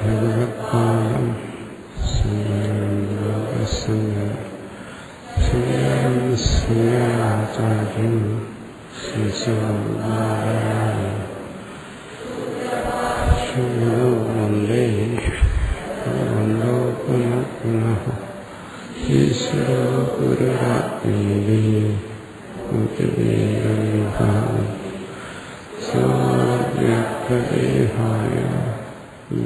ഭഗവത്പാദം ശ്രീയാചാര്യം വന്ദേ വന്ദോ പുനഃ പുനഃ ഈശ്വരോ ഗുരുരാത്മേതി സർവ്വദേഹായ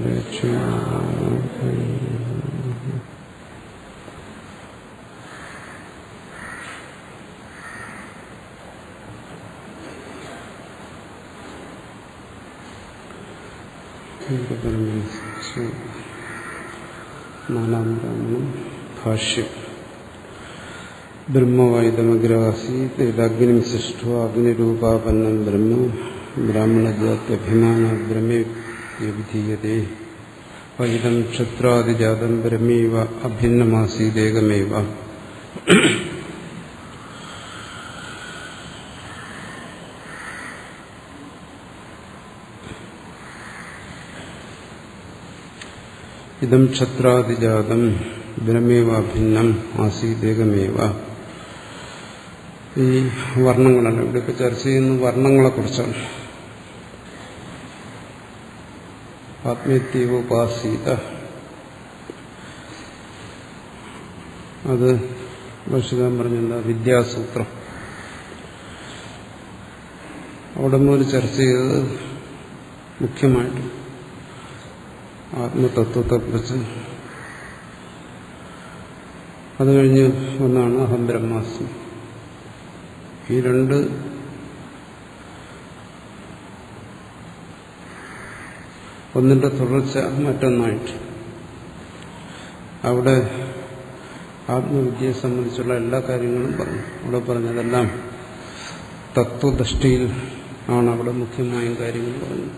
ദക്ഷിണാമൂർത്തയേ നാലാം ബ്രാഹ്മണം ഭാഷ്യം. ബ്രഹ്മവൈദമഗ്രാസീതഗ്നിം സൃഷ്ട്വാ അഗ്നിരൂപാപന്നം ബ്രഹ്മ ബ്രാഹ്മണജാത്യഭിമാന ബ്രഹ്മേ വിധീയതേ വൈദം ക്ഷത്രാദിജാതം ബ്രഹ്മൈവ അഭിന്നമാസീദേകമേവ. ഇതം ക്ഷത്രാദിജാതം ബ്രഹ്മേവാഭിന്നം ആസീദേകമേവ. ഈ വർണ്ണങ്ങളാണ് ഇവിടെയൊക്കെ ചർച്ച ചെയ്യുന്ന വർണ്ണങ്ങളെക്കുറിച്ചാണ്. ആത്മീയത്യോപാസീത, അത് ഭക്ഷ്യകാരൻ പറഞ്ഞെന്താ വിദ്യാസൂത്രം. അവിടെ മുതൽ ചർച്ച ചെയ്തത് മുഖ്യമായിട്ട് ആത്മതത്വത്തെക്കുറിച്ച്. അത് കഴിഞ്ഞ് ഒന്നാണ് അഹം ബ്രഹ്മാസ്മി. ഈ രണ്ട് ഒന്നിന്റെ തുടർച്ച മറ്റൊന്നായിട്ട് അവിടെ ആത്മവിദ്യയെ സംബന്ധിച്ചുള്ള എല്ലാ കാര്യങ്ങളും പറഞ്ഞു. അവിടെ പറഞ്ഞതെല്ലാം തത്വദൃഷ്ടിയിൽ ആണ് അവിടെ മുഖ്യമായും കാര്യങ്ങൾ പറഞ്ഞത്.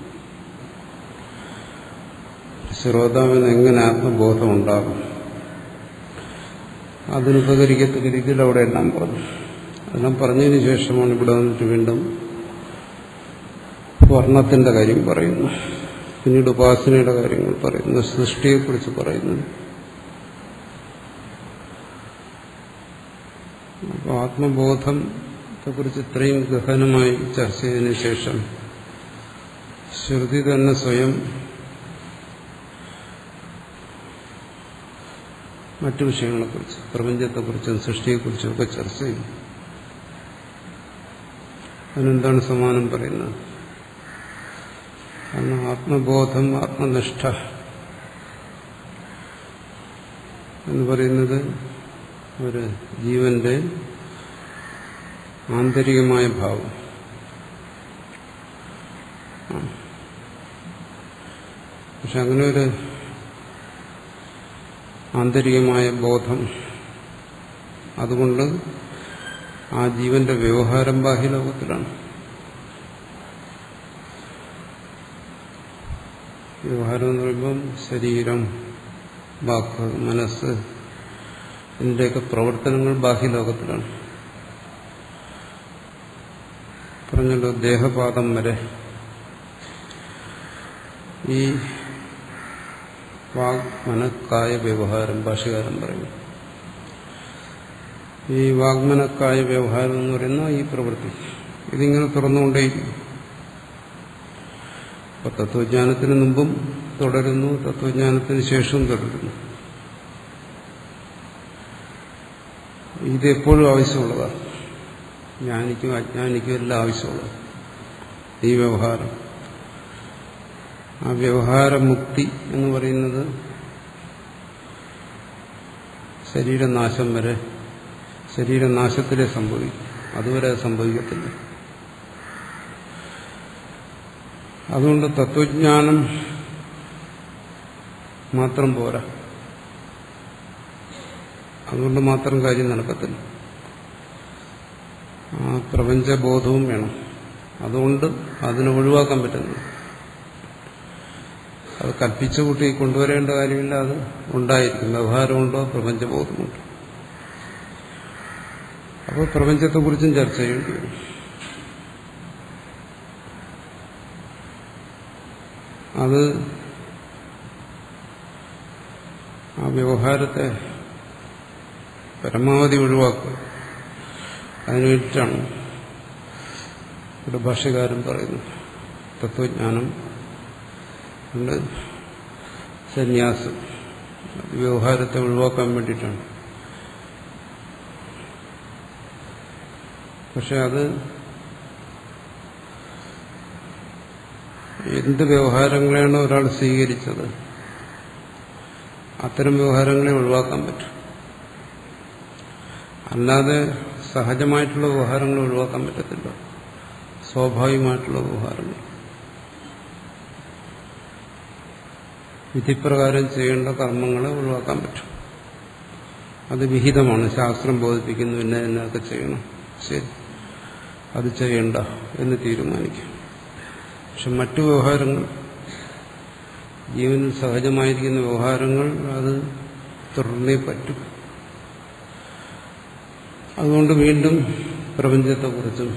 ശ്രോതാവിന് എങ്ങനെ ആത്മബോധം ഉണ്ടാകും, അതിനുപകരിക്കത്തക്ക രീതിയിൽ അവിടെ എല്ലാം പറഞ്ഞു. അതെല്ലാം പറഞ്ഞതിന് ശേഷമാണ് ഇവിടെ വന്നിട്ട് വീണ്ടും വർണ്ണത്തിന്റെ കാര്യം പറയുന്നു, പിന്നീട് ഉപാസനയുടെ കാര്യങ്ങൾ പറയുന്നു, സൃഷ്ടിയെക്കുറിച്ച് പറയുന്നു. അപ്പോൾ ആത്മബോധത്തെക്കുറിച്ച് ഇത്രയും ഗഹനമായി ചർച്ച ചെയ്തതിനു ശേഷം ശ്രുതി തന്നെ സ്വയം മറ്റു വിഷയങ്ങളെക്കുറിച്ച്, പ്രപഞ്ചത്തെക്കുറിച്ചും സൃഷ്ടിയെക്കുറിച്ചും ഒക്കെ ചർച്ച ചെയ്യും. അതിനെന്താണ് സമാനം പറയുന്നത്? കാരണം ആത്മബോധം, ആത്മനിഷ്ഠ എന്ന് പറയുന്നത് ഒരു ജീവന്റെ ആന്തരികമായ ഭാവം. പക്ഷെ അങ്ങനെ ഒരു ആന്തരികമായ ബോധം, അതുകൊണ്ട് ആ ജീവന്റെ വ്യവഹാരം ബാഹ്യലോകത്തിലാണ്. വ്യവഹാരം എന്ന് പറയുമ്പം ശരീരം, വാക്ക്, മനസ്സ്, ഇതിന്റെയൊക്കെ പ്രവർത്തനങ്ങൾ ബാഹ്യലോകത്തിലാണ്. പറഞ്ഞല്ലോ, ദേഹപാദം വരെ ഈ വാഗ്മനക്കായ വ്യവഹാരം ഭാഷ്യകാരൻ പറയുന്നു. ഈ വാഗ്മനക്കായ വ്യവഹാരം എന്ന് പറയുന്ന ഈ പ്രവൃത്തി ഇതിങ്ങനെ തുറന്നുകൊണ്ടേയിരിക്കും. അപ്പൊ തത്വജ്ഞാനത്തിന് മുമ്പും തുടരുന്നു, തത്വജ്ഞാനത്തിന് ശേഷവും തുടരുന്നു. ഇതെപ്പോഴും ആവശ്യമുള്ളതാണ്. ജ്ഞാനിക്കും അജ്ഞാനിക്കും എല്ലാം ആവശ്യമുള്ളത് ഈ വ്യവഹാരം. ആ വ്യവഹാരമുക്തി എന്ന് പറയുന്നത് ശരീരനാശം വരെ, ശരീരനാശത്തിലേ സംഭവിക്കും, അതുവരെ സംഭവിക്കത്തില്ല. അതുകൊണ്ട് തത്വജ്ഞാനം മാത്രം പോരാ, അതുകൊണ്ട് മാത്രം കാര്യം നടക്കത്തില്ല. ആ പ്രപഞ്ചബോധവും വേണം. അതുകൊണ്ട് അതിനെ ഒഴിവാക്കാൻ പറ്റുന്നു. അത് കൽപ്പിച്ച കൂട്ടി കൊണ്ടുവരേണ്ട കാര്യമില്ല, അത് ഉണ്ടായിരിക്കും. വ്യവഹാരമുണ്ടോ, പ്രപഞ്ചബോധമുണ്ടോ. അപ്പോൾ പ്രപഞ്ചത്തെക്കുറിച്ചും ചർച്ച ചെയ്യേണ്ടി വരും. അത് ആ വ്യവഹാരത്തെ പരമാവധി ഒഴിവാക്കുക. അതിനു വേണ്ടിയിട്ടാണ് ഇവിടെ ഭാഷ്യകാരൻ പറയുന്നത്. തത്വജ്ഞാനം ഉണ്ട്, സന്യാസം വ്യവഹാരത്തെ ഒഴിവാക്കാൻ വേണ്ടിയിട്ടാണ്. പക്ഷെ അത് എന്ത് വ്യവഹാരങ്ങളെയാണോ ഒരാൾ സ്വീകരിച്ചത് അത്തരം വ്യവഹാരങ്ങളെ ഒഴിവാക്കാൻ പറ്റും. അല്ലാതെ സഹജമായിട്ടുള്ള വ്യവഹാരങ്ങൾ ഒഴിവാക്കാൻ പറ്റത്തില്ല. സ്വാഭാവികമായിട്ടുള്ള വ്യവഹാരങ്ങൾ വിധിപ്രകാരം ചെയ്യേണ്ട കർമ്മങ്ങളെ ഒഴിവാക്കാൻ പറ്റും. അത് വിഹിതമാണ്. ശാസ്ത്രം ബോധിപ്പിക്കുന്നു പിന്നെ എന്നൊക്കെ ചെയ്യണം, ശരി, അത് ചെയ്യണ്ട എന്ന് തീരുമാനിക്കും. പക്ഷെ മറ്റു വ്യവഹാരങ്ങൾ, ജീവനിൽ സഹജമായിരിക്കുന്ന വ്യവഹാരങ്ങൾ, അത് തുടർന്നേ പറ്റും. അതുകൊണ്ട് വീണ്ടും പ്രപഞ്ചത്തെക്കുറിച്ചും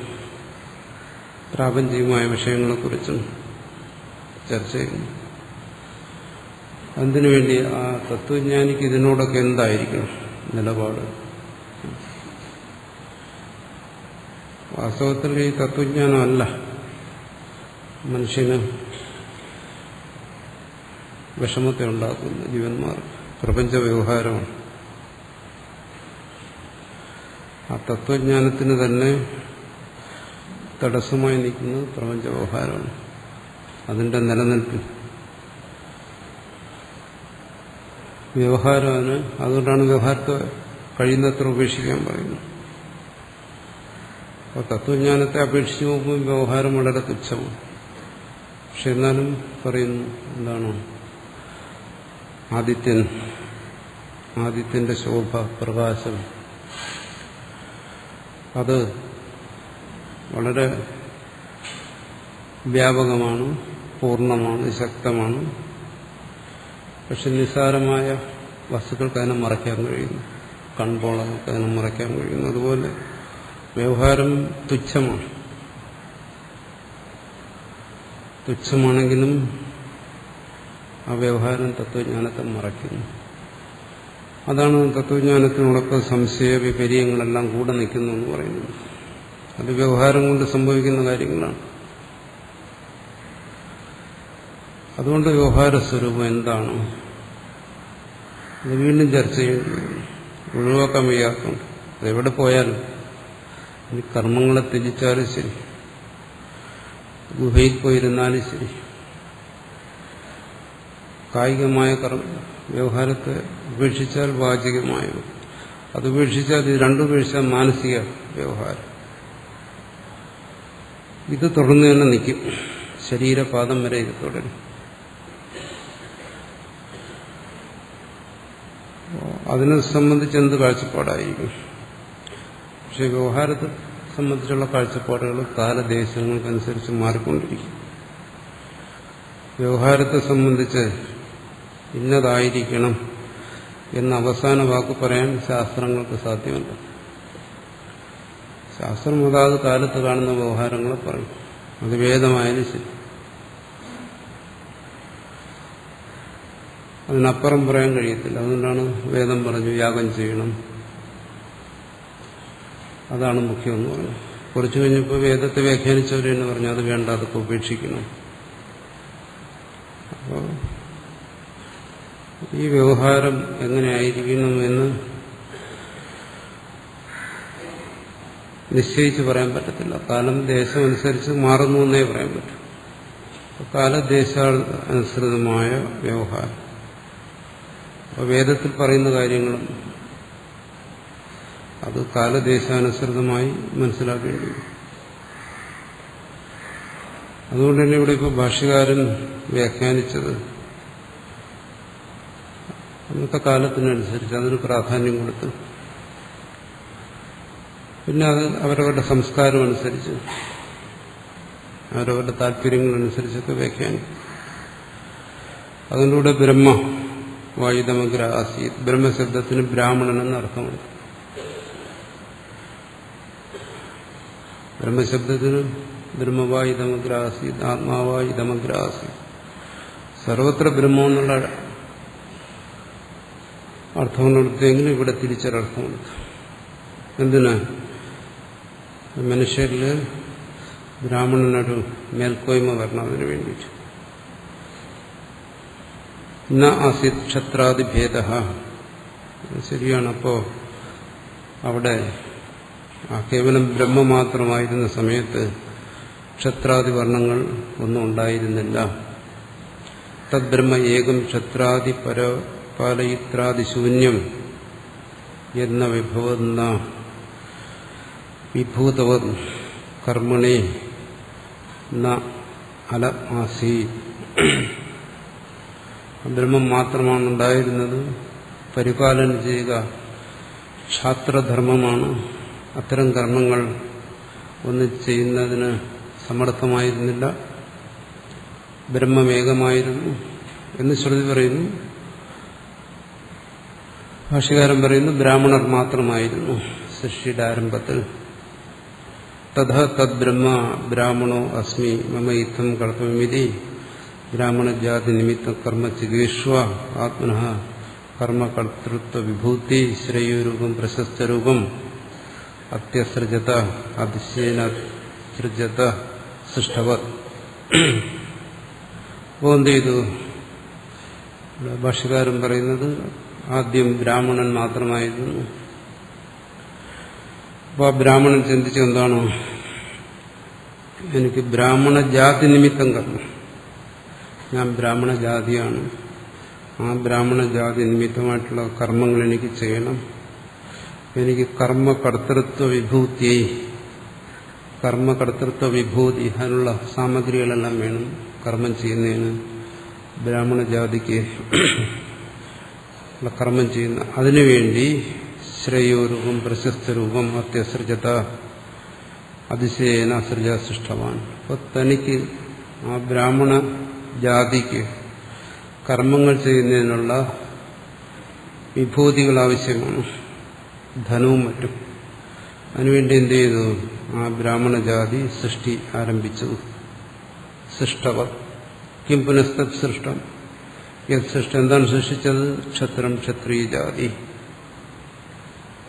പ്രാപഞ്ചികമായ വിഷയങ്ങളെക്കുറിച്ചും ചർച്ച ചെയ്യുന്നു. അതിനുവേണ്ടി ആ തത്വജ്ഞാനിക്ക് ഇതിനോടൊക്കെ എന്തായിരിക്കണം നിലപാട്? വാസ്തവത്തിൽ ഈ തത്വജ്ഞാനമല്ല മനുഷ്യന് വിഷമത്തെ ഉണ്ടാക്കുന്ന ജീവന്മാർ, പ്രപഞ്ച വ്യവഹാരമാണ്. ആ തത്വജ്ഞാനത്തിന് തന്നെ തടസ്സമായി നിൽക്കുന്നത് പ്രപഞ്ച വ്യവഹാരമാണ്. അതിന്റെ നിലനിൽപ്പിൽ വ്യവഹാരമാണ്. അതുകൊണ്ടാണ് വ്യവഹാരത്തെ കഴിയുന്നത്ര ഉപേക്ഷിക്കാൻ പറയുന്നത്. അപ്പോൾ തത്വജ്ഞാനത്തെ അപേക്ഷിച്ച് നോക്കുമ്പോൾ വ്യവഹാരം വളരെ തുച്ഛമാണ്. പക്ഷെ എന്നാലും പറയുന്നു, എന്താണ് ആദിത്യന്റെ ശോഭ, പ്രകാശം, അത് വളരെ വ്യാപകമാണ്, പൂർണ്ണമാണ്, ശക്തമാണ്. പക്ഷെ നിസ്സാരമായ വസ്തുക്കൾക്ക് അതിനെ മറയ്ക്കാൻ കഴിയുന്നു, കൺപോളകൾക്ക് അതിനെ മറയ്ക്കാൻ കഴിയുന്നു. അതുപോലെ വ്യവഹാരം തുച്ഛമാണെങ്കിലും ആ വ്യവഹാരം തത്വജ്ഞാനത്തെ മറയ്ക്കുന്നു. അതാണ് തത്വജ്ഞാനത്തിനോടൊപ്പം സംശയ വിപര്യങ്ങളെല്ലാം കൂടെ നിൽക്കുന്നു എന്ന് പറയുന്നത്. അത് വ്യവഹാരം കൊണ്ട് സംഭവിക്കുന്ന കാര്യങ്ങളാണ്. അതുകൊണ്ട് വ്യവഹാര സ്വരൂപം എന്താണ് അത് വീണ്ടും ചർച്ച ചെയ്യേണ്ടി വരും. ഒഴിവാക്കാൻ വയ്യാത്തതുകൊണ്ട് അതെവിടെ പോയാലും, ഈ കർമ്മങ്ങളെ ത്യജിച്ചാലും ശരി, ഗുഹയിൽ പോയിരുന്നാലും ശരി, കായികമായ വ്യവഹാരത്തെ ഉപേക്ഷിച്ചാൽ വാചികമായ, അത് ഉപേക്ഷിച്ചാൽ ഇത് രണ്ടും ഉപേക്ഷിച്ചാൽ മാനസിക വ്യവഹാരം, ഇത് തുടർന്ന് തന്നെ നിൽക്കും. ശരീരപാദം വരെ ഇത് തുടരും. അതിനെ സംബന്ധിച്ച് എന്ത് കാഴ്ചപ്പാടായിരിക്കും? പക്ഷെ വ്യവഹാരത്തെ സംബന്ധിച്ചുള്ള കാഴ്ചപ്പാടുകൾ കാലദേശങ്ങൾക്കനുസരിച്ച് മാറിക്കൊണ്ടിരിക്കും. വ്യവഹാരത്തെ സംബന്ധിച്ച് ഇന്നതായിരിക്കണം എന്ന അവസാന വാക്ക് പറയാൻ ശാസ്ത്രങ്ങൾക്ക് സാധ്യമല്ല. ശാസ്ത്രം അതാത് കാലത്ത് കാണുന്ന വ്യവഹാരങ്ങളെ പറയും. അത് വേദമായാലും ശരി. അതിനപ്പുറം പറയാൻ കഴിയത്തില്ല. അതുകൊണ്ടാണ് വേദം പറഞ്ഞു യാഗം ചെയ്യണം, അതാണ് മുഖ്യമെന്ന് പറഞ്ഞു. കുറച്ചു കഴിഞ്ഞപ്പോൾ വേദത്തെ വ്യാഖ്യാനിച്ചവർ എന്ന് പറഞ്ഞു അത് വേണ്ട, അതൊക്കെ ഉപേക്ഷിക്കണം. അപ്പോൾ ഈ വ്യവഹാരം എങ്ങനെയായിരിക്കണമെന്ന് നിശ്ചയിച്ച് പറയാൻ പറ്റത്തില്ല. കാലം ദേശം അനുസരിച്ച് മാറുന്നു എന്നേ പറയാൻ പറ്റും. കാലദേശാനുസൃതമായ വ്യവഹാരം. അപ്പോൾ വേദത്തിൽ പറയുന്ന കാര്യങ്ങളും അത് കാലദേശാനുസൃതമായി മനസ്സിലാക്കേണ്ടി വരും. അതുകൊണ്ട് തന്നെ ഇവിടെ ഇപ്പോൾ ഭാഷ്യകാരൻ വ്യാഖ്യാനിച്ചത് അന്നത്തെ കാലത്തിനനുസരിച്ച് അതിന് പ്രാധാന്യം കൊടുത്തു. പിന്നെ അത് അവരവരുടെ സംസ്കാരം അനുസരിച്ച്, അവരവരുടെ താല്പര്യങ്ങളനുസരിച്ചൊക്കെ വ്യാഖ്യാനിക്കും. അതിലൂടെ ബ്രഹ്മ വായുതമഗ്ര ആസീത്, ബ്രഹ്മശബ്ദത്തിന് ബ്രാഹ്മണൻ എന്ന അർത്ഥമുണ്ട്. ബ്രഹ്മശബ്ദത്തിന് ബ്രഹ്മവായി ഇതമഗ്രാസി, ആത്മാവായി ഇതമഗ്രാസി, സർവത്ര ബ്രഹ്മം എന്നുള്ള അർത്ഥങ്ങളെടുത്തെങ്കിലും ഇവിടെ തിരിച്ചൊരർത്ഥമെടുത്തു. എന്തിനാ? മനുഷ്യരിൽ ബ്രാഹ്മണനൊരു മേൽക്കോയ്മ വരണം, അതിനു വേണ്ടിയിട്ട്. ന ആസിത് ക്ഷത്രാദിഭേദ. ശരിയാണ്. അപ്പോ അവിടെ ആ കേവലം ബ്രഹ്മ മാത്രമായിരുന്ന സമയത്ത് ക്ഷത്രാദി വർണ്ണങ്ങൾ ഒന്നും ഉണ്ടായിരുന്നില്ല. തദ്ബ്രഹ്മ ഏകം ക്ഷത്രാദി പരപാലയിത്രാദിശൂന്യം എന്ന വിഭവന്ന വിഭൂതവ കർമ്മണേ ന അല ആസീ. ബ്രഹ്മം മാത്രമാണ് ഉണ്ടായിരുന്നത്. പരിപാലനം ചെയ്യുക ക്ഷാത്രധർമ്മമാണ്. അത്തരം കർമ്മങ്ങൾ ഒന്നും ചെയ്യുന്നതിന് സമർത്ഥമായിരുന്നില്ല. ബ്രഹ്മമേകമായിരുന്നു എന്ന് ശ്രുതി പറയുന്നു. ഭാഷ്യകാരൻ പറയുന്നു ബ്രാഹ്മണർ മാത്രമായിരുന്നു സൃഷ്ടിയുടെ ആരംഭത്തിൽ. തഥ തദ്ബ്രഹ്മ ബ്രാഹ്മണോ അസ്മി മമ ഇത്തം കർത്തവ്യമിതി ബ്രാഹ്മണജാതി നിമിത്ത കർമ്മ ചികീർഷ്വ ആത്മനഃ കർമ്മകർത്തൃത്വ വിഭൂതി ശ്രേയോരൂപം പ്രശസ്തരൂപം അത്യസൃജത അതിശയേന സൃജത സൃഷ്ടവത്. അപ്പോൾ എന്ത് ചെയ്തു? ഭാഷ്യകാരൻ പറയുന്നത് ആദ്യം ബ്രാഹ്മണൻ മാത്രമായിരുന്നു. അപ്പോൾ ആ ബ്രാഹ്മണൻ ചിന്തിച്ചത് എന്താണോ? എനിക്ക് ബ്രാഹ്മണ ജാതി നിമിത്തം കർമ്മം, ഞാൻ ബ്രാഹ്മണ ജാതിയാണ്, ആ ബ്രാഹ്മണ ജാതി നിമിത്തമായിട്ടുള്ള കർമ്മങ്ങൾ എനിക്ക് ചെയ്യണം. എനിക്ക് കർമ്മകർത്തൃത്വ വിഭൂതി, കർമ്മകർത്തൃത്വ വിഭൂതി അതിനുള്ള സാമഗ്രികളെല്ലാം വേണം കർമ്മം ചെയ്യുന്നതിന്. ബ്രാഹ്മണ ജാതിക്ക് കർമ്മം ചെയ്യുന്ന അതിനുവേണ്ടി ശ്രേയോരൂപം പ്രശസ്തരൂപം അത്യസൃജത അതിശയേന അസൃജ സൃഷ്ടവാൻ. അപ്പോൾ തനിക്ക് ആ ബ്രാഹ്മണ ജാതിക്ക് കർമ്മങ്ങൾ ചെയ്യുന്നതിനുള്ള വിഭൂതികൾ ആവശ്യമാണ്, ധനവും മറ്റും. അതിനുവേണ്ടി എന്ത് ചെയ്തു? ആ ബ്രാഹ്മണ ജാതി സൃഷ്ടി ആരംഭിച്ചു. സൃഷ്ടവ കിം പുനസ്തത് സൃഷ്ടം. യത് സൃഷ്ടം എന്താണ് സൃഷ്ടിച്ചത്? ക്ഷത്രം ക്ഷത്രിയ ജാതി.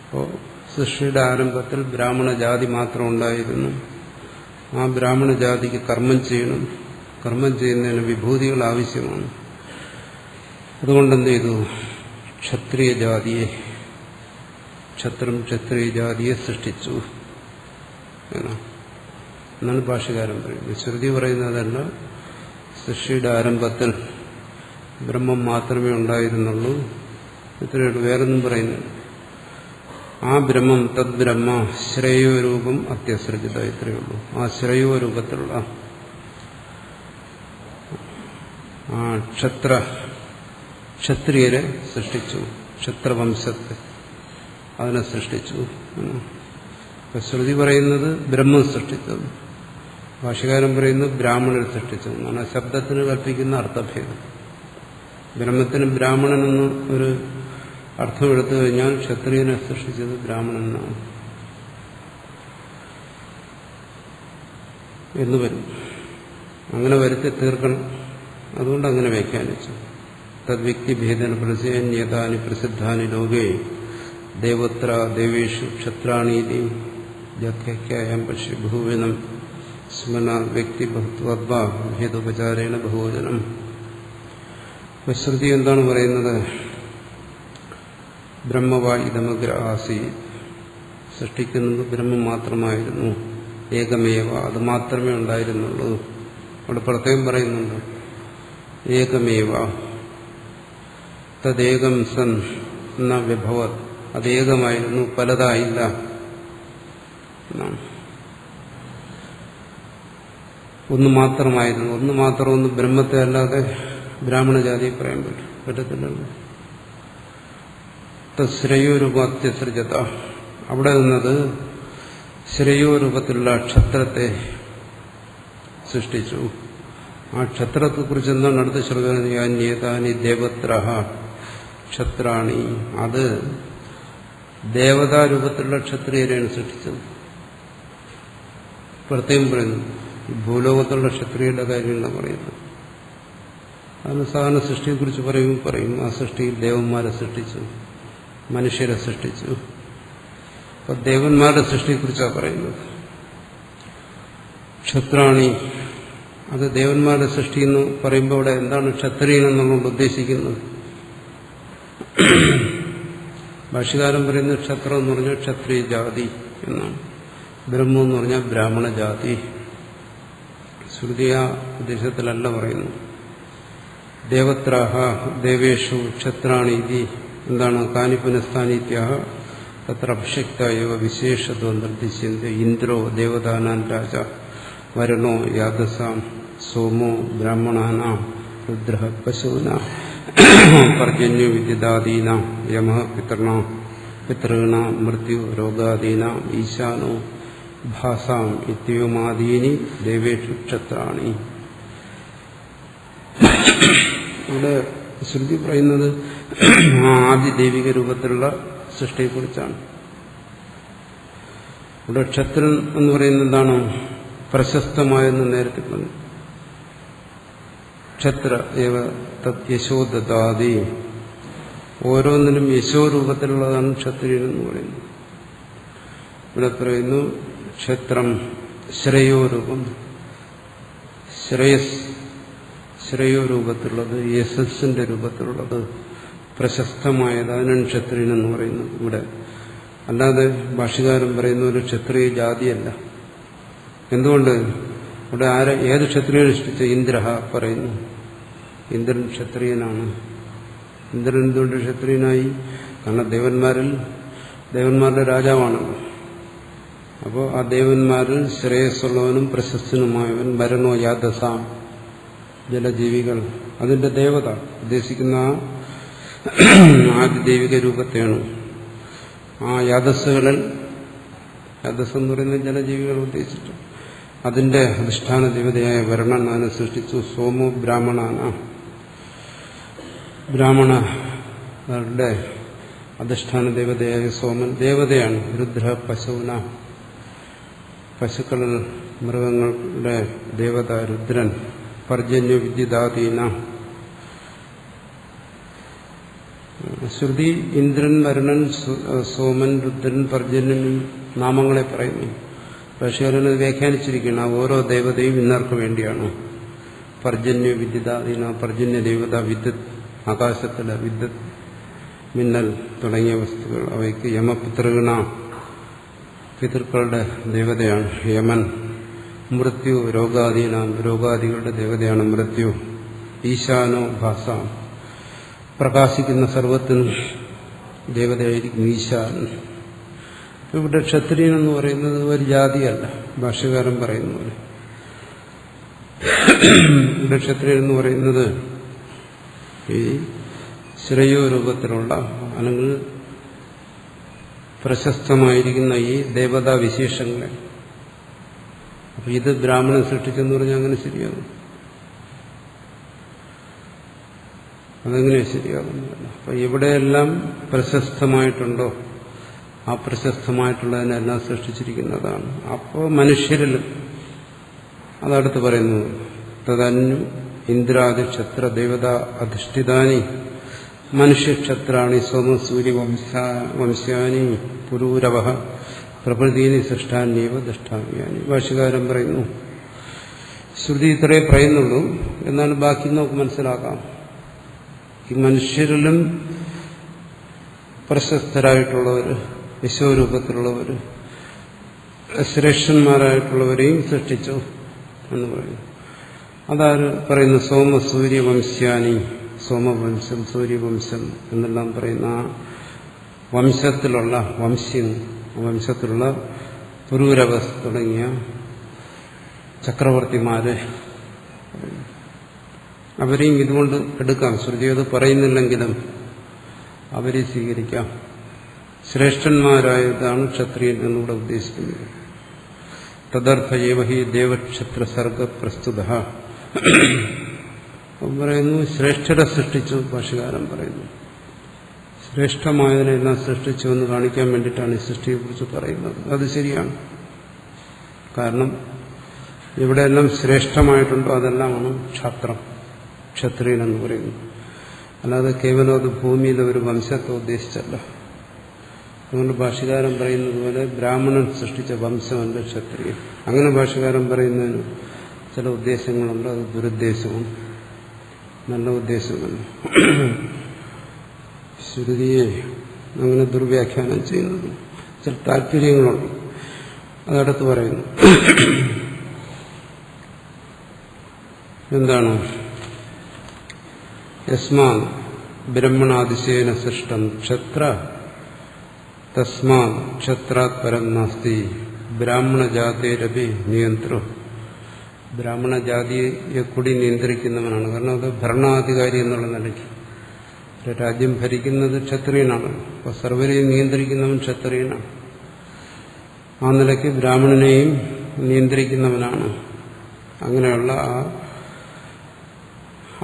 അപ്പോൾ സൃഷ്ടിയുടെ ആരംഭത്തിൽ ബ്രാഹ്മണ ജാതി മാത്രം ഉണ്ടായിരുന്നു. ആ ബ്രാഹ്മണ ജാതിക്ക് കർമ്മം ചെയ്യണം, കർമ്മം ചെയ്യുന്നതിന് വിഭൂതികൾ ആവശ്യമാണ്. അതുകൊണ്ടെന്ത് ചെയ്തു? ക്ഷത്രിയ ജാതിയെ, ക്ഷത്രം ക്ഷത്രിയ ജാതിയെ സൃഷ്ടിച്ചു എന്നാണ് ഭാഷ്യകാരൻ പറയുന്നത്. ശ്രുതി പറയുന്നതല്ല, സൃഷ്ടിയുടെ ആരംഭത്തിൽ ബ്രഹ്മം മാത്രമേ ഉണ്ടായിരുന്നുള്ളൂ. ഇത്രയുള്ളൂ, വേറൊന്നും പറയുന്നില്ല. ആ ബ്രഹ്മം തദ്ബ്രഹ്മ ശ്രേയോരൂപം അത്യസൃജിത, ഇത്രയുള്ളൂ. ആ ശ്രേയോരൂപത്തിലുള്ള ആ ക്ഷത്രിയരെ സൃഷ്ടിച്ചു, ക്ഷത്രവംശത്തെ അതിനെ സൃഷ്ടിച്ചു. ശ്രുതി പറയുന്നത് ബ്രഹ്മം സൃഷ്ടിച്ചത്, ഭാഷ്യകാരൻ പറയുന്നത് ബ്രാഹ്മണരെ സൃഷ്ടിച്ചു എന്നാണ്. ശബ്ദത്തിന് കൽപ്പിക്കുന്ന അർത്ഥഭേദം. ബ്രഹ്മത്തിന് ബ്രാഹ്മണനെന്ന് ഒരു അർത്ഥം എടുത്തു കഴിഞ്ഞാൽ ക്ഷത്രിയനെ സൃഷ്ടിച്ചത് ബ്രാഹ്മണനാണ് എന്ന് വരും. അങ്ങനെ വരുത്തി തീർക്കണം. അതുകൊണ്ട് അങ്ങനെ വ്യാഖ്യാനിച്ചു. തദ്വ്യക്തിഭേദന പ്രസിദ്ധന്യതാനി പ്രസിദ്ധാനി ലോകേ ദേവത്ര ദേവേഷു ക്ഷത്രാണീതി ജാത്യായം പശ്യ ബഹുവനം സ്മന വ്യക്തിഭക്തവ ഭേദോപചാരേണ ബഹുവചനം. ശ്രുതി എന്താണ് പറയുന്നത്? ബ്രഹ്മവായി ഇതമഗ്ര ആസി, സൃഷ്ടിക്കുന്നത് ബ്രഹ്മം മാത്രമായിരുന്നു, ഏകമേവ, അത് മാത്രമേ ഉണ്ടായിരുന്നുള്ളൂ. അവിടെ പ്രത്യേകം പറയുന്നുണ്ട് ഏകമേവ തദ്ദേകം സൻ എന്ന വിഭവത്, അതേകമായിരുന്നു, പലതായില്ല എന്നാണ്. ഒന്ന് മാത്രമായിരുന്നു, ഒന്ന് മാത്രം, ഒന്ന് ബ്രഹ്മത്തെ അല്ലാതെ ബ്രാഹ്മണ ജാതിയെ പറയാൻ പറ്റത്തില്ലല്ലോ. ശ്രേയോരൂപാത്യസൃജത, അവിടെ നിന്നത് ശ്രേയോരൂപത്തിലുള്ള ക്ഷത്രത്തെ സൃഷ്ടിച്ചു. ആ ക്ഷത്രത്തെക്കുറിച്ച് എന്താണ് അടുത്ത ശ്രുതി? ദേവത്ര ക്ഷത്രാണി, അത് ദേവതാരൂപത്തിലുള്ള ക്ഷത്രിയരെയാണ് സൃഷ്ടിച്ചത്. പ്രത്യേകം പറയുന്നു. ഈ ഭൂലോകത്തുള്ള ക്ഷത്രിയരുടെ കാര്യമല്ല പറയുന്നത്. അതിന് സാധാരണ സൃഷ്ടിയെക്കുറിച്ച് പറയും ആ സൃഷ്ടിയിൽ ദേവന്മാരെ സൃഷ്ടിച്ചു, മനുഷ്യരെ സൃഷ്ടിച്ചു. അപ്പൊ ദേവന്മാരുടെ സൃഷ്ടിയെക്കുറിച്ചാണ് പറയുന്നത്. ക്ഷത്രാണി, അത് ദേവന്മാരുടെ സൃഷ്ടി എന്ന് പറയുമ്പോൾ ഇവിടെ എന്താണ് ക്ഷത്രിയൻ എന്നുള്ളത് ഉദ്ദേശിക്കുന്നത്? ഭാഷ്യകാരൻ പറയുന്നത് ക്ഷത്രം എന്ന് പറഞ്ഞാൽ ക്ഷത്രിയ ജാതി എന്നാണ്, ബ്രഹ്മം എന്ന് പറഞ്ഞാൽ ബ്രാഹ്മണ ജാതി. ശ്രുതിയ ഉദ്ദേശത്തിലല്ല പറയുന്നു. ദേവത്രാഹ ദേവേഷു ക്ഷത്രാണി ഇതി എന്താണ് കാനി പുനഃസ്ഥാനീത്യാഹ തത്ര അഭിഷിക്തയവ വിശേഷത്വം നിർദ്ദിശ്യന്തി. ഇന്ദ്രോ ദേവതാനാം രാജ വരുണോ യാദസാം സോമോ ബ്രാഹ്മണാനാം രുദ്രഃ പശൂനാം പർജന്യോ വിദ്യുതാദീനാം യമഃ പിതॄണാം മൃത്യു രോഗാദീനാം ഈശാനോ ഭാസാം ഇത്യവുമാദീനി ദേവേഷു ക്ഷത്രാണി. ഇവിടെ ശ്രുതി പറയുന്നത് ആദി ദൈവിക രൂപത്തിലുള്ള സൃഷ്ടിയെക്കുറിച്ചാണ്. ഇവിടെ ക്ഷത്രൻ എന്ന് പറയുന്നത് എന്താണ്? പ്രശസ്തമായെന്ന് നേരത്തെ പറഞ്ഞു. ക്ഷത്ര ഏവ തത് യശോ ദദാതി, ഓരോന്നിനും യശോ രൂപത്തിലുള്ളതാണ് ക്ഷത്രിയൻ എന്ന് പറയുന്നത്. ഇവിടെ പറയുന്നു ക്ഷത്രം ശ്രേയോ രൂപം, ശ്രേയോ രൂപത്തിലുള്ളത്, യശസ്സിന്റെ രൂപത്തിലുള്ളത്, പ്രശസ്തമായത്, അതിനാണ് ക്ഷത്രിയൻ എന്ന് പറയുന്നത് ഇവിടെ. അല്ലാതെ ഭാഷ്യകാരൻ പറയുന്ന ഒരു ക്ഷത്രിയ ജാതിയല്ല. എന്തുകൊണ്ട്? ഇവിടെ ഏത് ക്ഷത്രിയനെ സൃഷ്ടിച്ച? ഇന്ദ്ര പറയുന്നു. ഇന്ദ്രൻ ക്ഷത്രിയനാണ്. ഇന്ദ്രൻ എന്തുകൊണ്ട് ക്ഷത്രിയനായി? കാരണം ദേവന്മാരുടെ രാജാവാണല്ലോ. അപ്പോൾ ആ ദേവന്മാരിൽ ശ്രേയസ്സുള്ളവനും പ്രശസ്തനുമായവൻ വരണോ യാദസാം, ജലജീവികൾ, അതിന്റെ ദേവത ഉദ്ദേശിക്കുന്ന ആദിദൈവിക രൂപത്തെയാണ്. ആ യാദസ്സുകളിൽ, യാദസ് എന്ന് പറയുന്ന ജലജീവികൾ ഉദ്ദേശിച്ചു, അതിന്റെ അധിഷ്ഠാന ദേവതയായ വരണൻ അതിനെ സൃഷ്ടിച്ചു. സോമോ ബ്രാഹ്മണാന, ബ്രാഹ്മണരുടെ അധിഷ്ഠാന ദേവതയായ സോമൻ ദേവതയാണ്. രുദ്ര പശുന, പശുക്കളിൽ മൃഗങ്ങളുടെ ദേവത രുദ്രൻ. പർജന്യ വിദ്യുതാദീന, ശ്രുതി ഇന്ദ്രൻ, വരുണൻ, സോമൻ, രുദ്രൻ, പർജന്യൻ നാമങ്ങളെ പറയുന്നു. പക്ഷേ അവരത് വ്യാഖ്യാനിച്ചിരിക്കുകയാണ്. ഓരോ ദേവതയും ഇന്നർക്ക് വേണ്ടിയാണ്. പർജന്യ വിദ്യുതാദീന, പർജന്യ ദേവത, വിദ്യുത്, ആകാശത്തിലെ വിദ്യുത്, മിന്നൽ തുടങ്ങിയ വസ്തുക്കൾ, അവയ്ക്ക് യമപിതൃഗണ, പിതൃക്കളുടെ ദേവതയാണ് യമൻ. മൃത്യു രോഗാദീനാം, രോഗാദികളുടെ ദേവതയാണ് മൃത്യു. ഈശാനോ ഭാസാം, പ്രകാശിക്കുന്ന സർവത്തിനും ദേവതയായിരിക്കും ഈശാൻ. ഇവിടെ ക്ഷത്രിയൻ എന്ന് പറയുന്നത് ഒരു ജാതിയല്ല, ഭാഷ്യകാരൻ പറയുന്ന പോലെ. ഇവിടെ ക്ഷത്രിയൻ എന്ന് പറയുന്നത് ഈ ശ്രേയോ രൂപത്തിലുള്ള അല്ലെങ്കിൽ പ്രശസ്തമായിരിക്കുന്ന ഈ ദേവതാ വിശേഷങ്ങളെ. അപ്പൊ ഇത് ബ്രാഹ്മണൻ സൃഷ്ടിച്ചെന്ന് പറഞ്ഞാൽ അങ്ങനെ ശരിയാകും? അതെങ്ങനെ ശരിയാകുന്നില്ല. അപ്പൊ എവിടെയെല്ലാം പ്രശസ്തമായിട്ടുണ്ടോ ആ പ്രശസ്തമായിട്ടുള്ളതിനെല്ലാം സൃഷ്ടിച്ചിരിക്കുന്നതാണ്. അപ്പോൾ മനുഷ്യരിലും അതടുത്ത് പറയുന്നു തദന്യു ഇന്ദ്രാദി ക്ഷത്ര ദേവത അധിഷ്ഠിതാനി മനുഷ്യക്ഷത്രാണി സോമ സൂര്യ വംശാനി പുരൂരവ പ്രകൃതിനി സൃഷ്ടാന്യവ ദൃഷ്ടാവ്യാനി. ഭാഷ്യകാരൻ പറയുന്നു ശ്രുതി ഇത്രേ പറയുന്നുള്ളൂ, എന്നാൽ ബാക്കി നമുക്ക് മനസ്സിലാക്കാം. ഈ മനുഷ്യരിലും പ്രശസ്തരായിട്ടുള്ളവർ, യശോരൂപത്തിലുള്ളവർ, ശ്രേഷ്ഠന്മാരായിട്ടുള്ളവരെയും സൃഷ്ടിച്ചു എന്ന് പറയുന്നു. അതാണ് പറയുന്നു സോമ സൂര്യവംശ്യാനി, സോമവംശം, സൂര്യവംശം എന്നെല്ലാം പറയുന്ന ആ വംശത്തിലുള്ള വംശത്തിലുള്ള പുരൂരവസ് തുടങ്ങിയ ചക്രവർത്തിമാരെ അവരെയും ഇതുകൊണ്ട് എടുക്കാം. ശ്രുതി അത് പറയുന്നില്ലെങ്കിലും അവരെ സ്വീകരിക്കാം. ശ്രേഷ്ഠന്മാരായതാണ് ക്ഷത്രിയൻ എന്നിവിടെ ഉദ്ദേശിക്കുന്നത്. തദർത്ഥയേവ ഹി ദേവക്ഷത്ര സർഗ പ്രസ്തുത പറയുന്നു. ശ്രേഷ്ഠരെ സൃഷ്ടിച്ചു, ഭാഷ്യകാരൻ പറയുന്നു. ശ്രേഷ്ഠമായതിനെല്ലാം സൃഷ്ടിച്ചു എന്ന് കാണിക്കാൻ വേണ്ടിയിട്ടാണ് ഈ സൃഷ്ടിയെക്കുറിച്ച് പറയുന്നത്. അത് ശരിയാണ്. കാരണം എവിടെയെല്ലാം ശ്രേഷ്ഠമായിട്ടുണ്ടോ അതെല്ലാമാണ് ക്ഷാത്രം, ക്ഷത്രിയൻ എന്ന് പറയുന്നത്. അല്ലാതെ കേവലം അത് ഭൂമിയിലെ ഒരു വംശത്തെ ഉദ്ദേശിച്ചല്ല. അതുകൊണ്ട് ഭാഷ്യകാരൻ പറയുന്നത് പോലെ ബ്രാഹ്മണൻ സൃഷ്ടിച്ച വംശമല്ല ക്ഷത്രിയൻ. അങ്ങനെ ഭാഷ്യകാരൻ പറയുന്നതിന് ചില ഉദ്ദേശങ്ങളുണ്ട്. അത് ദുരുദ്ദേശവും നല്ല ഉദ്ദേശവുമല്ല. ശ്രുതിയെ അങ്ങനെ ദുർവ്യാഖ്യാനം ചെയ്യുന്നത് ചില താല്പര്യങ്ങളുണ്ട്. അതടുത്ത് പറയുന്നു. എന്താണ്? യസ്മാ ബ്രഹ്മണാതിശയേന സൃഷ്ടം ക്ഷത്ര തസ്മാ ക്ഷത്രാത് പരം നാസ്തി ബ്രാഹ്മണജാതേരപി നിയന്ത്രോ. ബ്രാഹ്മണജാതിയെ കൂടി നിയന്ത്രിക്കുന്നവനാണ്. കാരണം അത് ഭരണാധികാരി എന്നുള്ള നിലയ്ക്ക് രാജ്യം ഭരിക്കുന്നത് ക്ഷത്രിയനാണ്. അപ്പോൾ സർവരെയും നിയന്ത്രിക്കുന്നവൻ ക്ഷത്രിയനാണ്. ആ നിലയ്ക്ക് ബ്രാഹ്മണനെയും നിയന്ത്രിക്കുന്നവനാണ്. അങ്ങനെയുള്ള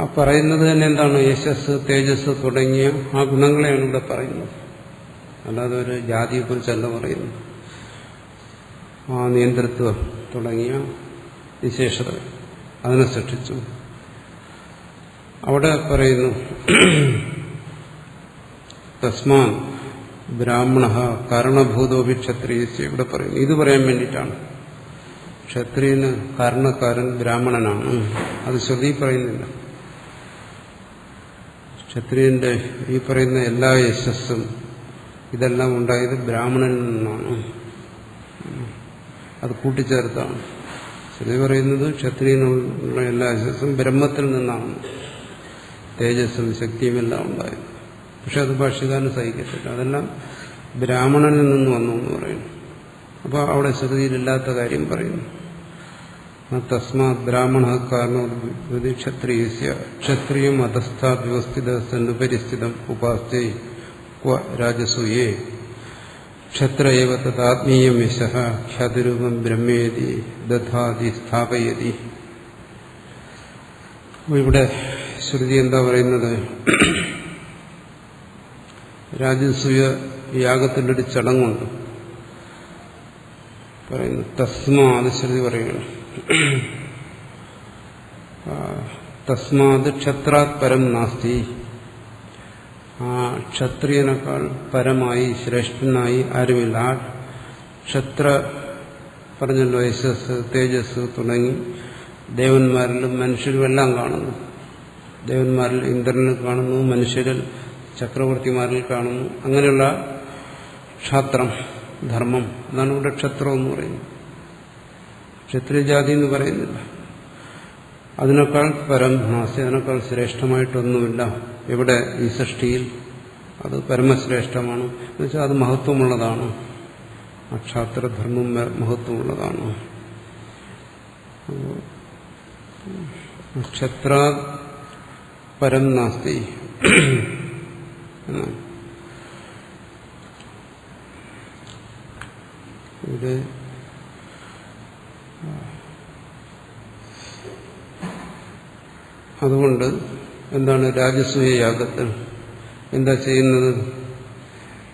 ആ പറയുന്നത് തന്നെ എന്താണ്? യശസ്, തേജസ് തുടങ്ങിയ ആ ഗുണങ്ങളെയാണ് ഇവിടെ പറയുന്നത്. അല്ലാതെ ഒരു ജാതിയെക്കുറിച്ചല്ല പറയുന്നത്. ആ നിയന്ത്രിത്വം തുടങ്ങിയ വിശേഷത അതിനെ സൃഷ്ടിച്ചു. അവിടെ പറയുന്നു തസ്മാൻ ബ്രാഹ്മണ കാരണഭൂതോപി ക്ഷത്രിയസ്യ. ഇവിടെ പറയുന്നു ഇത് പറയാൻ വേണ്ടിയിട്ടാണ്. ക്ഷത്രിയന് കാരണക്കാരൻ ബ്രാഹ്മണനാണ്. അത് ശ്രുതി പറയുന്നില്ല. ക്ഷത്രിയന്റെ ഈ പറയുന്ന എല്ലാ യശസ്സും ഇതെല്ലാം ഉണ്ടായത് ബ്രാഹ്മണനിൽ നിന്നാണ്. അത് കൂട്ടിച്ചേർത്താണ്. ശ്രുതി പറയുന്നത് ക്ഷത്രിയനുള്ള എല്ലാ യശസ്സും ബ്രഹ്മത്തിൽ നിന്നാണ്. തേജസ്സും ശക്തിയും എല്ലാം ഉണ്ടായത്. പക്ഷെ അത് ഭാഷ്യകാരന് സഹിക്കത്തില്ല. അതെല്ലാം ബ്രാഹ്മണനിൽ നിന്ന് വന്നു എന്ന് പറയുന്നു. അപ്പോൾ അവിടെ ശ്രുതിയിലില്ലാത്ത കാര്യം പറയുന്നു. തസ്മാത് ബ്രാഹ്മണ കാരണം ക്ഷത്രിയസ്യ ക്ഷത്രിയം അധസ്ഥാത് വ്യവസ്ഥിതനുപരിസ്ഥിതം ഉപാസ്തേ ക്വ രാജസൂയേ ക്ഷത്ര ഏവ തദാത്മീയം യശഃ ഖ്യാതിരൂപം ബ്രഹ്മേതി ദധാതി സ്ഥാപയതി. ഇവിടെ ശ്രുതി എന്താ പറയുന്നത്? രാജസൂയ യാഗത്തിൻ്റെ ഒരു ചടങ്ങുണ്ട്. പറയുന്നു തസ്മാത് ശ്രുതി പറയുകയാണ് തസ്മാത് ക്ഷത്രാത് പരം നാസ്തി. ആ ക്ഷത്രിയനേക്കാൾ പരമായി ശ്രേഷ്ഠനായി ആരുമില്ല. ആ ക്ഷത്ര പറഞ്ഞല്ലോ, യശസ്, തേജസ് തുടങ്ങി ദേവന്മാരിലും മനുഷ്യരും എല്ലാം കാണുന്നു. ദേവന്മാരിൽ ഇന്ദ്രനിൽ കാണുന്നു, മനുഷ്യരിൽ ചക്രവർത്തിമാരിൽ കാണുന്നു. അങ്ങനെയുള്ള ക്ഷാത്രം, ധർമ്മം, അതാണ് ഇവിടെ ക്ഷത്രം എന്ന് പറയുന്നത്. ക്ഷത്രിയജാതി എന്ന് പറയുന്നില്ല. അതിനേക്കാൾ പരം നാസ്തി, അതിനേക്കാൾ ശ്രേഷ്ഠമായിട്ടൊന്നുമില്ല. ഇവിടെ ഈ സൃഷ്ടിയിൽ അത് പരമശ്രേഷ്ഠമാണ്. എന്നുവെച്ചാൽ അത് മഹത്വമുള്ളതാണ്. ആ ക്ഷാത്രധർമ്മം മഹത്വമുള്ളതാണ്. ക്ഷത്ര പരം നാസ്തി എന്നാണ് ഇവിടെ. അതുകൊണ്ട് എന്താണ് രാജസൂയ യാഗത്തിൽ എന്താ ചെയ്യുന്നത്?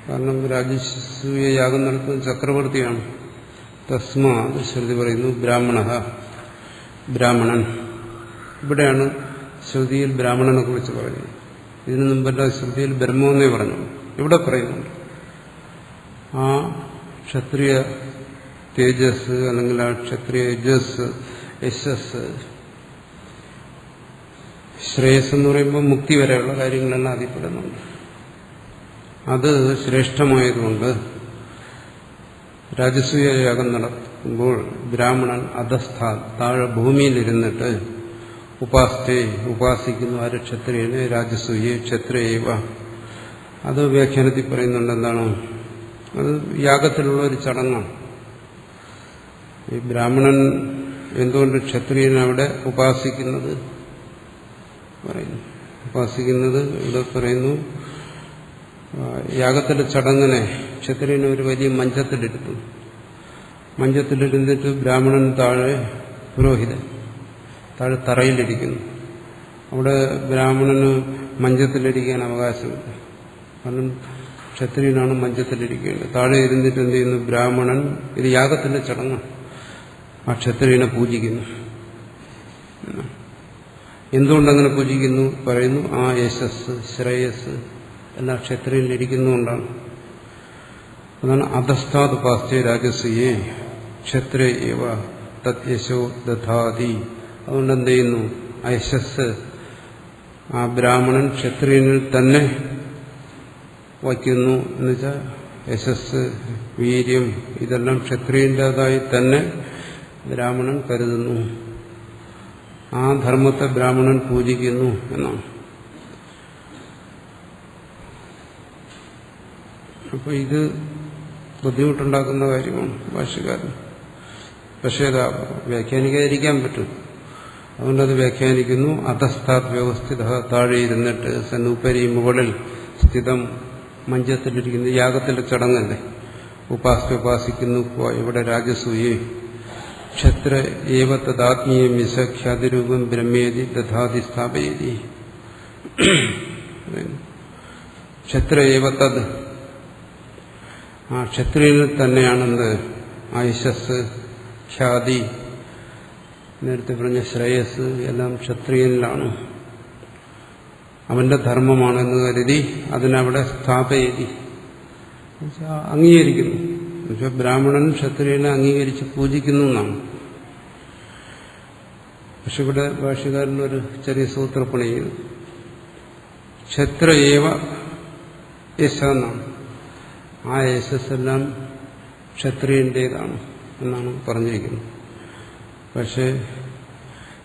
കാരണം രാജസൂയ യാഗം നടത്തുന്നത് ചക്രവർത്തിയാണ്. തസ്മാ ശ്രുതി പറയുന്നു ബ്രാഹ്മണ, ബ്രാഹ്മണൻ. ഇവിടെയാണ് ശ്രുതിയിൽ ബ്രാഹ്മണനെ കുറിച്ച് പറയുന്നത്. ഇതിനു മുമ്പല്ല ശ്രുതിയിൽ ബ്രഹ്മമെന്നേ പറഞ്ഞു. ഇവിടെ പറയുന്നുണ്ട് ആ ക്ഷത്രിയ തേജസ് അല്ലെങ്കിൽ ആ ക്ഷത്രിയ യശസ് ശ്രേയസ് എന്ന് പറയുമ്പോൾ മുക്തി വരെയുള്ള കാര്യങ്ങളെല്ലാം അതിൽപ്പെടുന്നുണ്ട്. അത് ശ്രേഷ്ഠമായതുകൊണ്ട് രാജസൂയ യാഗം നടത്തുമ്പോൾ ബ്രാഹ്മണൻ അധസ്ഥ താഴെ ഭൂമിയിലിരുന്നിട്ട് ഉപാസിക്കുന്നു ആര്? ക്ഷത്രിയനെ. രാജസൂയെ ക്ഷത്രിയവ. അത് വ്യാഖ്യാനത്തിൽ പറയുന്നുണ്ട്. എന്താണ് അത്? യാഗത്തിലുള്ള ഒരു ചടങ്ങാണ്. ഈ ബ്രാഹ്മണൻ എന്തുകൊണ്ട് ക്ഷത്രിയനെ അവിടെ ഉപാസിക്കുന്നത് പറയുന്നു. ഉപാസിക്കുന്നത് ഇവിടെ പറയുന്നു യാഗത്തിലെ ചടങ്ങിനെ ക്ഷത്രിയനെ ഒരു വലിയ മഞ്ചത്തിലിരുത്തും. മഞ്ചത്തിലിരുന്നിട്ട് ബ്രാഹ്മണൻ താഴെ പുരോഹിതൻ താഴെ തറയിലിരിക്കുന്നു. അവിടെ ബ്രാഹ്മണന് മഞ്ചത്തിലിരിക്കാൻ അവകാശമില്ല. കാരണം ക്ഷത്രിയനാണ് മഞ്ചത്തിലിരിക്കേണ്ടത്. താഴെ ഇരുന്നിട്ട് എന്ത് ചെയ്യുന്നു? ബ്രാഹ്മണൻ, ഇത് യാഗത്തിന്റെ ചടങ്ങാണ്. ആ ക്ഷത്രിയനെ പൂജിക്കുന്നു. എന്തുകൊണ്ടങ്ങനെ പൂജിക്കുന്നു? പറയുന്നു, ആ യശസ് ശ്രേയസ് എല്ലാം ക്ഷത്രിയനിലിരിക്കുന്നുകൊണ്ടാണ്. അതാണ് അധസ്ഥാത് ഉപാസ്യ രാജസൂയേ ക്ഷത്രേവ തത് യശോ ദധാതി. അതുകൊണ്ട് എന്ത് ചെയ്യുന്നു? ആ യശസ് ആ ബ്രാഹ്മണൻ ക്ഷത്രിയനിൽ തന്നെ വയ്ക്കുന്നു. എന്നുവെച്ചാൽ യശസ്, വീര്യം ഇതെല്ലാം ക്ഷത്രിയൻ്റെതായി തന്നെ ബ്രാഹ്മണൻ കരുതുന്നു. ആ ധർമ്മത്തെ ബ്രാഹ്മണൻ പൂജിക്കുന്നു എന്നാണ്. അപ്പോൾ ഇത് ബുദ്ധിമുട്ടുണ്ടാക്കുന്ന കാര്യമാണ് ഭാഷ്യകാരൻ. പക്ഷേ അത് വ്യാഖ്യാനിക്കാതിരിക്കാൻ പറ്റും. അതുകൊണ്ടത് വ്യാഖ്യാനിക്കുന്നു. അധസ്ഥാത് വ്യവസ്ഥിത, താഴെ ഇരുന്നിട്ട് സന്നുപരി മുകളിൽ സ്ഥിതം, മഞ്ചത്തിലിരിക്കുന്ന യാഗത്തിലെ ചടങ്ങല്ലേ, ഉപാസിക്കുന്നു. ഇവിടെ രാജസൂയെ ക്ഷത്ര ഏവ തദാത്മീയം വിസഖ്യാതിരൂപം ബ്രഹ്മേതി ദധാതി സ്ഥാപയതി. ക്ഷത്ര ഏവ തത്, ആ ക്ഷത്രിയനിൽ തന്നെയാണെന്ന് ആ യശസ്, ഖ്യാതി, നേരത്തെ പറഞ്ഞ ശ്രേയസ് എല്ലാം ക്ഷത്രിയനിലാണ്, അവന്റെ ധർമ്മമാണെന്ന് കരുതി അതിനവിടെ സ്ഥാപയതി, അംഗീകരിക്കുന്നു. എന്നുവെച്ചാൽ ബ്രാഹ്മണൻ ക്ഷത്രിയനെ അംഗീകരിച്ച് പൂജിക്കുന്നു എന്നാണ്. പക്ഷെ ഇവിടെ ഭാഷ്യകാരനൊരു ചെറിയ സൂത്രപ്പണി ചെയ്തു. ക്ഷത്ര ഏവ യശ എന്നാണ്. ആ യശസ്സെല്ലാം ക്ഷത്രിയന്റേതാണ് എന്നാണ് പറഞ്ഞിരിക്കുന്നത്. പക്ഷേ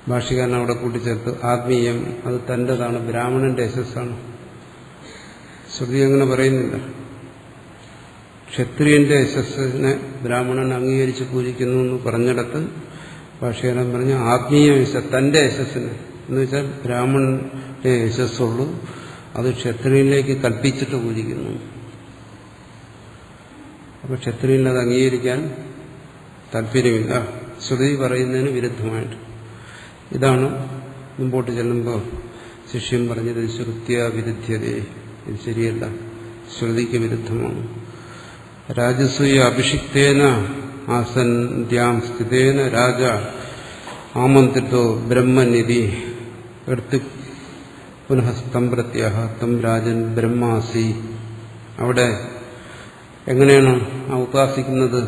ഭാഷ്യകാരൻ അവിടെ കൂട്ടിച്ചേർത്ത് ആത്മീയം, അത് തൻ്റെതാണ്, ബ്രാഹ്മണന്റെ യശസ്സാണ്. ശ്രുതി അങ്ങനെ പറയുന്നില്ല. ക്ഷത്രിയന്റെ യശസ്സിനെ ബ്രാഹ്മണൻ അംഗീകരിച്ച് പൂജിക്കുന്നു എന്ന് പറഞ്ഞിടത്ത് ഭാഷ്യകാരൻ പറഞ്ഞ ആത്മീയ യശസ്, തന്റെ യശസ്സിന്, എന്ന് വെച്ചാൽ ബ്രാഹ്മണന്റെ യശസ്സുള്ളൂ, അത് ക്ഷത്രിയനിലേക്ക് കൽപ്പിച്ചിട്ട് പൂജിക്കുന്നു. അപ്പോൾ ക്ഷത്രിയന് അത് അംഗീകരിക്കാൻ താല്പര്യമില്ല, ശ്രുതി പറയുന്നതിന് വിരുദ്ധമായിട്ട്. ഇതാണ് മുമ്പോട്ട് ചെല്ലുമ്പോൾ ശിഷ്യൻ പറഞ്ഞത് ശ്രുത്യ വിരുദ്ധ്യതേ, ഇത് ശരിയല്ല, ശ്രുതിക്ക് വിരുദ്ധമാണ്. രാജസൂയ അഭിഷിക്തേന ആസന്ധ്യാം സ്ഥിതേന രാജ ആമന്ത്രിതോ ബ്രഹ്മനിധി എടുത്ത് പുനഃ സ്തംപ്രത്യാഹ തം രാജൻ ബ്രഹ്മാസി. അവിടെ എങ്ങനെയാണ് ആ ഉപാസിക്കുന്നത്?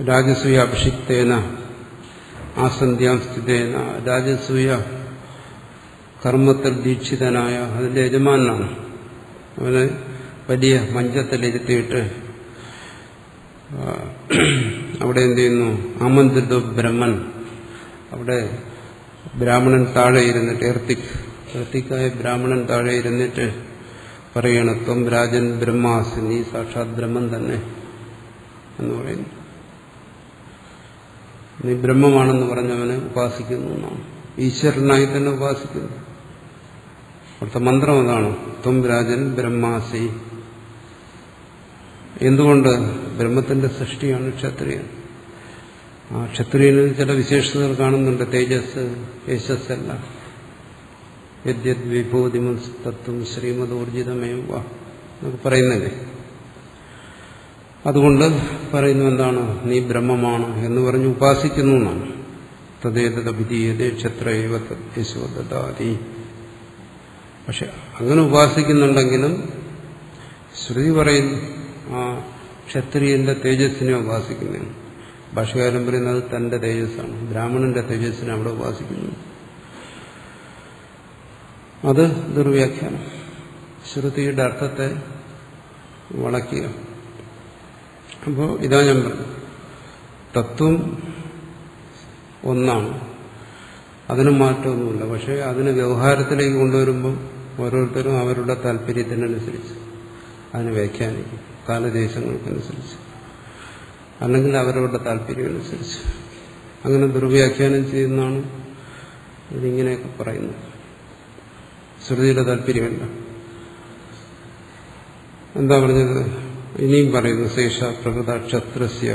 രാജസൂയ അഭിഷിക്തേന ആസന്ധ്യാം സ്ഥിതേന, രാജസൂയ കർമ്മത്തിൽ ദീക്ഷിതനായ അതിന്റെ യജമാനാണ്. അവനെ വലിയ മഞ്ചത്തിലിരുത്തിയിട്ട് അവിടെ എന്ത് ചെയ്യുന്നു? ആമന്ത്രിത ബ്രഹ്മൻ, അവിടെ ബ്രാഹ്മണൻ താഴെ ഇരുന്നിട്ട്, എർത്തിക്കായ ബ്രാഹ്മണൻ താഴെ ഇരുന്നിട്ട് പറയണം, ത്വം രാജൻ ബ്രഹ്മാസി, നീ സാക്ഷാത് ബ്രഹ്മൻ തന്നെ എന്ന് പറയുന്നു. നീ ബ്രഹ്മമാണെന്ന് പറഞ്ഞവനെ ഉപാസിക്കുന്നു എന്നാണ്. ഈശ്വരനായി തന്നെ ഉപാസിക്കുന്നു. അവിടുത്തെ മന്ത്രം അതാണ്, ത്വം രാജൻ ബ്രഹ്മാസി. എന്തുകൊണ്ട്? ബ്രഹ്മത്തിന്റെ സൃഷ്ടിയാണ് ക്ഷത്രിയൻ. ആ ക്ഷത്രിയനിൽ ചില വിശേഷതകൾ കാണുന്നുണ്ട്. തേജസ്, യശസ് എല്ലാം. യദ്യത് വിഭൂതിമൻ തത്വം ശ്രീമദോർജിതമേവ എന്നൊക്കെ പറയുന്നില്ലേ. അതുകൊണ്ട് പറയുന്നു എന്താണ്? നീ ബ്രഹ്മമാണ് എന്ന് പറഞ്ഞ് ഉപാസിക്കുന്നു എന്നാണ്. തദ്ദേതദഭിധീയതേ ക്ഷത്രൈവ യശോ ദദാതി. പക്ഷെ അങ്ങനെ ഉപാസിക്കുന്നുണ്ടെങ്കിലും ശ്രുതി പറയുന്നു ആ ക്ഷത്രിയന്റെ തേജസ്സിനെ ഉപാസിക്കുന്നതാണ്. ഭാഷ്യകാരൻ പറയുന്നത് തന്റെ തേജസ്സാണ്, ബ്രാഹ്മണന്റെ തേജസ്സിനെ അവിടെ ഉപാസിക്കുന്നു. അത് ദുർവ്യാഖ്യാനം. ശ്രുതിയുടെ അർത്ഥത്തെ വളയ്ക്കുക. അപ്പോൾ ഇതാ ഞാൻ പറഞ്ഞു, തത്വം ഒന്നാണ്, അതിന് മാറ്റമൊന്നുമില്ല. പക്ഷെ അതിന് വ്യവഹാരത്തിലേക്ക് കൊണ്ടുവരുമ്പോൾ ഓരോരുത്തരും അവരുടെ താല്പര്യത്തിനനുസരിച്ച് അതിനെ വ്യാഖ്യാനിക്കും, കാലദേശങ്ങൾക്കനുസരിച്ച്, അല്ലെങ്കിൽ അവരവരുടെ താല്പര്യമനുസരിച്ച്. അങ്ങനെ ദുർവ്യാഖ്യാനം ചെയ്യുന്നതാണ് ഇതിങ്ങനെയൊക്കെ പറയുന്നത്. ശ്രുതിയുടെ താല്പര്യമല്ല. എന്താ പറഞ്ഞത്? ഇനിയും പറയുന്നു, ശേഷ പ്രകൃത ക്ഷത്രസ്യ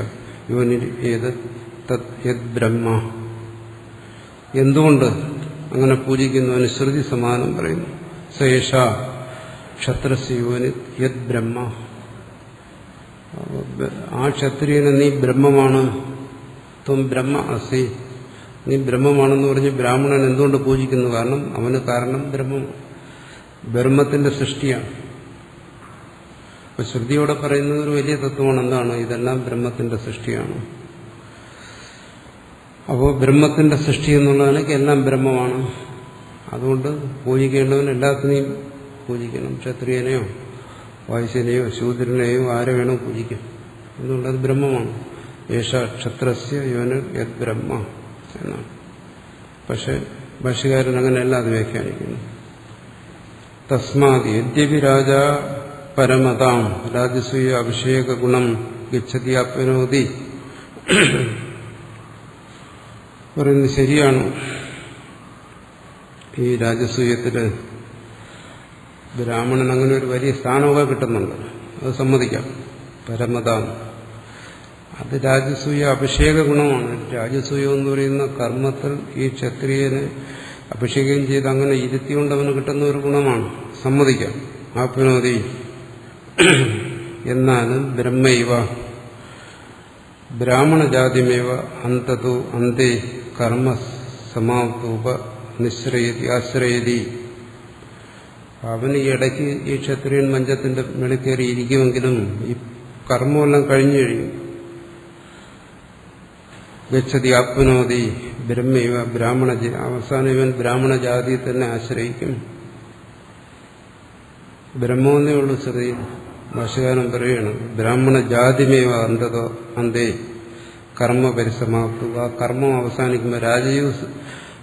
യോനിർ യത് ബ്രഹ്മ. എന്തുകൊണ്ട് അങ്ങനെ പൂജിക്കുന്നവന് ശ്രുതി സമാനം പറയുന്നു. ശേഷ ക്ഷത്രസ്യ യോനിർ യത് ബ്രഹ്മ. ആ ക്ഷത്രിയന് നീ ബ്രഹ്മമാണ്, ത്വം ബ്രഹ്മ അസി, നീ ബ്രഹ്മമാണെന്ന് പറഞ്ഞ് ബ്രാഹ്മണൻ എന്തുകൊണ്ട് പൂജിക്കുന്നു? കാരണം അവന് കാരണം ബ്രഹ്മത്തിന്റെ സൃഷ്ടിയാണ്. അപ്പൊ ശ്രുതിയോടെ പറയുന്നത് ഒരു വലിയ തത്വമാണ്. എന്താണ്? ഇതെല്ലാം ബ്രഹ്മത്തിന്റെ സൃഷ്ടിയാണ്. അപ്പോൾ ബ്രഹ്മത്തിന്റെ സൃഷ്ടി എന്നുള്ളതിനൊക്കെ എല്ലാം ബ്രഹ്മമാണ്. അതുകൊണ്ട് പൂജിക്കേണ്ടവൻ എല്ലാത്തിനെയും പൂജിക്കണം. ക്ഷത്രിയനെയോ വൈശ്യനെയോ ശൂദ്രനെയോ ആരെ വേണോ പൂജിക്കാം. എന്തുകൊണ്ടത് ബ്രഹ്മമാണ്. യേശ ക്ഷത്രസ്യ യോന യത് ബ്രഹ്മ എന്നാണ്. പക്ഷെ ഭാഷ്യകാരൻ അങ്ങനെയല്ല അത് വ്യാഖ്യാനിക്കുന്നു. തസ്മാത് യദ്യപി രാജ പരമതാം രാജസൂയ അഭിഷേക ഗുണം ഗച്ഛതി ആപ്നോതി. പറയുന്നത് ശരിയാണ്. ഈ രാജസൂയത്തില് ബ്രാഹ്മണൻ അങ്ങനെ ഒരു വലിയ സ്ഥാനമൊക്കെ കിട്ടുന്നുണ്ട്, അത് സമ്മതിക്കാം. പരമതാം അത് രാജസൂയ അഭിഷേക ഗുണമാണ്. രാജസൂയം എന്ന് പറയുന്ന കർമ്മത്തിൽ ഈ ക്ഷത്രിയനെ അഭിഷേകം ചെയ്ത് അങ്ങനെ ഇരുത്തിക്കൊണ്ട് അവന് കിട്ടുന്ന ഒരു ഗുണമാണ്, സമ്മതിക്കാം. ആപ്നോതി. എന്നാലും ബ്രഹ്മൈവ ബ്രാഹ്മണജാതിമേവ അന്തതോ അന്തേ കർമ്മ സമാപ്തോപ നിശ്രയതി ആശ്രയതി. അവന് ഈ ഇടയ്ക്ക് ഈ ക്ഷത്രിയൻ മഞ്ചത്തിന്റെ മേളിൽ കയറി ഇരിക്കുമെങ്കിലും ഈ കർമ്മമെല്ലാം കഴിഞ്ഞു കഴിയും. ഗച്ഛതി ആപ്നോതി ബ്രഹ്മൈവ ബ്രാഹ്മണ. അവസാനം ഇവൻ ബ്രാഹ്മണജാതിയെ തന്നെ ആശ്രയിക്കും. ബ്രഹ്മമെന്നേ ഉള്ളൂ ശ്രുതി. ഭാഷ്യകാരൻ പറയുകയാണ് ബ്രാഹ്മണജാതിമേവ അന്തതോ അന്തേ കർമ്മ പരിസമാപ്തു. ആ കർമ്മം അവസാനിക്കുമ്പോൾ രാജയൂസ്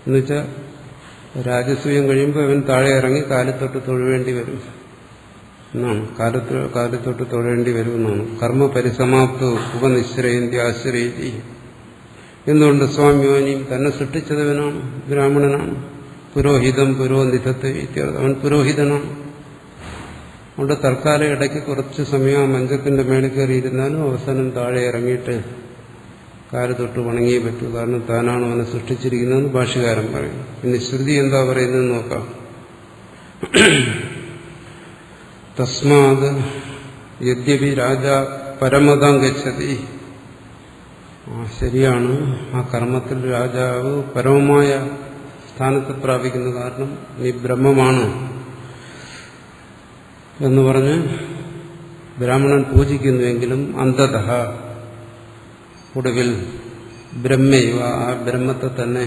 എന്ന് വെച്ചാൽ രാജസൂയം കഴിയുമ്പോൾ അവൻ താഴെ ഇറങ്ങി കാലത്തൊട്ട് തൊഴേണ്ടി വരും എന്നാണ്. കാലത്തൊട്ട് തൊഴേണ്ടി വരുമെന്നാണ്. കർമ്മ പരിസമാപ്തു ഉപനിശ്രയന്തി ആശ്രയതി. എന്തുകൊണ്ട്? സ്വാമ്യോനിയും തന്നെ സൃഷ്ടിച്ചതവനാണ്, ബ്രാഹ്മണനാണ്. പുരോഹിതം പുരോനിധത്തെ ഇത്യാദി, അവൻ പുരോഹിതനാണ്. അതുകൊണ്ട് തൽക്കാലം ഇടയ്ക്ക് കുറച്ച് സമയം ആ മഞ്ചത്തിന്റെ മേളിൽ കയറിയിരുന്നാലും അവസാനം താഴെ ഇറങ്ങിയിട്ട് കാല് തൊട്ട് വണങ്ങിയേ പറ്റൂ. കാരണം താനാണ് അവനെ സൃഷ്ടിച്ചിരിക്കുന്നതെന്ന് ഭാഷ്യകാരൻ പറയും. പിന്നെ ശ്രുതി എന്താ പറയുന്നത് നോക്കാം. തസ്മാത് യദ്യപി രാജ പരമതാം ഗച്ഛതി. ശരിയാണ്, ആ കർമ്മത്തിൽ രാജാവ് പരമമായ സ്ഥാനത്ത് പ്രാപിക്കുന്നു. കാരണം നീ ബ്രഹ്മമാണ് എന്ന് പറഞ്ഞ് ബ്രാഹ്മണൻ പൂജിക്കുന്നുവെങ്കിലും അന്തതഃ ഒടുവിൽ ബ്രഹ്മൈവ ആ ബ്രഹ്മത്തെ തന്നെ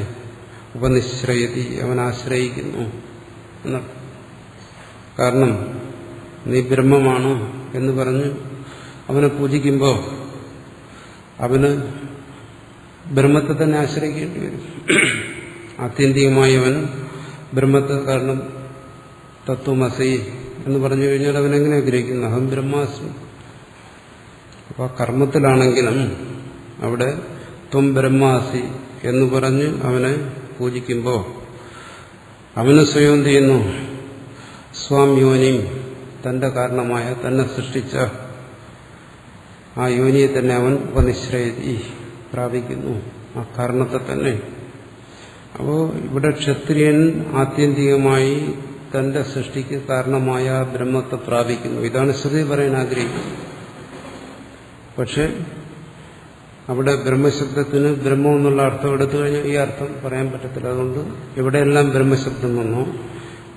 ഉപനിശ്രയതി അവൻ ആശ്രയിക്കുന്നു എന്ന. കാരണം നീ ബ്രഹ്മമാണ് എന്ന് പറഞ്ഞ് അവനെ പൂജിക്കുമ്പോൾ അവന് ബ്രഹ്മത്തെ തന്നെ ആശ്രയിക്കേണ്ടി വരും. ആത്യന്തികമായി അവൻ ബ്രഹ്മത്തെ, കാരണം തത്വമസി എന്ന് പറഞ്ഞു കഴിഞ്ഞാൽ അവനെങ്ങനെ ഗ്രഹിക്കുന്നു? അഹം ബ്രഹ്മാസ്മി. അപ്പോൾ ആ കർമ്മത്തിലാണെങ്കിലും അവിടെ ത്വം ബ്രഹ്മാസി എന്ന് പറഞ്ഞ് അവനെ പൂജിക്കുമ്പോൾ അവന് സ്വയം ചെയ്യുന്നു സ്വാം യോനിയും തന്റെ കാരണമായ തന്നെ സൃഷ്ടിച്ച ആ യോനിയെ തന്നെ അവൻ ഉപനിശ്രയതി പ്രാപിക്കുന്നു, ആ കാരണത്തെ തന്നെ. അപ്പോൾ ഇവിടെ ക്ഷത്രിയൻ ആത്യന്തികമായി തന്റെ സൃഷ്ടിക്ക് കാരണമായ ബ്രഹ്മത്തെ പ്രാപിക്കുന്നു. ഇതാണ് ശ്രുതി പറയാൻ ആഗ്രഹിക്കുന്നത്. പക്ഷെ അവിടെ ബ്രഹ്മശബ്ദത്തിന് ബ്രഹ്മം എന്നുള്ള അർത്ഥം എടുത്തു കഴിഞ്ഞാൽ ഈ അർത്ഥം പറയാൻ പറ്റത്തില്ല. അതുകൊണ്ട് എവിടെയെല്ലാം ബ്രഹ്മശബ്ദം വന്നോ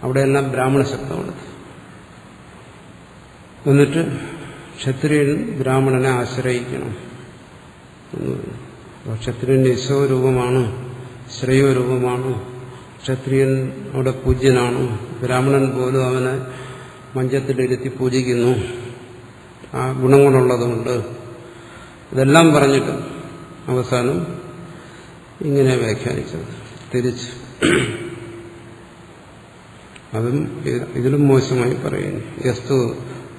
അവിടെയെല്ലാം ബ്രാഹ്മണ ശബ്ദം എടുത്തു. എന്നിട്ട് ക്ഷത്രിയൻ ബ്രാഹ്മണനെ ആശ്രയിക്കണം എന്ന് പറഞ്ഞു. അപ്പോൾ ക്ഷത്രിയൻ യശോരൂപമാണ്, ശ്രേയോരൂപമാണ്. ക്ഷത്രിയൻ അവിടെ പൂജ്യനാണ്. ബ്രാഹ്മണൻ പോലും അവനെ മഞ്ചത്തിലിരുത്തി പൂജിക്കുന്നു, ആ ഗുണങ്ങളുള്ളതുകൊണ്ട്. ഇതെല്ലാം പറഞ്ഞിട്ട് അവസാനം ഇങ്ങനെ വ്യാഖ്യാനിച്ചത് തിരിച്ച്. അതും ഇതിലും മോശമായി പറയുന്നു. യസ്തു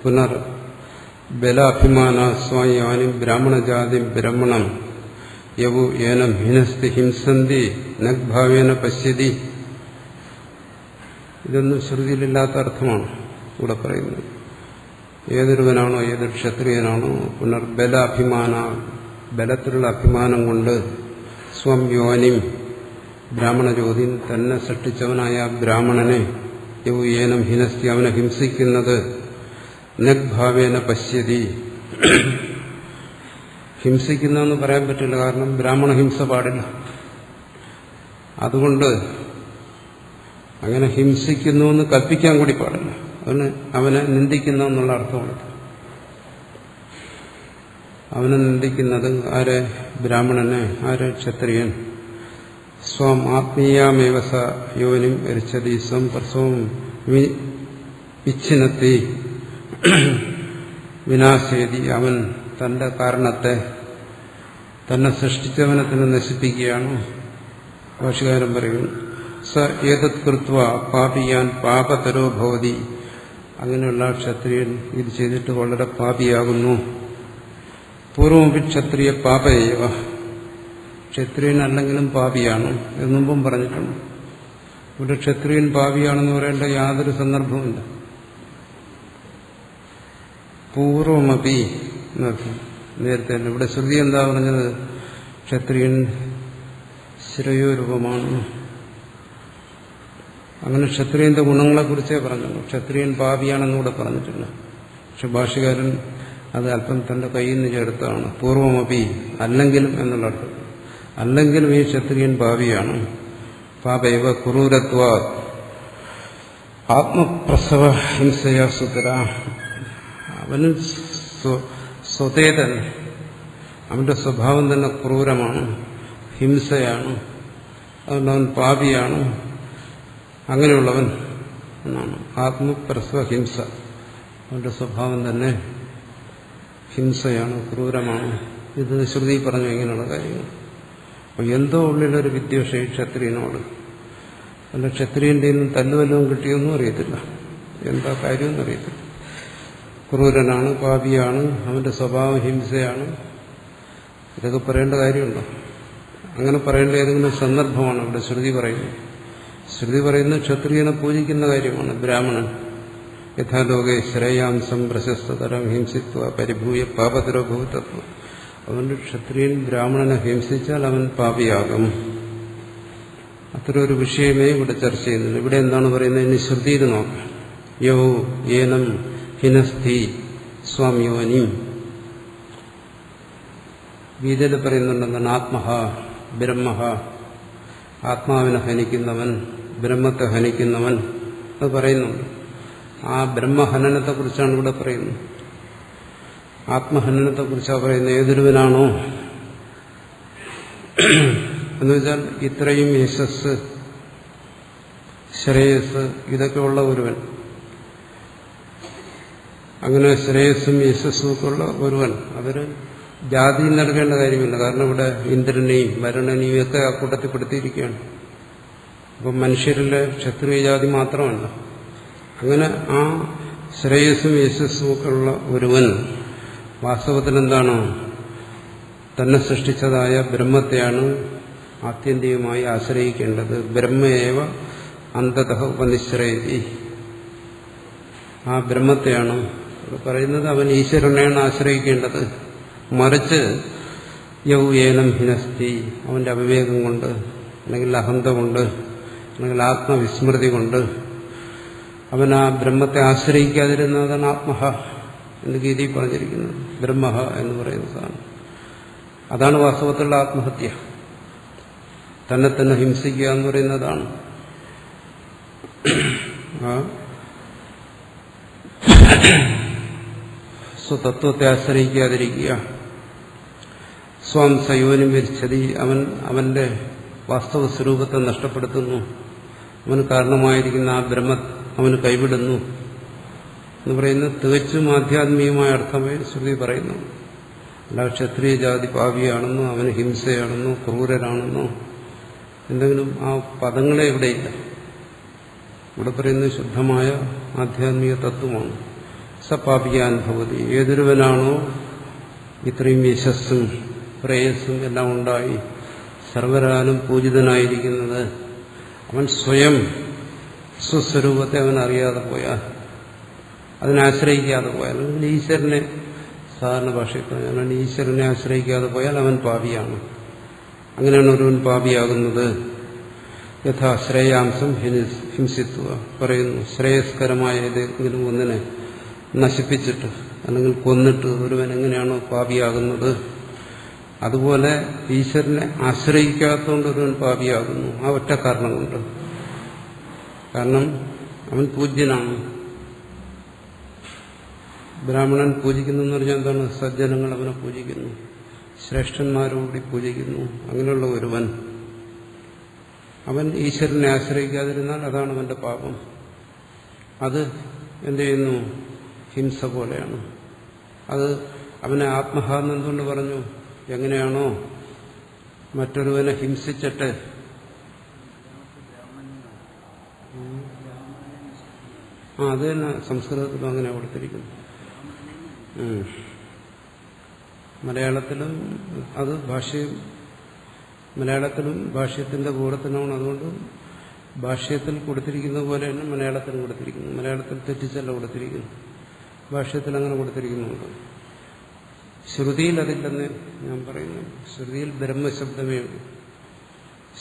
പുനർ ബലാഭിമാന സ്വായാനും ബ്രാഹ്മണജാതി ബ്രഹ്മണം യവു ഏനം ഹിനസ്തി ഹിംസന്തി നഗ്ഭാവേന പശ്യതി. ഇതൊന്നും ശ്രുതിയിലില്ലാത്ത അർത്ഥമാണ് ഇവിടെ പറയുന്നത്. ഏതൊരുവനാണോ, ഏതൊരു ക്ഷത്രിയനാണോ പുനർബലാഭിമാന, ബലത്തിലുള്ള അഭിമാനം കൊണ്ട് സ്വം യോനിം ബ്രാഹ്മണജ്യോതി തന്നെ സൃഷ്ടിച്ചവനായ ബ്രാഹ്മണനെ യവു ഏനം ഹിനസ്തി അവനെ ഹിംസിക്കുന്നത് നഗ്ഭാവേന പശ്യതി ഹിംസിക്കുന്നതെന്ന് പറയാൻ പറ്റില്ല, കാരണം ബ്രാഹ്മണ ഹിംസ പാടില്ല. അതുകൊണ്ട് അങ്ങനെ ഹിംസിക്കുന്നു എന്ന് കൽപ്പിക്കാൻ കൂടി പാടില്ല. അവനെ നിന്ദിക്കുന്നു എന്നുള്ള അർത്ഥമുള്ളത്. അവനെ നിന്ദിക്കുന്നത് ആര്? ബ്രാഹ്മണനെ. ആര്? ക്ഷത്രിയൻ. സ്വം ആത്മീയാമേവസ യോനിം എരിച്ചതി സ്വം പ്രസവം വിച്ഛിന്നത്തി വിനാശേതി. അവൻ തന്റെ കാരണത്തെ, തന്നെ സൃഷ്ടിച്ചവനെ തന്നെ നശിപ്പിക്കുകയാണ്. ഭാഷകാരൻ പറയുന്നു സ ഏതത് കൃത്വ പാപിയാൻ പാപതരോ ഭവതി. അങ്ങനെയുള്ള ക്ഷത്രിയൻ ഇത് ചെയ്തിട്ട് വളരെ പാപിയാകുന്നു. പൂർവമപി ക്ഷത്രിയ പാപയേവ. ക്ഷത്രിയൻ അല്ലെങ്കിലും പാപിയാണ് എന്ന് മുമ്പും പറഞ്ഞിട്ടുണ്ട്. ഇവിടെ ക്ഷത്രിയൻ പാപിയാണെന്ന് പറയേണ്ട യാതൊരു സന്ദർഭവുമില്ല. പൂർവമപി എന്നർത്ഥം. നേരത്തെ തന്നെ ഇവിടെ ശ്രുതി എന്താ പറഞ്ഞത്? ക്ഷത്രിയൻ ശ്രേയോരൂപമാണ്. അങ്ങനെ ക്ഷത്രിയന്റെ ഗുണങ്ങളെക്കുറിച്ചേ പറഞ്ഞുള്ളൂ. ക്ഷത്രിയൻ പാപിയാണെന്നുകൂടെ പറഞ്ഞിട്ടില്ല. പക്ഷെ ഭാഷ്യകാരൻ അത് അല്പം തന്റെ കയ്യിൽ നിന്ന് ചേർത്താണ്. പൂർവമപി, അല്ലെങ്കിലും എന്നുള്ള അർത്ഥം. അല്ലെങ്കിലും ഈ ക്ഷത്രിയൻ പാപിയാണ്. പാപൈവ ക്രൂരത്വ ആത്മപ്രസവ ഹിംസയാ സുതര. അവന് സ്വതേ തന്നെ, അവന്റെ സ്വഭാവം തന്നെ ക്രൂരമാണ്, ഹിംസയാണ്. അതുകൊണ്ട് അവൻ പാപിയാണ്. അങ്ങനെയുള്ളവൻ എന്നാണ് ആത്മപ്രസവ ഹിംസ. അവന്റെ സ്വഭാവം തന്നെ ഹിംസയാണ്, ക്രൂരമാണ്. ഇത് ശ്രുതി പറഞ്ഞു ഇങ്ങനെയുള്ള കാര്യങ്ങൾ. അപ്പോൾ എന്തോ ഉള്ളിലൊരു വിദ്വേഷം ഈ ക്ഷത്രിയനോട്. അല്ല ക്ഷത്രിയന്റെ തല്ലുവല്ലവും കിട്ടിയൊന്നും അറിയത്തില്ല, എന്താ കാര്യമൊന്നും അറിയത്തില്ല. ക്രൂരനാണ്, പാപിയാണ്, അവന്റെ സ്വഭാവം ഹിംസയാണ്. ഇതൊക്കെ പറയേണ്ട കാര്യമുണ്ടോ? അങ്ങനെ പറയേണ്ട ഏതെങ്കിലും സന്ദർഭമാണ് ഇവിടെ ശ്രുതി പറയുന്നത്. ശ്രുതി പറയുന്നത് ക്ഷത്രിയനെ പൂജിക്കുന്ന കാര്യമാണ്. ബ്രാഹ്മണൻ യഥാലോകെ ശ്രേയാംസം പ്രശസ്തതരം ഹിംസിത്വ പരിഭൂയ പാപതരോ ഭൂതത്വം. അതുകൊണ്ട് ക്ഷത്രിയൻ ബ്രാഹ്മണനെ ഹിംസിച്ചാൽ അവൻ പാപിയാകും. അത്ര ഒരു വിഷയമേ ഇവിടെ ചർച്ച ചെയ്യുന്നില്ല. ഇവിടെ എന്താണ് പറയുന്നത്? ഇനി ശ്രുതിയിൽ നോക്കാം. യോ ഏനം ഹിനസ്ഥി സ്വാമിയോനിം. ഗീതയിൽ പറയുന്നുണ്ടെന്നാണ് ആത്മഹ ബ്രഹ്മഹ. ആത്മാവിനെ ഹനിക്കുന്നവൻ, ബ്രഹ്മത്തെ ഹനിക്കുന്നവൻ അത് പറയുന്നുണ്ട്. ആ ബ്രഹ്മഹനനത്തെക്കുറിച്ചാണ് ഇവിടെ പറയുന്നത്. ആത്മഹനനത്തെക്കുറിച്ചാണ് പറയുന്നത്. ഏതൊരുവനാണോ എന്നുവെച്ചാൽ ഇത്രയും യശസ്, ശ്രേയസ് ഇതൊക്കെ ഉള്ള ഒരുവൻ, അങ്ങനെ ശ്രേയസ്സും യശസ്സും ഒക്കെ ഉള്ള ഒരുവൻ, അതൊരു ജാതി നൽകേണ്ട കാര്യമില്ല. കാരണം ഇവിടെ ഇന്ദ്രനെയും വരുണനെയും ഒക്കെ ആ കൂട്ടത്തിൽ പെടുത്തിയിരിക്കുകയാണ്. അപ്പം മനുഷ്യരിലെ ക്ഷത്രിയ ജാതി മാത്രമല്ല. അങ്ങനെ ആ ശ്രേയസ്സും യശസ്സും ഒക്കെ ഉള്ള ഒരുവൻ വാസ്തവത്തിൽ എന്താണ്? തന്നെ സൃഷ്ടിച്ചതായ ബ്രഹ്മത്തെയാണ് ആത്യന്തികമായി ആശ്രയിക്കേണ്ടത്. ബ്രഹ്മയേവ അന്തതഃ ഉപനിശ്രയതി. ആ ബ്രഹ്മത്തെയാണ് പറയുന്നത്. അവൻ ഈശ്വരനെയാണ് ആശ്രയിക്കേണ്ടത്. മറിച്ച് യൗ ഏനം ഹിനസ്തി, അവന്റെ അവിവേകം കൊണ്ട്, അല്ലെങ്കിൽ അഹന്ത കൊണ്ട്, അല്ലെങ്കിൽ ആത്മവിസ്മൃതി കൊണ്ട് അവൻ ആ ബ്രഹ്മത്തെ ആശ്രയിക്കാതിരുന്നതാണ് ആത്മഹ എന്ന് ഗീതയിൽ പറഞ്ഞിരിക്കുന്നത്. ബ്രഹ്മഹ എന്ന് പറയുന്ന സാധനം അതാണ് വാസ്തവത്തിലുള്ള ആത്മഹത്യ. തന്നെ തന്നെ ഹിംസിക്കുക എന്ന് പറയുന്നതാണ്. സ്വതത്വത്തെ ആശ്രയിക്കാതിരിക്കുക. സ്വം സയോനും വിരിച്ചതി. അവന്റെ വാസ്തവ സ്വരൂപത്തെ നഷ്ടപ്പെടുത്തുന്നു. അവന് കാരണമായിരിക്കുന്ന ആ ബ്രഹ്മ അവന് കൈവിടുന്നു എന്ന് പറയുന്നത് തികച്ചും ആധ്യാത്മികമായ അർത്ഥമേ ശ്രുതി പറയുന്നു. അല്ല ക്ഷത്രിയ ജാതി പാപിയാണെന്നോ, അവന് ഹിംസയാണെന്നോ, ക്രൂരനാണെന്നോ എന്തെങ്കിലും ആ പദങ്ങളെ ഇവിടെയില്ല. ഇവിടെ പറയുന്നത് ശുദ്ധമായ ആധ്യാത്മിക തത്വമാണ്. സപാപിയാനുഭവതി. ഏതൊരുവനാണോ ഇത്രയും യശസ്സും പ്രേയസ്സും എല്ലാം ഉണ്ടായി സർവരാലും പൂജിതനായിരിക്കുന്നത്, അവൻ സ്വയം സ്വസ്വരൂപത്തെ അവൻ അറിയാതെ പോയാൽ, അതിനാശ്രയിക്കാതെ പോയാൽ, ഈശ്വരനെ സാധാരണ ഭാഷയിൽ പറഞ്ഞാൽ ഈശ്വരനെ ആശ്രയിക്കാതെ പോയാൽ അവൻ പാപിയാണ്. അങ്ങനെയാണ് ഒരുവൻ പാപിയാകുന്നത്. യഥാ ശ്രേയാംസം ഹിംസിത്വ പറയുന്നു. ശ്രേയസ്കരമായ ഏതെങ്കിലും ഒന്നിനെ നശിപ്പിച്ചിട്ട് അല്ലെങ്കിൽ കൊന്നിട്ട് ഒരുവൻ എങ്ങനെയാണോ പാപിയാകുന്നത്, അതുപോലെ ഈശ്വരനെ ആശ്രയിക്കാത്തതുകൊണ്ട് ഒരുവൻ പാപിയാകുന്നു. ആ ഒറ്റ കാരണം കൊണ്ട്. കാരണം അവൻ പൂജ്യനാണ്. ബ്രാഹ്മണൻ പൂജിക്കുന്നു എന്ന് പറഞ്ഞാൽ എന്താണ്? സജ്ജനങ്ങൾ അവനെ പൂജിക്കുന്നു, ശ്രേഷ്ഠന്മാരോടുകൂടി പൂജിക്കുന്നു. അങ്ങനെയുള്ള ഒരുവൻ അവൻ ഈശ്വരനെ ആശ്രയിക്കാതിരുന്നാൽ അതാണ് അവന്റെ പാപം. അത് എന്ത് ചെയ്യുന്നു? ഹിംസ പോലെയാണ്. അത് അവനെ ആത്മഹാന്ന് എന്തുകൊണ്ട് പറഞ്ഞു? എങ്ങനെയാണോ മറ്റൊരുവനെ ഹിംസിച്ചിട്ട് അത് തന്നെ സംസ്കൃതത്തിലും അങ്ങനെ കൊടുത്തിരിക്കുന്നു. മലയാളത്തിലും അത് മലയാളത്തിലും ഭാഷ്യത്തിന്റെ കൂടത്തിനാണ്. അതുകൊണ്ട് ഭാഷ്യത്തിൽ കൊടുത്തിരിക്കുന്നത് പോലെ തന്നെ മലയാളത്തിലും കൊടുത്തിരിക്കുന്നു. മലയാളത്തിൽ തെറ്റിച്ചല്ല കൊടുത്തിരിക്കുന്നു, ഭാഷ്യത്തിൽ അങ്ങനെ കൊടുത്തിരിക്കുന്നുണ്ട്. ശ്രുതിയിൽ അതില്ലെന്ന് ഞാൻ പറയുന്നു. ശ്രുതിയിൽ ബ്രഹ്മശബ്ദമേ ഉള്ളൂ.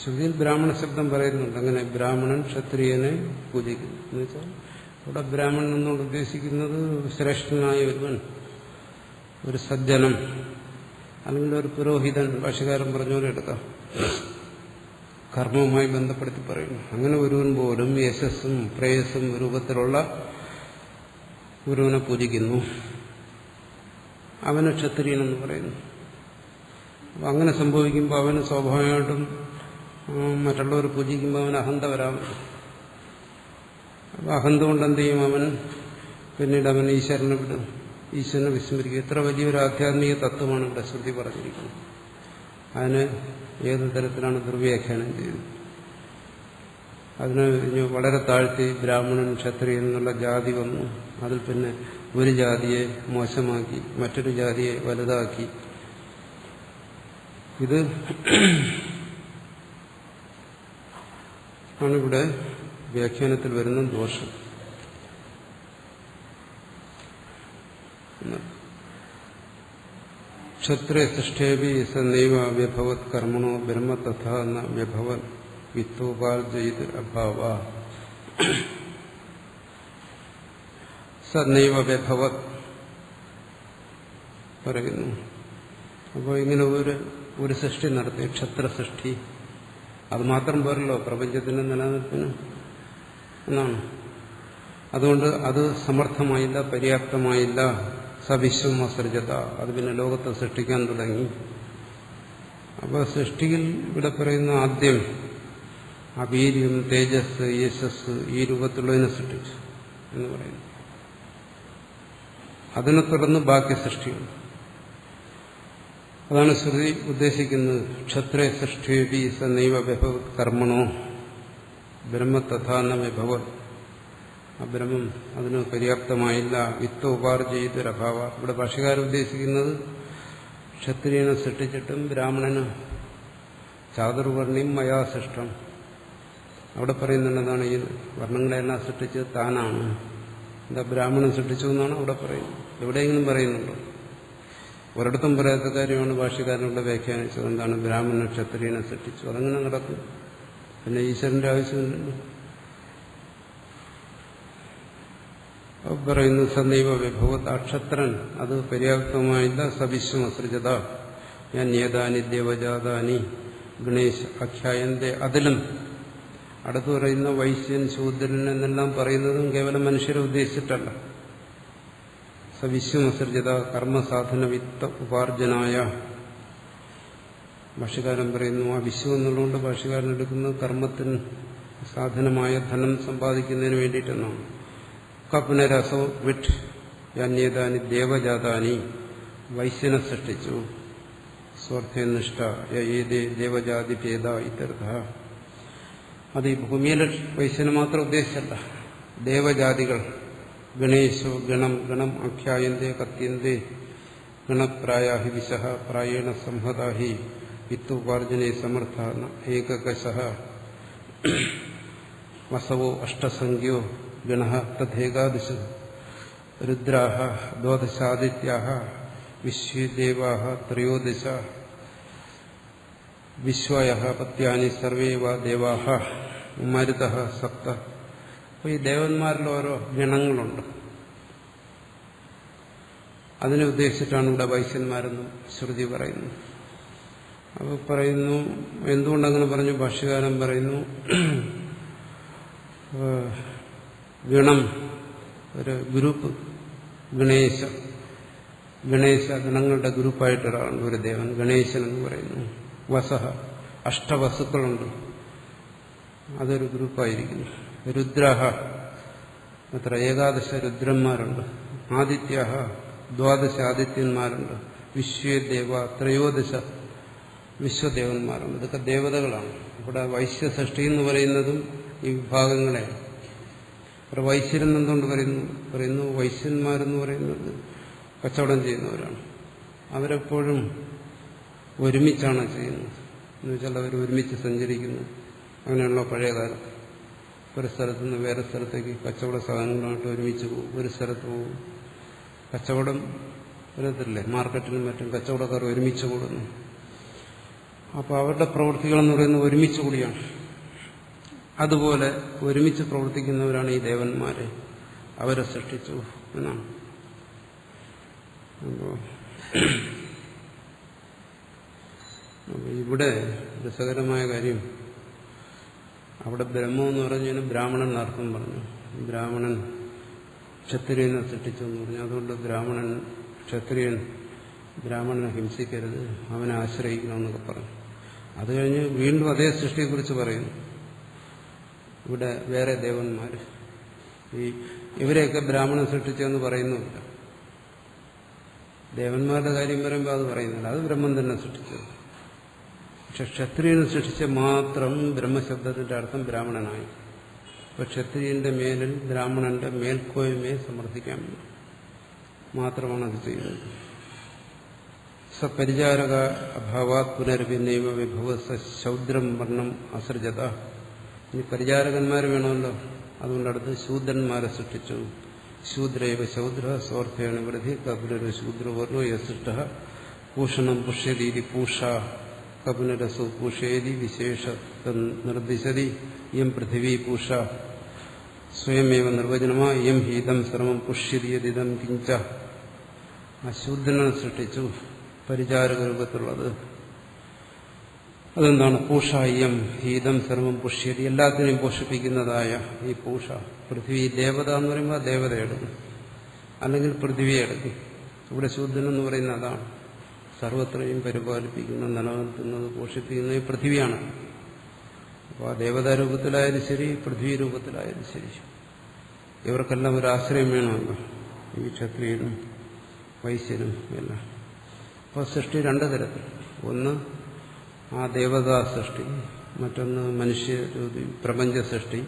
ശ്രുതിയിൽ ബ്രാഹ്മണ ശബ്ദം പറയുന്നുണ്ട്. അങ്ങനെ ബ്രാഹ്മണൻ ക്ഷത്രിയനെ പൂജിക്കുന്നു എന്ന് വെച്ചാൽ ഇവിടെ ബ്രാഹ്മണൻ എന്നോട് ഉദ്ദേശിക്കുന്നത് ശ്രേഷ്ഠനായ ഒരുവൻ, ഒരു സജ്ജനം, അല്ലെങ്കിൽ ഒരു പുരോഹിതൻ. ഭാഷ്യകാരൻ പറഞ്ഞ പോലെ എടുക്കാം, കർമ്മവുമായി ബന്ധപ്പെടുത്തി പറയുന്നു. അങ്ങനെ ഒരുവൻ പോലും യശസ്സും പ്രേയസ്സും രൂപത്തിലുള്ള ഗുരുവിനെ പൂജിക്കുന്നു, അവന് ക്ഷത്രിയനെന്ന് പറയുന്നു. അപ്പം അങ്ങനെ സംഭവിക്കുമ്പോൾ അവന് സ്വാഭാവികമായിട്ടും മറ്റുള്ളവർ പൂജിക്കുമ്പോൾ അവന് അഹന്ത വരാമല്ലോ. അപ്പം അഹന്ത കൊണ്ട് എന്ത് ചെയ്യും? അവൻ പിന്നീട് അവൻ ഈശ്വരനെ വിടും, ഈശ്വരനെ വിസ്മരിക്കും. ഇത്ര വലിയൊരു ആധ്യാത്മിക തത്വമാണ് ഇവിടെ ശ്രുതി പറഞ്ഞിരിക്കുന്നത്. അതിന് ഏത് തരത്തിലാണ് ദുർവ്യാഖ്യാനം ചെയ്തത്? അതിന് വളരെ താഴ്ത്തി ബ്രാഹ്മണൻ ക്ഷത്രിയൻ എന്നുള്ള ജാതി വന്നു. അതിൽ പിന്നെ ഒരു ജാതിയെ മോശമാക്കി മറ്റൊരു ജാതിയെ വലുതാക്കി. ഇത് ആണിവിടെ വ്യാഖ്യാനത്തിൽ വരുന്ന ദോഷം. ക്ഷത്രിയ സൃഷ്ടേപി സനൈവ വ്യഭവത് കർമ്മണോ ബ്രഹ്മ തഥാ ന വ്യഭവത് വിത്തോപാർജയിത് അഭാവ സനൈവ വ്യഭവത് പറയുന്നു. അപ്പോൾ ഇങ്ങനെ ഒരു സൃഷ്ടി നടത്തി, ക്ഷത്ര സൃഷ്ടി. അത് മാത്രം പോരല്ലോ പ്രപഞ്ചത്തിന്റെ നിലനിൽപ്പിന് എന്നാണ്. അതുകൊണ്ട് അത് സമർത്ഥമായില്ല, പര്യാപ്തമായില്ല. സവിശ്വം അസൃജത, അത് പിന്നെ ലോകത്തെ സൃഷ്ടിക്കാൻ തുടങ്ങി. അപ്പോൾ സൃഷ്ടിയിൽ ഇവിടെ പറയുന്ന ആദ്യം അവീര്യം, തേജസ്, യശസ് ഈ രൂപത്തിലുള്ളതിനെ സൃഷ്ടിച്ചു എന്ന് പറയുന്നു. അതിനെ തുടർന്ന് ബാക്കി സൃഷ്ടികൾ. അതാണ് ശ്രുതി ഉദ്ദേശിക്കുന്നത്. ക്ഷത്രേ സൃഷ്ടിയേപി സനൈവ വ്യഭവത് കർമ്മണോ ബ്രഹ്മ തഥാന വിഭവത്. ആ ബ്രഹ്മം അതിന് പര്യാപ്തമായില്ല. വിത്തോപാർജയിതൊരഭാവ. ഇവിടെ ഭാഷ്യകാരൻ ഉദ്ദേശിക്കുന്നത് ക്ഷത്രിയനെ സൃഷ്ടിച്ചിട്ടും ബ്രാഹ്മണന് ചാതുർവർണ്ണിയും മയാ സൃഷ്ടം. അവിടെ പറയുന്നുണ്ടെന്നാണ് ഈ വർണ്ണങ്ങളെല്ലാം സൃഷ്ടിച്ചത് താനാണ്. എന്താ ബ്രാഹ്മണൻ സൃഷ്ടിച്ചു എന്നാണ് അവിടെ പറയുന്നത്. എവിടെയെങ്കിലും പറയുന്നുണ്ടോ? ഒരിടത്തും പറയാത്ത കാര്യമാണ് ഭാഷ്യകാരനോട് വ്യാഖ്യാനിച്ചത്. എന്താണ്? ബ്രാഹ്മണ ക്ഷത്രിയനെ സൃഷ്ടിച്ചു. അതങ്ങനെ നടക്കും. പിന്നെ ഈശ്വരന്റെ ആവശ്യമില്ലല്ലോ. പറയുന്നു സനൈവ വിഭവത്. അക്ഷത്രൻ അത് പര്യാപ്തമായില്ല. സവിശ്വം അസൃജത. ഞാൻ ഏതാനി ദേവജാതാനി ഗണേശ് ആഖ്യായന്റെ. അതിലും അടുത്ത് പറയുന്ന വൈശ്യൻ, ശൂദ്രൻ എന്നെല്ലാം പറയുന്നതും കേവലം മനുഷ്യരെ ഉദ്ദേശിച്ചിട്ടല്ല. സവിശ്വമസൃജത കർമ്മസാധന വിത്ത ഉപാർജനായ. ഭാഷ്യകാരൻ പറയുന്നു ആ വിശ്വം എന്നുള്ളതുകൊണ്ട് ഭാഷ്യകാരൻ എടുക്കുന്നത് കർമ്മത്തിന് സാധനമായ ധനം സമ്പാദിക്കുന്നതിന് വേണ്ടിയിട്ടെന്നാണ്. കപുനരസോ വിട്ട് യാന്യേതാനി ദേവജാതാനി. വൈശ്യനെ സൃഷ്ടിച്ചു. സ്വാർത്ഥനിഷ്ഠ ഏതേ ദേവജാതി ഭേദ ഇത്യർത്ഥ. അത് ഈ ഭൂമിയിലെ വൈശ്യനെ മാത്രം ഉദ്ദേശിച്ചല്ല. ദേവജാതികൾ ഗണേശോ ഗണം ഗണം ആഖ്യായന്തേ കത്യന്തേ ഗണപ്രായാഹി വിശഃ പ്രായേണ സംഹതാഹി വിത്തുപാർജനേ സമർത്ഥ ഏകകശഃ വസവോ അഷ്ടസംഖ്യോ ഗണഃ തഥേകാദശ രുദ്രാഃ ദ്വാദശാദിത്യാഃ വിശ്വേദേവാഃ ത്രയോദശ വിശ്വയഃ പത്യാനി സർവേ വാ ദേവാഃ മരുതഃ സപ്ത. അപ്പോൾ ഈ ദേവന്മാരിൽ ഓരോ ഗണങ്ങളുണ്ട്. അതിനെ ഉദ്ദേശിച്ചിട്ടാണ് ഇവിടെ വൈശ്യന്മാരെന്നും ശ്രുതി പറയുന്നത്. അപ്പോൾ പറയുന്നു, എന്തുകൊണ്ടങ്ങനെ പറഞ്ഞു? ഭാഷ്യകാരൻ പറയുന്നു, ഗണം ഒരു ഗ്രൂപ്പ്, ഗണേശ ഗണങ്ങളുടെ ഗ്രൂപ്പായിട്ടൊരാളുണ്ട്, ഒരു ദേവൻ ഗണേശൻ എന്ന് പറയുന്നു. വസഹ, അഷ്ടവസുക്കളുണ്ട്, അതൊരു ഗ്രൂപ്പായിരിക്കുന്നു. രുദ്രഹ, അത്ര ഏകാദശ രുദ്രന്മാരുണ്ട്. ആദിത്യ, ദ്വാദശ ആദിത്യന്മാരുണ്ട്. വിശ്വദേവ, ത്രയോദശ വിശ്വദേവന്മാരുണ്ട്. ഇതൊക്കെ ദേവതകളാണ്. ഇവിടെ വൈശ്യസൃഷ്ടി എന്ന് പറയുന്നതും ഈ വിഭാഗങ്ങളെ. വൈശ്യരെന്ന് എന്തുകൊണ്ട് പറയുന്നു? വൈശ്യന്മാരെന്ന് പറയുന്നത് കച്ചവടം ചെയ്യുന്നവരാണ്. അവരെപ്പോഴും ഒരുമിച്ചാണ് ചെയ്യുന്നത്. എന്നുവെച്ചാൽ അവർ ഒരുമിച്ച് സഞ്ചരിക്കുന്നു. അങ്ങനെയുള്ള പഴയ കാലത്ത് ഒരു സ്ഥലത്ത് നിന്ന് വേറെ സ്ഥലത്തേക്ക് കച്ചവട സാധനങ്ങളുമായിട്ട് ഒരുമിച്ച് പോകും. ഒരു സ്ഥലത്ത് പോകും, കച്ചവടം വരത്തില്ലേ, മാർക്കറ്റിലും മറ്റും കച്ചവടക്കാർ ഒരുമിച്ച് കൂടുന്നു. അപ്പോൾ അവരുടെ പ്രവൃത്തികളെന്ന് പറയുന്നത് ഒരുമിച്ച് കൂടിയാണ്. അതുപോലെ ഒരുമിച്ച് പ്രവർത്തിക്കുന്നവരാണ് ഈ ദേവന്മാരെ. അവരെ സൃഷ്ടിച്ചു എന്നാണ്. അപ്പോൾ ഇവിടെ രസകരമായ കാര്യം, അവിടെ ബ്രഹ്മം എന്ന് പറഞ്ഞാൽ ബ്രാഹ്മണൻ അർത്ഥം പറഞ്ഞു. ബ്രാഹ്മണൻ ക്ഷത്രിയനെ സൃഷ്ടിച്ചു എന്ന് പറഞ്ഞു. അതുകൊണ്ട് ക്ഷത്രിയൻ ബ്രാഹ്മണനെ ഹിംസിക്കരുത്, അവനെ ആശ്രയിക്കണമെന്നൊക്കെ പറഞ്ഞു. അത് കഴിഞ്ഞ് വീണ്ടും അതേ സൃഷ്ടിയെക്കുറിച്ച് പറയുന്നു. ഇവിടെ വേറെ ദേവന്മാർ, ഇവരെയൊക്കെ ബ്രാഹ്മണൻ സൃഷ്ടിച്ചെന്ന് പറയുന്നുമില്ല. ദേവന്മാരുടെ കാര്യം പറയുമ്പോൾ അത് പറയുന്നില്ല, അത് ബ്രഹ്മൻ തന്നെ സൃഷ്ടിച്ചത്. പക്ഷെ ക്ഷത്രിയനെ സൃഷ്ടിച്ച മാത്രം ബ്രഹ്മശബ്ദത്തിന്റെ അർത്ഥം ബ്രാഹ്മണനായി. അപ്പൊ ക്ഷത്രിയന്റെ മേലിൽ ബ്രാഹ്മണന്റെ മേൽക്കോയ്മയെ സമർത്ഥിക്കാൻ മാത്രമാണ് അത് ചെയ്യുന്നത്. സപരിചാരക അഭാവാത് പുനർഭിന്നൈവ വിഭവ ശൗദ്രം വർണ്ണം അസൃജത. ഇനി പരിചാരകന്മാർ വേണമല്ലോ, അതുകൊണ്ടടുത്ത് ശൂദ്രന്മാരെ സൃഷ്ടിച്ചു. ശൂദ്രൈവ ശൗദ്ര സ്വാർത്ഥേണ വൃദ്ധി കപുനര ശൂദ്രവർണോ യസിഷ്ട പൂഷണം പുഷ്യതീതി പൂഷ കപുനരസു പൂഷേതി വിശേഷ നിർദ്ദിശതി യം പൃഥിവീ പൂഷ സ്വയമേവ നിർവചനമാ യം ഹീതം സർവം പുഷ്യതിയതിദം കിഞ്ച. ആ ശൂദ്രനെ സൃഷ്ടിച്ചു, പരിചാരക രൂപത്തിലുള്ളത്. അതെന്താണ്? പൂഷ യം ഹീതം സർവം പുഷ്യതി, എല്ലാത്തിനെയും പോഷിപ്പിക്കുന്നതായ ഈ പൂഷ. പൃഥ്വി ദേവത എന്ന് പറയുമ്പോൾ ആ ദേവത എടുക്കും, അല്ലെങ്കിൽ പൃഥ്വിയെ എടുക്കും. ഇവിടെ ശൂദ്രൻ എന്ന് പറയുന്ന അതാണ്. സർവത്രയും പരിപാലിപ്പിക്കുന്ന, നിലനിർത്തുന്നത്, പോഷിപ്പിക്കുന്നത് ഈ പൃഥ്വിയാണ്. അപ്പോൾ ആ ദേവതാരൂപത്തിലായാലും ശരി, പൃഥ്വി രൂപത്തിലായാലും ശരി, ഇവർക്കെല്ലാം ഒരു ആശ്രയം വേണമല്ലോ, ഈ ക്ഷത്രിയനും വൈശ്യനും എല്ലാം. അപ്പോൾ സൃഷ്ടി രണ്ടു തരത്തിൽ. ഒന്ന് ആ ദേവതാ സൃഷ്ടി, മറ്റൊന്ന് മനുഷ്യ പ്രപഞ്ച സൃഷ്ടി.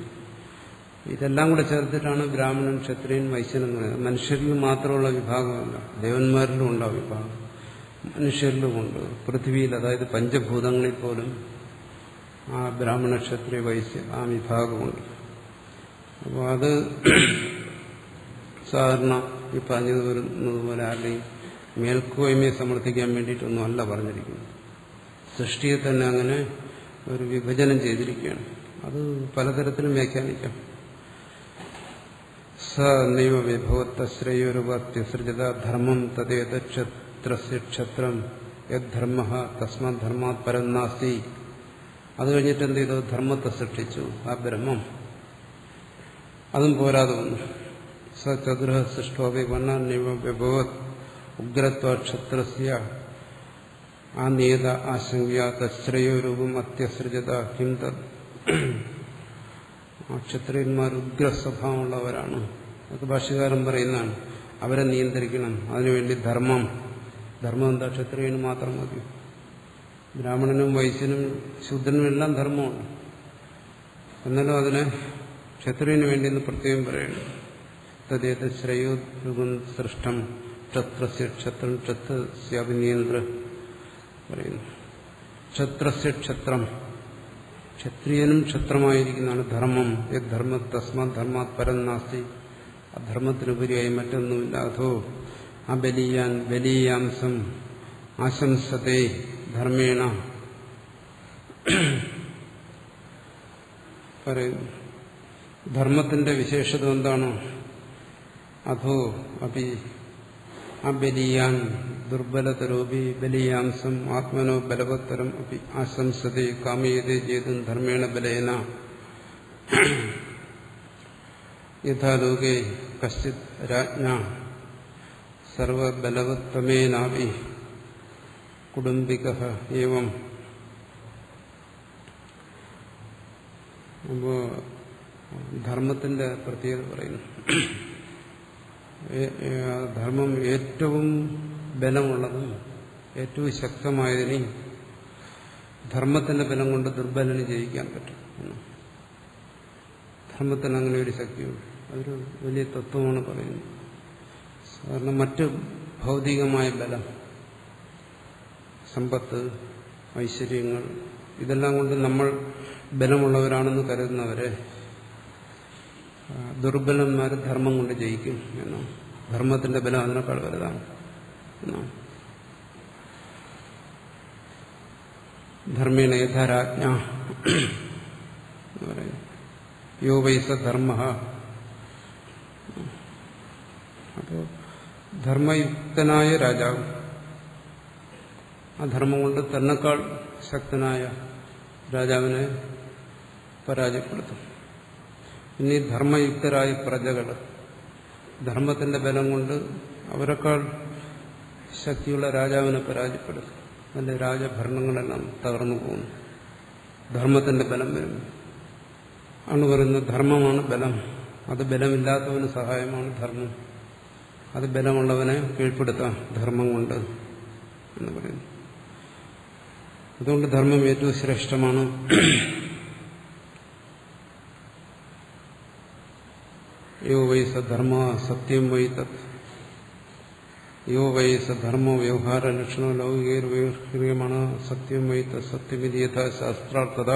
ഇതെല്ലാം കൂടെ ചേർത്തിട്ടാണ് ബ്രാഹ്മണൻ, ക്ഷത്രിയൻ, വൈശ്യൻ എന്ന് പറയുന്നത്. മനുഷ്യരിൽ മാത്രമുള്ള വിഭാഗമല്ല, ദേവന്മാരിലും ഉണ്ടാവും വിഭാഗം, മനുഷ്യരിലുമുണ്ട്. പൃഥ്വിയിൽ, അതായത് പഞ്ചഭൂതങ്ങളിൽ പോലും ആ ബ്രാഹ്മണ, ക്ഷത്രിയ, വൈശ്യ ആ വിഭാഗമുണ്ട്. അപ്പോൾ അത് സാധാരണ ഈ പറഞ്ഞു വരുന്നതുപോലെ ആരുടെയും മേൽക്കോയ്മയെ സമർത്ഥിക്കാൻ വേണ്ടിയിട്ടൊന്നും അല്ല പറഞ്ഞിരിക്കുന്നത്. സൃഷ്ടിയെ തന്നെ അങ്ങനെ ഒരു വിഭജനം ചെയ്തിരിക്കുകയാണ്. അത് പലതരത്തിലും വ്യാഖ്യാനിക്കാം. സ നൈവ വിഭവത്തശ്രയോരുപത്യസൃജത ധർമ്മം തദ്ദേതക്ഷത്രസ്യ ക്ഷത്രം യദ്ധർമ്മ തസ്മാത് ധർമാത് പരം നാസ്തി. അത് കഴിഞ്ഞിട്ട് എന്ത് ചെയ്തു? ധർമ്മത്തെ സൃഷ്ടിച്ചു, ആ ബ്രഹ്മം. അതും പോരാതെ വന്നു. സ ചതുരഃ സൃഷ്ടോപി വർണ്ണനൈവ വിഭവത് ഉഗ്രത്വ ക്ഷത്രസ്യ ആ നിയത ആശങ്ക തശ്രയോരൂപം അത്യസൃജത കിം തത്. ആ ക്ഷത്രിയന്മാർ ഉഗ്രസ്വഭാവമുള്ളവരാണ്. അതൊക്കെ ഭാഷ്യകാരൻ പറയുന്നതാണ്. അവരെ നിയന്ത്രിക്കണം. അതിനുവേണ്ടി ധർമ്മം എന്താ? ക്ഷത്രിയന് മാത്രം മതി. ബ്രാഹ്മണനും വൈശ്യനും ശൂദ്രനും എല്ലാം ധർമ്മമുണ്ട്. എന്നാലും അതിനെ ക്ഷത്രിയന് വേണ്ടി എന്ന് പ്രത്യേകം പറയുന്നു. തദ്ദേത ശ്രയോരൂപം സൃഷ്ടം ക്ഷത്രസ്യ ക്ഷത്രം ക്ഷത്രസ്യാഭിനിയന്ത്ര പറയുന്നു. ക്ഷത്രസ്യ ക്ഷത്രം, ക്ഷത്രിയനും ക്ഷത്രമായിരിക്കുന്നതാണ് ധർമ്മം. യദ്ധർമ്മ തസ്മാത് ധർമാത് പരം നാസ്തി. ആ ധർമ്മത്തിനുപരിയായി മറ്റൊന്നുമില്ല. അധോ അബലീയാൻ ബലീയാംസം ആശംസത്തെ ധർമ്മേണ പറയുന്നു. ധർമ്മത്തിന്റെ വിശേഷത എന്താണ്? അധോ അപി അബലീയാൻ ദുർബലതരോപി ബലീയാംസം ആത്മനോ ബലവത്തരം അപ്പി ആശംസതേ കാമയതേ ചേതും ധർമ്മേണ ബലേന യഥാലോകേ കശ്ചിത് രാജ്ഞ സർവബലവത്തമേനാപി കുടുംബികഃ ഏവം. അപ്പോ ധർമ്മത്തിന്റെ പ്രത്യേകത പറയുന്നു. ധർമ്മം ഏറ്റവും ബലമുള്ളതും ഏറ്റവും ശക്തമായതിനെയും ധർമ്മത്തിന്റെ ബലം കൊണ്ട് ദുർബലന് ജയിക്കാൻ പറ്റും. ധർമ്മത്തിന് അങ്ങനെ ഒരു ശക്തിയുണ്ട്. അതൊരു വലിയ തത്വമാണ് പറയുന്നത്. സാധാരണ മറ്റ് ഭൗതികമായ ബലം, സമ്പത്ത്, ഐശ്വര്യങ്ങൾ, ഇതെല്ലാം കൊണ്ട് നമ്മൾ ബലമുള്ളവരാണെന്ന് കരുതുന്നവരെ ദുർബലന്മാർ ധർമ്മം കൊണ്ട് ജയിക്കും എന്നാണ്. ധർമ്മത്തിന്റെ ബലം അതിനേക്കാൾ വലുതാണ് എന്നാണ്. ധർമ്മേണ യഥാരാജ്ഞ എന്ന് പറയുന്നു. യോ വൈസ ധർമ്മ. അപ്പോ ധർമ്മയുക്തനായ രാജാവ് ആ ധർമ്മം കൊണ്ട് തന്നെക്കാൾ ശക്തനായ രാജാവിനെ പരാജയപ്പെടുത്തും. ഇനി ധർമ്മയുക്തരായ പ്രജകൾ ധർമ്മത്തിന്റെ ബലം കൊണ്ട് അവരെക്കാൾ ശക്തിയുള്ള രാജാവിനെ പരാജയപ്പെടുത്തും. അതിന്റെ രാജഭരണങ്ങളെല്ലാം തകർന്നു പോകുന്നു. ധർമ്മത്തിന്റെ ബലം വരുന്നു. ആണ് പറയുന്നത് ധർമ്മമാണ് ബലം. അത് ബലമില്ലാത്തവന് സഹായമാണ് ധർമ്മം. അത് ബലമുള്ളവനെ കീഴ്പ്പെടുത്താം ധർമ്മം കൊണ്ട് എന്ന് പറയുന്നു. അതുകൊണ്ട് ധർമ്മം ഏറ്റവും ശ്രേഷ്ഠമാണ്. യോ വൈ സധർമ്മ സത്യം വൈ തത്. യോ വൈ സധർമ്മ വ്യവഹാര ലക്ഷണോ ലൗകികമാണ് സത്യം വൈ തത്. സത്യമിതി യഥാ ശാസ്ത്രാർത്ഥത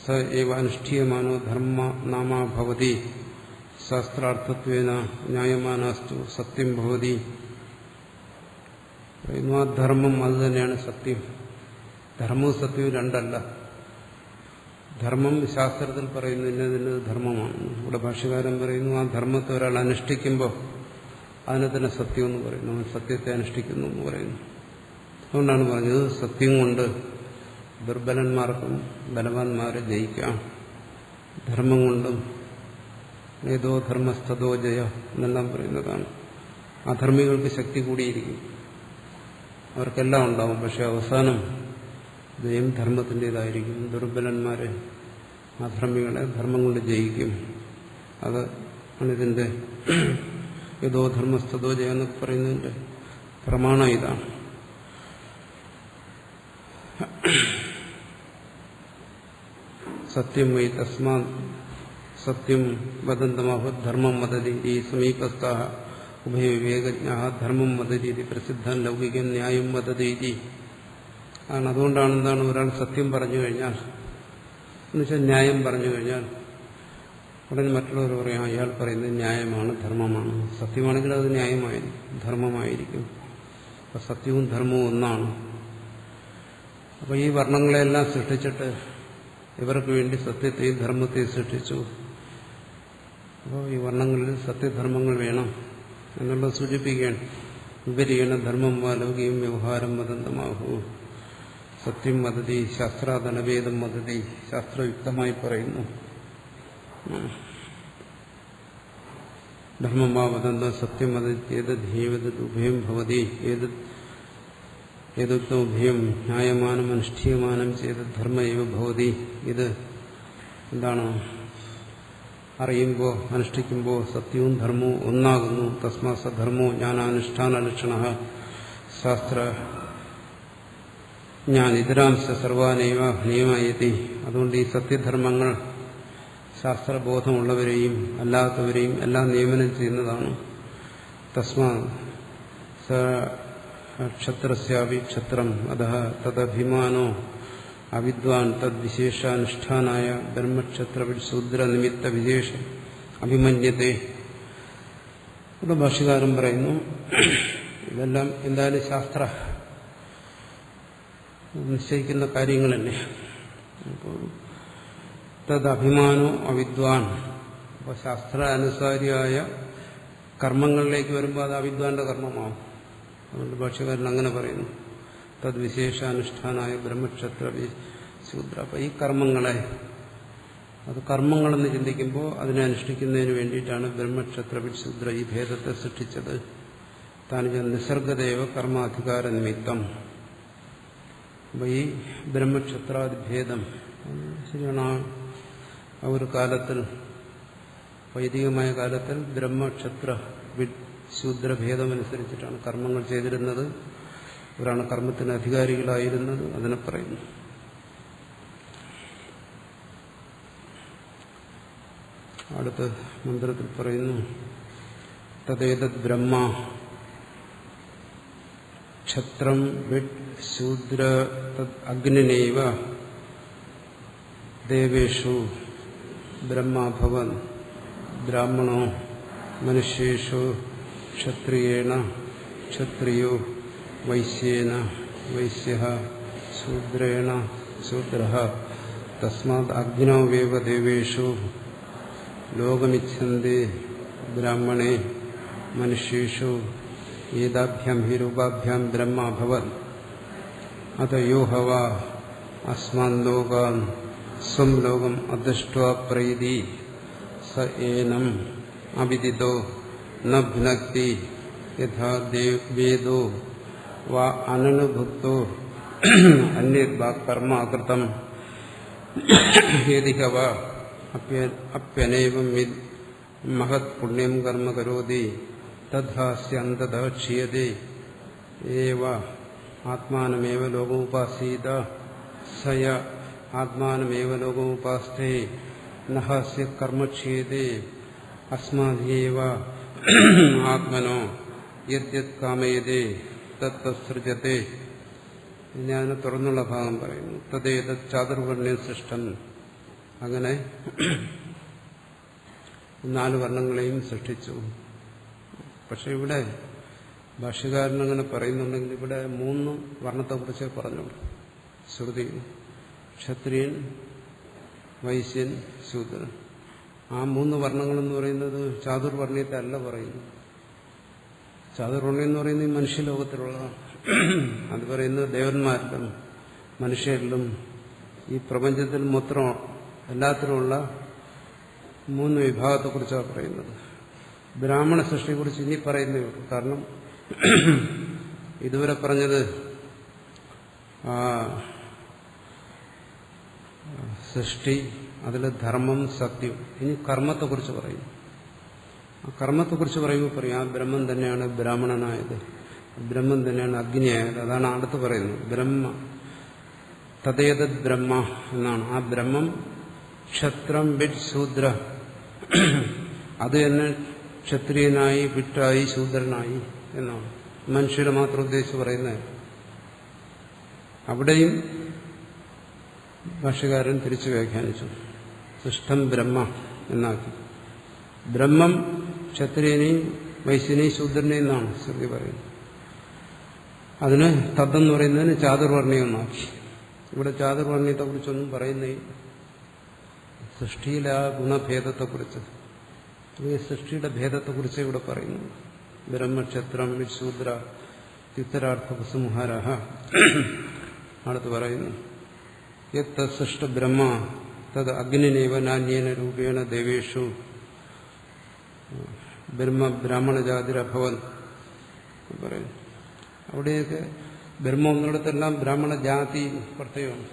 സ ഏവ അനുഷ്ഠീയമാനോ ധർമ്മ നാമാ ഭവതി. ശാസ്ത്രാർത്ഥത്വേന ന്യായമാനാസ്തു സത്യം ഭവതി. ആ ധർമ്മം അത് തന്നെയാണ് സത്യം. ധർമ്മവും സത്യവും രണ്ടല്ല. ധർമ്മം ശാസ്ത്രത്തിൽ പറയുന്നു ഇന്നതിന് ധർമ്മമാണ്. ഇവിടെ ഭാഷ്യകാരൻ പറയുന്നു ആ ധർമ്മത്തെ ഒരാൾ അനുഷ്ഠിക്കുമ്പോൾ അതിനെ തന്നെ സത്യം എന്ന് പറയുന്നു. അവൻ സത്യത്തെ അനുഷ്ഠിക്കുന്നു എന്ന് പറയുന്നു. അതുകൊണ്ടാണ് പറഞ്ഞത് സത്യം കൊണ്ട് ദുർബലന്മാർക്കും ബലവാന്മാരെ ജയിക്കാം. ധർമ്മം കൊണ്ടും ഏതോ ധർമ്മസ്തോ ജയ എന്നെല്ലാം പറയുന്നതാണ്. അധർമ്മികൾക്ക് ശക്തി കൂടിയിരിക്കും. അവർക്കെല്ലാം ഉണ്ടാവും. പക്ഷെ അവസാനം ജയം ധർമ്മത്തിൻ്റെതായിരിക്കും. ദുർബലന്മാരെ അധർമ്മികളെ ധർമ്മം കൊണ്ട് ജയിക്കും. അത് ഇതിന്റെ ഏതോ ധർമ്മസ്തോ ജയ എന്നൊക്കെ പറയുന്നതിന്റെ പ്രമാണം ഇതാണ്. സത്യം വൈ തസ്മാ സത്യം വദന്തമാഹ ധർമ്മം വദതി. ഈ സമീപസ്ഥ ഉഭയവിവേകജ്ഞ ധർമ്മം വദതി പ്രസിദ്ധം ലൗകികം ന്യായം വദതി. അതുകൊണ്ടാണ് എന്താണ് ഒരാൾ സത്യം പറഞ്ഞു കഴിഞ്ഞാൽ എന്നുവെച്ചാൽ ന്യായം പറഞ്ഞു കഴിഞ്ഞാൽ ഉടനെ മറ്റുള്ളവർ പറയാം അയാൾ പറയുന്നത് ന്യായമാണ്, ധർമ്മമാണ്. സത്യമാണെങ്കിൽ അത് ന്യായമായിരിക്കും, ധർമ്മമായിരിക്കും. അപ്പം സത്യവും ധർമ്മവും ഒന്നാണ്. അപ്പോൾ ഈ വർണ്ണങ്ങളെല്ലാം സൃഷ്ടിച്ചിട്ട് ഇവർക്ക് വേണ്ടി സത്യത്തെയും ധർമ്മത്തെയും സൃഷ്ടിച്ചു. അപ്പോൾ ഈ വർണ്ണങ്ങളിൽ സത്യധർമ്മങ്ങൾ വേണം എന്നുള്ളത് സൂചിപ്പിക്കുകയാണ്. വിപരീണ ധർമ്മം വാ ലൗകികം വ്യവഹാരം വദന്തമാഹു. സത്യം വദതി ശാസ്ത്രാദനവേദം വദതി. ശാസ്ത്രയുക്തമായി പറയുന്നു. ധർമ്മം വാ വദന്ത സത്യം വദതി ഏതദ്ധേവതത് ഉഭയം ഭവതി. ഏതുക്തമുഭയം ന്യായമാനം അനുഷ്ഠീയമാനം ചെയ്ത് ധർമ്മ ഏവ ഭവതി. ഇത് എന്താണ്? അറിയുമ്പോൾ അനുഷ്ഠിക്കുമ്പോൾ സത്യവും ധർമ്മവും ഒന്നാകുന്നു. തസ്മാ സധർമ്മോ ജ്ഞാനാനുഷ്ഠാന ലക്ഷണ ശാസ്ത്ര ഞാൻ ഇതരാംശ സർവാനൈവ നിയമയതി. അതുകൊണ്ട് ഈ സത്യധർമ്മങ്ങൾ ശാസ്ത്രബോധമുള്ളവരെയും അല്ലാത്തവരെയും എല്ലാം നിയമനം ചെയ്യുന്നതാണ്. തസ്മാ സ ക്ഷത്രസ്യാപി ക്ഷത്രം അധഃ തദഭിമാനോ അവിദ്വാൻ തദ്വിശേഷാനുഷ്ഠാനായ ബ്രഹ്മക്ഷത്രശൂദ്ര നിമിത്ത വിശേഷം അഭിമന്യത്തെ. ഇവിടെ ഭാഷ്യകാരൻ പറയുന്നു ഇതെല്ലാം എന്തായാലും ശാസ്ത്ര നിശ്ചയിക്കുന്ന കാര്യങ്ങളല്ലേ. അപ്പോൾ തദഭിമാനോ അവിദ്വാൻ. അപ്പോൾ ശാസ്ത്രാനുസാരിയായ കർമ്മങ്ങളിലേക്ക് വരുമ്പോൾ അത് അവിദ്വാന്റെ കർമ്മമാവും. അതുകൊണ്ട് ഭാഷ്യകാരൻ അങ്ങനെ പറയുന്നു, തദ്വിശേഷാനുഷ്ഠാനായ ബ്രഹ്മക്ഷത്ര ശൂദ്ര. അപ്പൊ ഈ കർമ്മങ്ങളെ, അത് കർമ്മങ്ങളെന്ന് ചിന്തിക്കുമ്പോൾ അതിനെ അനുഷ്ഠിക്കുന്നതിന് വേണ്ടിയിട്ടാണ് ബ്രഹ്മക്ഷത്ര ശൂദ്ര ഈ ഭേദത്തെ സൃഷ്ടിച്ചത്. താനുജ നിസർഗദേവ കർമാധികാര നിമിത്തം. അപ്പൊ ഈ ബ്രഹ്മക്ഷത്രാദിഭേദം ശരിയാണ്. ആ ഒരു കാലത്തിൽ, വൈദികമായ കാലത്തിൽ ബ്രഹ്മക്ഷത്ര ശൂദ്രഭേദമനുസരിച്ചിട്ടാണ് കർമ്മങ്ങൾ ചെയ്തിരുന്നത്. അവരാണ് കർമ്മത്തിന് അധികാരികളായിരുന്നത്. അതിനെ പറയുന്നു. അടുത്ത മന്ത്രത്തിൽ പറയുന്നു, തദ്ദേതദ് ബ്രഹ്മ ക്ഷത്രം വിഡ് ശൂദ്ര തദ് അഗ്നിനൈവ ദേവേഷു ബ്രഹ്മഭവൻ ബ്രാഹ്മണോ മനുഷ്യേഷു ക്ഷത്രിയേണ ക്ഷത്രിയോ വൈശ്യേന വൈശ്യഃ ശൂദ്രേണ ശൂദ്രഃ തസ്മാദ് അഗ്നോവേവ ദേവേഷു ലോകമിച്ഛന്തി ബ്രാഹ്മണേ മനുഷ്യേഷു ഏതാഭ്യാം ഹി രൂപാഭ്യാം ബ്രഹ്മഭവൻ അതയോ ഹവ അസ്മാൻ ലോകാൻ സ്വം ലോകം അദൃഷ്ട്വാ പ്രൈതി സ ഏനം അവിദിതോ ന ഭുനക്തി യഥാ വേദോ വാ അനനുഭുക്തോ അന്യത് വാ കർമ്മ അകൃതം യദി ഹവ അപ്യനേവം മഹത് പുണ്യം കർമ്മ കരോതി തദ്ഹാസ്യന്തതഃ ക്ഷീയതേ ഏവ ആത്മാനമേവ ലോകമുപാസീത സയ ആത്മാനമേവ ലോകമുപാസ്തേ നഹാസ്യ കർമ്മ ക്ഷീയതേ അസ്മാദേവ ആത്മനോ യദ്യത് കാമയതേ തത്തസൃജത്തെ. ഇനി അതിനെ തുറന്നുള്ള ഭാഗം പറയുന്നു. തദ്ദേതദ് ചാതുർവർണ്ണ്യം സൃഷ്ടം. അങ്ങനെ 4 വർണ്ണങ്ങളെയും സൃഷ്ടിച്ചു. പക്ഷെ ഇവിടെ ഭാഷ്യകാരൻ അങ്ങനെ പറയുന്നുണ്ടെങ്കിൽ ഇവിടെ 3 വർണ്ണത്തെക്കുറിച്ച് പറഞ്ഞുള്ളൂ. ശ്രുതി ക്ഷത്രിയൻ, വൈശ്യൻ, ശൂദ്രൻ. ആ 3 വർണ്ണങ്ങളെന്ന് പറയുന്നത് ചാതുർവർണ്ണയത്തെ അല്ല പറയുന്നു. ചാതുർവർണ്ണ്യം എന്ന് പറയുന്നത് ഈ മനുഷ്യലോകത്തിലുള്ളതാണ്. അത് പറയുന്നത് ദേവന്മാരിലും മനുഷ്യരിലും ഈ പ്രപഞ്ചത്തിൽ മൊത്തം എല്ലാത്തിലുമുള്ള 3 വിഭാഗത്തെക്കുറിച്ചാണ് പറയുന്നത്. ബ്രാഹ്മണ സൃഷ്ടിയെക്കുറിച്ച് ഇനി പറയുന്നേ ഉള്ളൂ. കാരണം ഇതുവരെ പറഞ്ഞത് സൃഷ്ടി, അതിൽ ധർമ്മം, സത്യം. ഇനി കർമ്മത്തെക്കുറിച്ച് പറയും. ആ കർമ്മത്തെക്കുറിച്ച് പറയുമ്പോൾ പറയും ആ ബ്രഹ്മം തന്നെയാണ് ബ്രാഹ്മണനായത്, ബ്രഹ്മം തന്നെയാണ് അഗ്നിയായത്. അതാണ് അടുത്ത് പറയുന്നത്. ബ്രഹ്മ തദ്ദേതദ് ബ്രഹ്മ എന്നാണ്. ആ ബ്രഹ്മം ക്ഷത്രം വിഡ് ശൂദ്ര, അത് തന്നെ ക്ഷത്രിയനായി, വിട്ടായി, ശൂദ്രനായി എന്നാണ്. മനുഷ്യരെ മാത്രം ഉദ്ദേശിച്ച് പറയുന്നത്. അവിടെയും ഭാഷ്യകാരൻ തിരിച്ചു വ്യാഖ്യാനിച്ചു. സൃഷ്ടം ബ്രഹ്മ എന്നാക്കി. ബ്രഹ്മം ക്ഷത്രിയനെയും വൈശ്യനെയും ശൂദ്രനെയും എന്നാണ് ശ്രുതി പറയുന്നത്. അതിന് തദ്ദെന്ന് പറയുന്നതിന് ചാതുർവർണ്ണയം എന്നാക്കി. ഇവിടെ ചാതുർവർണ്ണയത്തെക്കുറിച്ചൊന്നും പറയുന്നേ. സൃഷ്ടിയിലെ ആ ഗുണഭേദത്തെക്കുറിച്ച്, സൃഷ്ടിയുടെ ഭേദത്തെക്കുറിച്ച് ഇവിടെ പറയുന്നു. ബ്രഹ്മക്ഷത്രം വിശൂദ്ര ഉത്തരാർത്ഥോപസംഹാര. അടുത്ത് പറയുന്നു യത് സൃഷ്ട ബ്രഹ്മ തത് അഗ്നിനേവ നാന്യേന രൂപേണ ദേവേഷു ബ്രാഹ്മണജാതിരഭവൻ പറയുന്നു. അവിടെയൊക്കെ ബ്രഹ്മം എന്നിടത്തെല്ലാം ബ്രാഹ്മണജാതി പ്രത്യയമാണ്.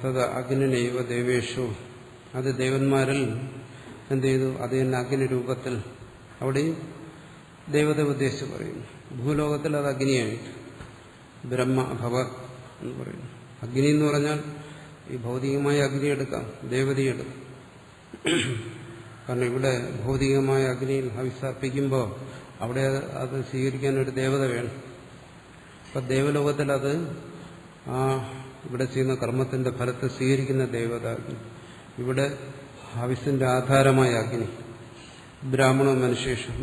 തത് അഗ്നിനൈവ ദേവേഷു, അത് ദേവന്മാരിൽ എന്ത് ചെയ്തു? അത് തന്നെ അഗ്നി രൂപത്തിൽ. അവിടെയും ദേവത ഉദ്ദേശിച്ച് പറയുന്നു. ഭൂലോകത്തിൽ അത് അഗ്നിയായിട്ട് ബ്രഹ്മ അഭവ എന്ന് പറയുന്നു. അഗ്നി എന്ന് പറഞ്ഞാൽ ഈ ഭൗതികമായ അഗ്നി എടുക്കാം, ദേവതയെടുക്കാം. കാരണം ഇവിടെ ഭൗതികമായ അഗ്നിയിൽ ഹവിസർപ്പിക്കുമ്പോൾ അവിടെ അത് സ്വീകരിക്കാൻ ഒരു ദേവത വേണം. അപ്പം ദേവലോകത്തിൽ അത് ആ ഇവിടെ ചെയ്യുന്ന കർമ്മത്തിന്റെ ഫലത്തെ സ്വീകരിക്കുന്ന ദേവത അഗ്നി. ഇവിടെ ഹവിസിന്റെ ആധാരമായ അഗ്നി. ബ്രാഹ്മണ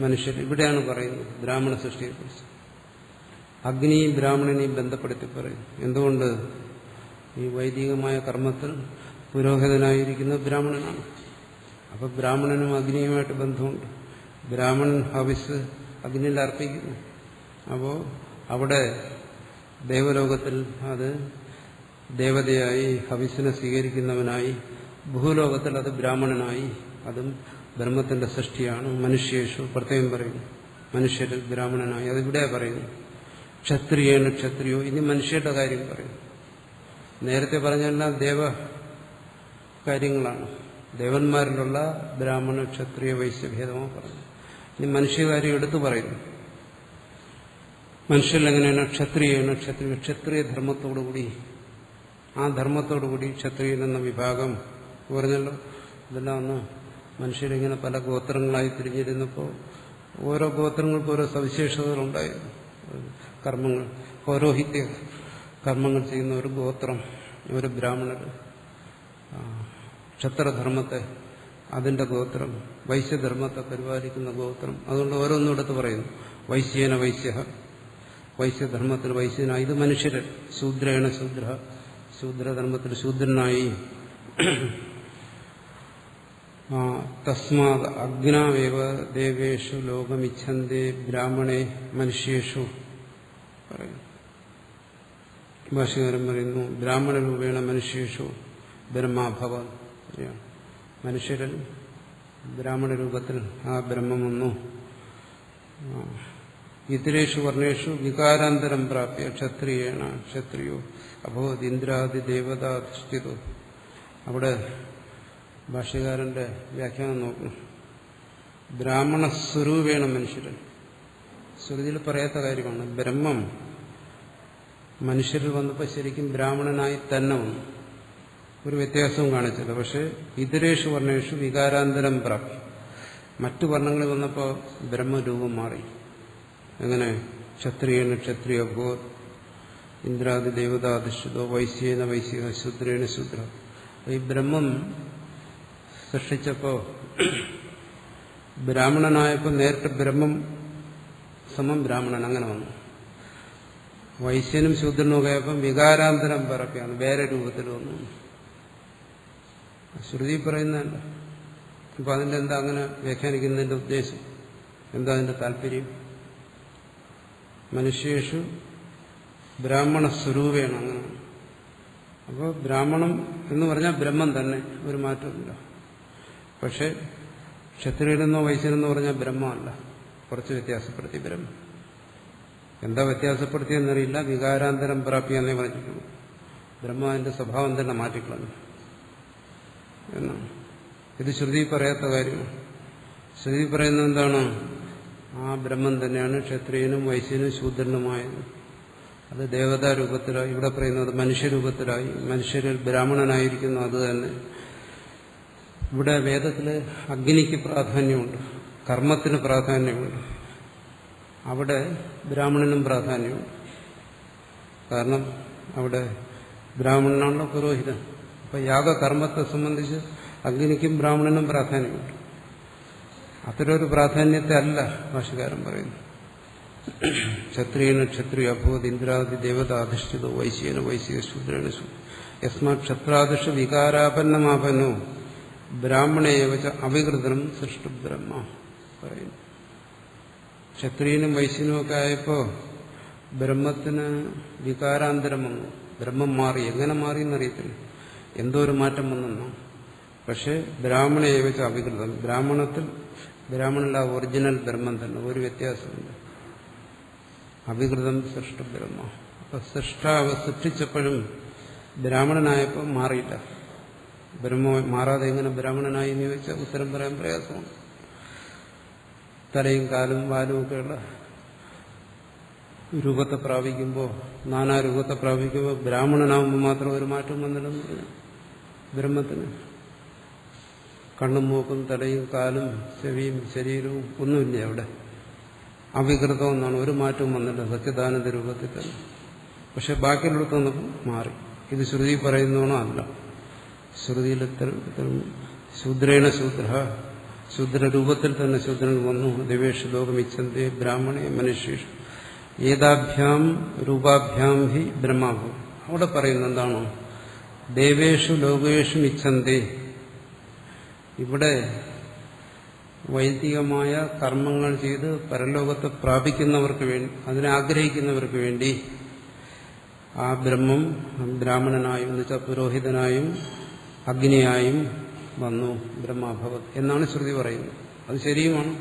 മനുഷ്യർ ഇവിടെയാണ് പറയുന്നത് ബ്രാഹ്മണ സൃഷ്ടിയെക്കുറിച്ച്. അഗ്നിയും ബ്രാഹ്മണനെയും ബന്ധപ്പെടുത്തി പറയും. എന്തുകൊണ്ട്? ഈ വൈദികമായ കർമ്മത്തിൽ പുരോഹിതനായിരിക്കുന്ന ബ്രാഹ്മണനാണ്. അപ്പൊ ബ്രാഹ്മണനും അഗ്നിയുമായിട്ട് ബന്ധമുണ്ട്. ബ്രാഹ്മണൻ ഹവിസ് അഗ്നിയിൽ അർപ്പിക്കുന്നു. അപ്പോൾ അവിടെ ദേവലോകത്തിൽ അത് ദേവതയായി ഹവിസിനെ സ്വീകരിക്കുന്നവനായി, ഭൂലോകത്തിൽ അത് ബ്രാഹ്മണനായി, അതും ബ്രഹ്മത്തിന്റെ സൃഷ്ടിയാണ്. മനുഷ്യേഷു പ്രത്യേകം പറയുന്നു, മനുഷ്യരിൽ ബ്രാഹ്മണനായി. അതിവിടെ പറയുന്നു. ക്ഷത്രിയേണു ക്ഷത്രിയോ, ഇനി മനുഷ്യരുടെ കാര്യം പറയുന്നു. നേരത്തെ പറഞ്ഞെല്ലാം ദേവ കാര്യങ്ങളാണ്. ദേവന്മാരിലുള്ള ബ്രാഹ്മണ ക്ഷത്രിയ വൈശ്യഭേദമോ പറഞ്ഞു. ഇനി മനുഷ്യകാര്യം എടുത്തു പറയുന്നു. മനുഷ്യരിലെങ്ങനെയാണ് ക്ഷത്രിയാണ്, ക്ഷത്രിയ ധർമ്മത്തോടുകൂടി, ആ ധർമ്മത്തോടുകൂടി ക്ഷത്രിയൻ എന്ന വിഭാഗം പറഞ്ഞല്ലോ. ഇതെല്ലാം ഒന്ന് മനുഷ്യരിങ്ങനെ പല ഗോത്രങ്ങളായി തിരിഞ്ഞിരുന്നപ്പോൾ ഓരോ ഗോത്രങ്ങൾക്കും ഓരോ സവിശേഷതകളുണ്ടായിരുന്നു. കർമ്മങ്ങൾ, പൗരോഹിത്യ കർമ്മങ്ങൾ ചെയ്യുന്ന ഒരു ഗോത്രം, ഒരു ബ്രാഹ്മണർ, ക്ഷത്രധർമ്മത്തെ അതിന്റെ ഗോത്രം, വൈശ്യധർമ്മത്തെ പരിപാലിക്കുന്ന ഗോത്രം. അതുകൊണ്ട് ഓരോന്നും എടുത്ത് പറയുന്നു. വൈശ്യേന വൈശ്യ, വൈശ്യധർമ്മത്തിൽ വൈശ്യനായി. ഇത് മനുഷ്യര്. ശൂദ്രേണ ശൂദ്ര, ശൂദ്രധർമ്മത്തിൽ ശൂദ്രനായി. തസ്മാത് അഗ്നാവേവ ദേവേഷു ലോകമിച്ഛന്തേ ബ്രാഹ്മണേ മനുഷ്യേഷു പറയുന്നു. ഭാഷകാരൻ പറയുന്നു ബ്രാഹ്മണ രൂപേണ മനുഷ്യേഷു ബ്രഹ്മാഭവൻ. മനുഷ്യരിൽ ബ്രാഹ്മണ രൂപത്തിൽ ആ ബ്രഹ്മം വന്നു. ഇതരേഷു വർണ്ണേഷു വികാരാന്തരം പ്രാപ്യ ക്ഷത്രിയേണ ക്ഷത്രിയോ അഭവത് ഇന്ദ്രാദി ദേവതാധിഷ്ഠിതോ. അവിടെ ഭാഷ്യകാരന്റെ വ്യാഖ്യാനം നോക്കണം. ബ്രാഹ്മണ സ്വരൂപേണ മനുഷ്യരിൽ, ശ്രുതിയിൽ പറയാത്ത കാര്യമാണ്. ബ്രഹ്മം മനുഷ്യരിൽ വന്നപ്പോൾ ശരിക്കും ബ്രാഹ്മണനായി തന്നെ വന്നു, ഒരു വ്യത്യാസവും കാണിച്ചില്ല. പക്ഷെ ഇതരേഷു വർണ്ണേഷു വികാരാന്തരം പ്രാപ്തി, മറ്റു വർണ്ണങ്ങളിൽ വന്നപ്പോൾ ബ്രഹ്മരൂപം മാറി. എങ്ങനെ? ക്ഷത്രിയേണ ക്ഷത്രിയ ഭോ, ഇന്ദ്രാദി ദേവതാധിഷ്ഠിതോ, വൈശ്യേന വൈശ്യ, ശൂദ്രേണ ശൂദ്ര. ഈ ബ്രഹ്മം സൃഷ്ടിച്ചപ്പോ ബ്രാഹ്മണനായപ്പോൾ നേരിട്ട് ബ്രഹ്മം സമം ബ്രാഹ്മണൻ അങ്ങനെ വന്നു. വൈശ്യനും ശൂദ്രനും ഒക്കെ ആയപ്പം വികാരാന്തരം പറക്കുകയാണ്, വേറെ രൂപത്തിൽ വന്നു. ശ്രുതി പറയുന്നതല്ല. അപ്പൊ അതിന്റെ എന്താ അങ്ങനെ വ്യാഖ്യാനിക്കുന്നതിന്റെ ഉദ്ദേശം എന്താ? അതിന്റെ താല്പര്യം? മനുഷ്യേഷു ബ്രാഹ്മണ സ്വരൂപേണ, അങ്ങനെ. അപ്പോൾ ബ്രാഹ്മണം എന്ന് പറഞ്ഞാൽ ബ്രഹ്മം തന്നെ, ഒരു മാറ്റമില്ല. പക്ഷെ ക്ഷത്രിയനെന്നോ വൈശ്യനെന്നോ പറഞ്ഞാൽ ബ്രഹ്മമല്ല, കുറച്ച് വ്യത്യാസപ്പെടുത്തി ബ്രഹ്മം. എന്താ വ്യത്യാസപ്പെടുത്തിയെന്നറിയില്ല. വികാരാന്തരം പ്രാപ്തിയെന്നേ പറഞ്ഞിട്ടുള്ളൂ. ബ്രഹ്മ അതിന്റെ സ്വഭാവം തന്നെ മാറ്റിക്കളഞ്ഞു എന്നാണ്. ഇത് ശ്രുതി പറയാത്ത കാര്യമാണ്. ശ്രുതി പറയുന്നത് എന്താണ്? ആ ബ്രഹ്മം തന്നെയാണ് ക്ഷത്രിയനും വൈശ്യനും ശൂദ്രനുമായത്. അത് ദേവതാ രൂപത്തിലായി. ഇവിടെ പറയുന്നത് മനുഷ്യരൂപത്തിലായി. മനുഷ്യരിൽ ബ്രാഹ്മണനായിരിക്കുന്നു. അത് തന്നെ ഇവിടെ വേദത്തില് അഗ്നിക്ക് പ്രാധാന്യമുണ്ട്, കർമ്മത്തിന് പ്രാധാന്യമുണ്ട്. അവിടെ ബ്രാഹ്മണനും പ്രാധാന്യമുണ്ട്. കാരണം അവിടെ ബ്രാഹ്മണനാണല്ലോ പുരോഹിതൻ. അപ്പൊ യാഗകർമ്മത്തെ സംബന്ധിച്ച് അഗ്നിക്കും ബ്രാഹ്മണനും പ്രാധാന്യമുണ്ട്. അത്തരൊരു പ്രാധാന്യത്തെ അല്ല ഭാഷ്യകാരൻ പറയുന്നു. ക്ഷത്രിയേണ ക്ഷത്രിയ അഭൂത് ഇന്ദ്രാദി ദേവതാധിഷ്ഠിതോ വൈശ്യേന വൈശ്യ ശൂദ്രേണ ശൂദ്ര യസ്മാത് ക്ഷത്രാദിഷ വികാരാപന്നമാപന്നോ ബ്രാഹ്മണേവച അവികൃതം സൃഷ്ടു ബ്രഹ്മ പറയുന്നു. ക്ഷത്രിയനും വൈശ്യനും ഒക്കെ ആയപ്പോ ബ്രഹ്മത്തിന് വികാരാന്തരം വന്നു. ബ്രഹ്മം മാറി. എങ്ങനെ മാറി എന്നറിയത്തില്ല, എന്തോ ഒരു മാറ്റം വന്നെന്നോ. പക്ഷെ ബ്രാഹ്മണേവച അവികൃതം, ബ്രാഹ്മണത്തിൽ ബ്രാഹ്മണന്റെ ഒറിജിനൽ ബ്രഹ്മം തന്നെ, ഒരു വ്യത്യാസമില്ല. അവികൃതം സൃഷ്ട ബ്രഹ്മ. അപ്പൊ സൃഷ്ടാവ് സൃഷ്ടിച്ചപ്പോഴും ബ്രാഹ്മണനായപ്പോൾ മാറിയില്ല. ബ്രഹ്മ മാറാതെ എങ്ങനെ ബ്രാഹ്മണനായി എന്ന് ചോദിച്ചാൽ ഉത്തരം പറയാൻ പ്രയാസമാണ്. തലയും കാലും വാലും ഒക്കെയുള്ള രൂപത്തെ പ്രാപിക്കുമ്പോൾ, നാനാരൂപത്തെ പ്രാപിക്കുമ്പോൾ ബ്രാഹ്മണനാകുമ്പോൾ മാത്രം ഒരു മാറ്റം വന്നില്ലെന്ന് പറഞ്ഞു. ബ്രഹ്മത്തിന് കണ്ണും മൂക്കും തലയും കാലും ചെവിയും ശരീരവും ഒന്നുമില്ല അവിടെ. അവികൃതം എന്നാണ്, ഒരു മാറ്റവും വന്നില്ല സത്യദാനന്ദ രൂപത്തിൽ തന്നെ. പക്ഷെ ബാക്കിയുള്ളിടത്തൊന്നും മാറി. ഇത് ശ്രുതി പറയുന്നതാണോ? അല്ല. ശ്രുതിയിൽ ശൂദ്രേണ ശൂദ്ര, ശൂദ്രരൂപത്തിൽ തന്നെ ശൂദ്രൻ വന്നു. ദേവേഷു ലോകമിച്ഛന്തേ ബ്രാഹ്മണേ മനുഷ്യേഷു ഏതാഭ്യാം രൂപാഭ്യാം ഹി ബ്രഹ്മാഭൂ. അവിടെ പറയുന്നത് എന്താണോ? ദേവേഷു ലോകേഷു ഇച്ഛന്തേ. ഇവിടെ വൈദികമായ കർമ്മങ്ങൾ ചെയ്ത് പരലോകത്തെ പ്രാപിക്കുന്നവർക്ക് വേണ്ടി, അതിനെ ആഗ്രഹിക്കുന്നവർക്ക് വേണ്ടി ആ ബ്രഹ്മം ബ്രാഹ്മണനായും എന്ന് വെച്ചാൽ പുരോഹിതനായും അഗ്നിയായും വന്നു, ബ്രഹ്മഭവത് എന്നാണ് ശ്രുതി പറയുന്നത്. അത് ശരിയുമാണ്.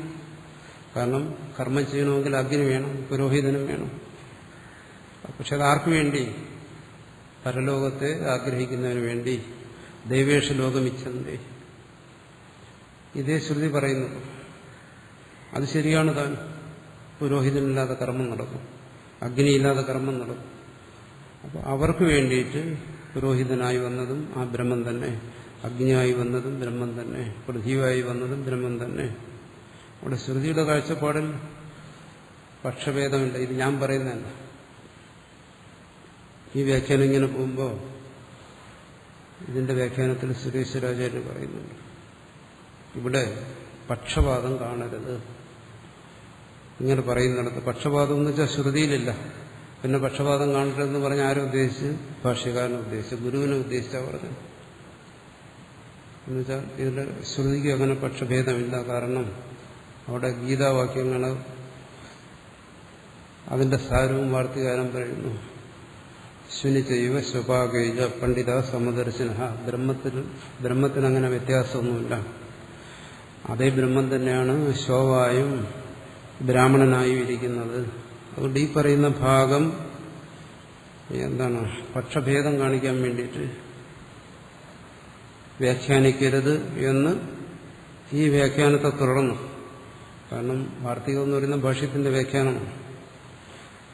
കാരണം കർമ്മം ചെയ്യണമെങ്കിൽ അഗ്നി വേണം, പുരോഹിതനും വേണം. പക്ഷെ അതാർക്കു വേണ്ടി? പരലോകത്തെ ആഗ്രഹിക്കുന്നതിന് വേണ്ടി. ദൈവേഷ ലോകമിച്ഛന്തേ, ഇതേ ശ്രുതി പറയുന്നത്. അത് ശരിയാണ്. താൻ പുരോഹിതനില്ലാതെ കർമ്മം നടക്കും, അഗ്നിയില്ലാതെ കർമ്മം നടക്കും. അപ്പോൾ അവർക്ക് വേണ്ടിയിട്ട് പുരോഹിതനായി വന്നതും ആ ബ്രഹ്മം തന്നെ, അഗ്നിയായി വന്നതും ബ്രഹ്മം തന്നെ, പൃഥ്വിയായി വന്നതും ബ്രഹ്മം തന്നെ. അവിടെ ശ്രുതിയുടെ കാഴ്ചപ്പാടിൽ പക്ഷഭേദമില്ല. ഇത് ഞാൻ പറയുന്നതല്ല. ഈ വ്യാഖ്യാനം ഇങ്ങനെ പോകുമ്പോൾ ഇതിന്റെ വ്യാഖ്യാനത്തിൽ സുരേശ്വരാചാര്യ പറയുന്നുണ്ട്, ഇവിടെ പക്ഷപാതം കാണരുത്. ഇങ്ങനെ പറയുന്നിടത്ത് പക്ഷപാതം എന്ന് വെച്ചാൽ ശ്രുതിയിലില്ല. പിന്നെ പക്ഷപാതം കാണരുതെന്ന് പറഞ്ഞ ആരും ഉദ്ദേശിച്ച്? ഭാഷ്യകാരനെ ഉദ്ദേശിച്ച്, ഗുരുവിനെ ഉദ്ദേശിച്ചാ പറഞ്ഞു. എന്നുവെച്ചാൽ ഇതിന്റെ ശ്രുതിക്ക് അങ്ങനെ പക്ഷഭേദമില്ല. കാരണം അവിടെ ഗീതാവാക്യങ്ങൾ, അതിന്റെ സാരവും വാർത്തികാരം പറയുന്നു. ശുനിചൈവ സ്വപാകൈജ പണ്ഡിത സമദർശന. ബ്രഹ്മത്തിന് അങ്ങനെ വ്യത്യാസമൊന്നുമില്ല. അതേ ബ്രഹ്മം തന്നെയാണ് ശോവായും ബ്രാഹ്മണനായും ഇരിക്കുന്നത്. അതുകൊണ്ട് ഈ പറയുന്ന ഭാഗം എന്താണ്, പക്ഷഭേദം കാണിക്കാൻ വേണ്ടിയിട്ട് വ്യാഖ്യാനിക്കരുത് എന്ന് ഈ വ്യാഖ്യാനത്തെ തുടർന്നു. കാരണം വാർത്തികം എന്ന് പറയുന്ന ഭാഷ്യത്തിന്റെ വ്യാഖ്യാനമാണ്.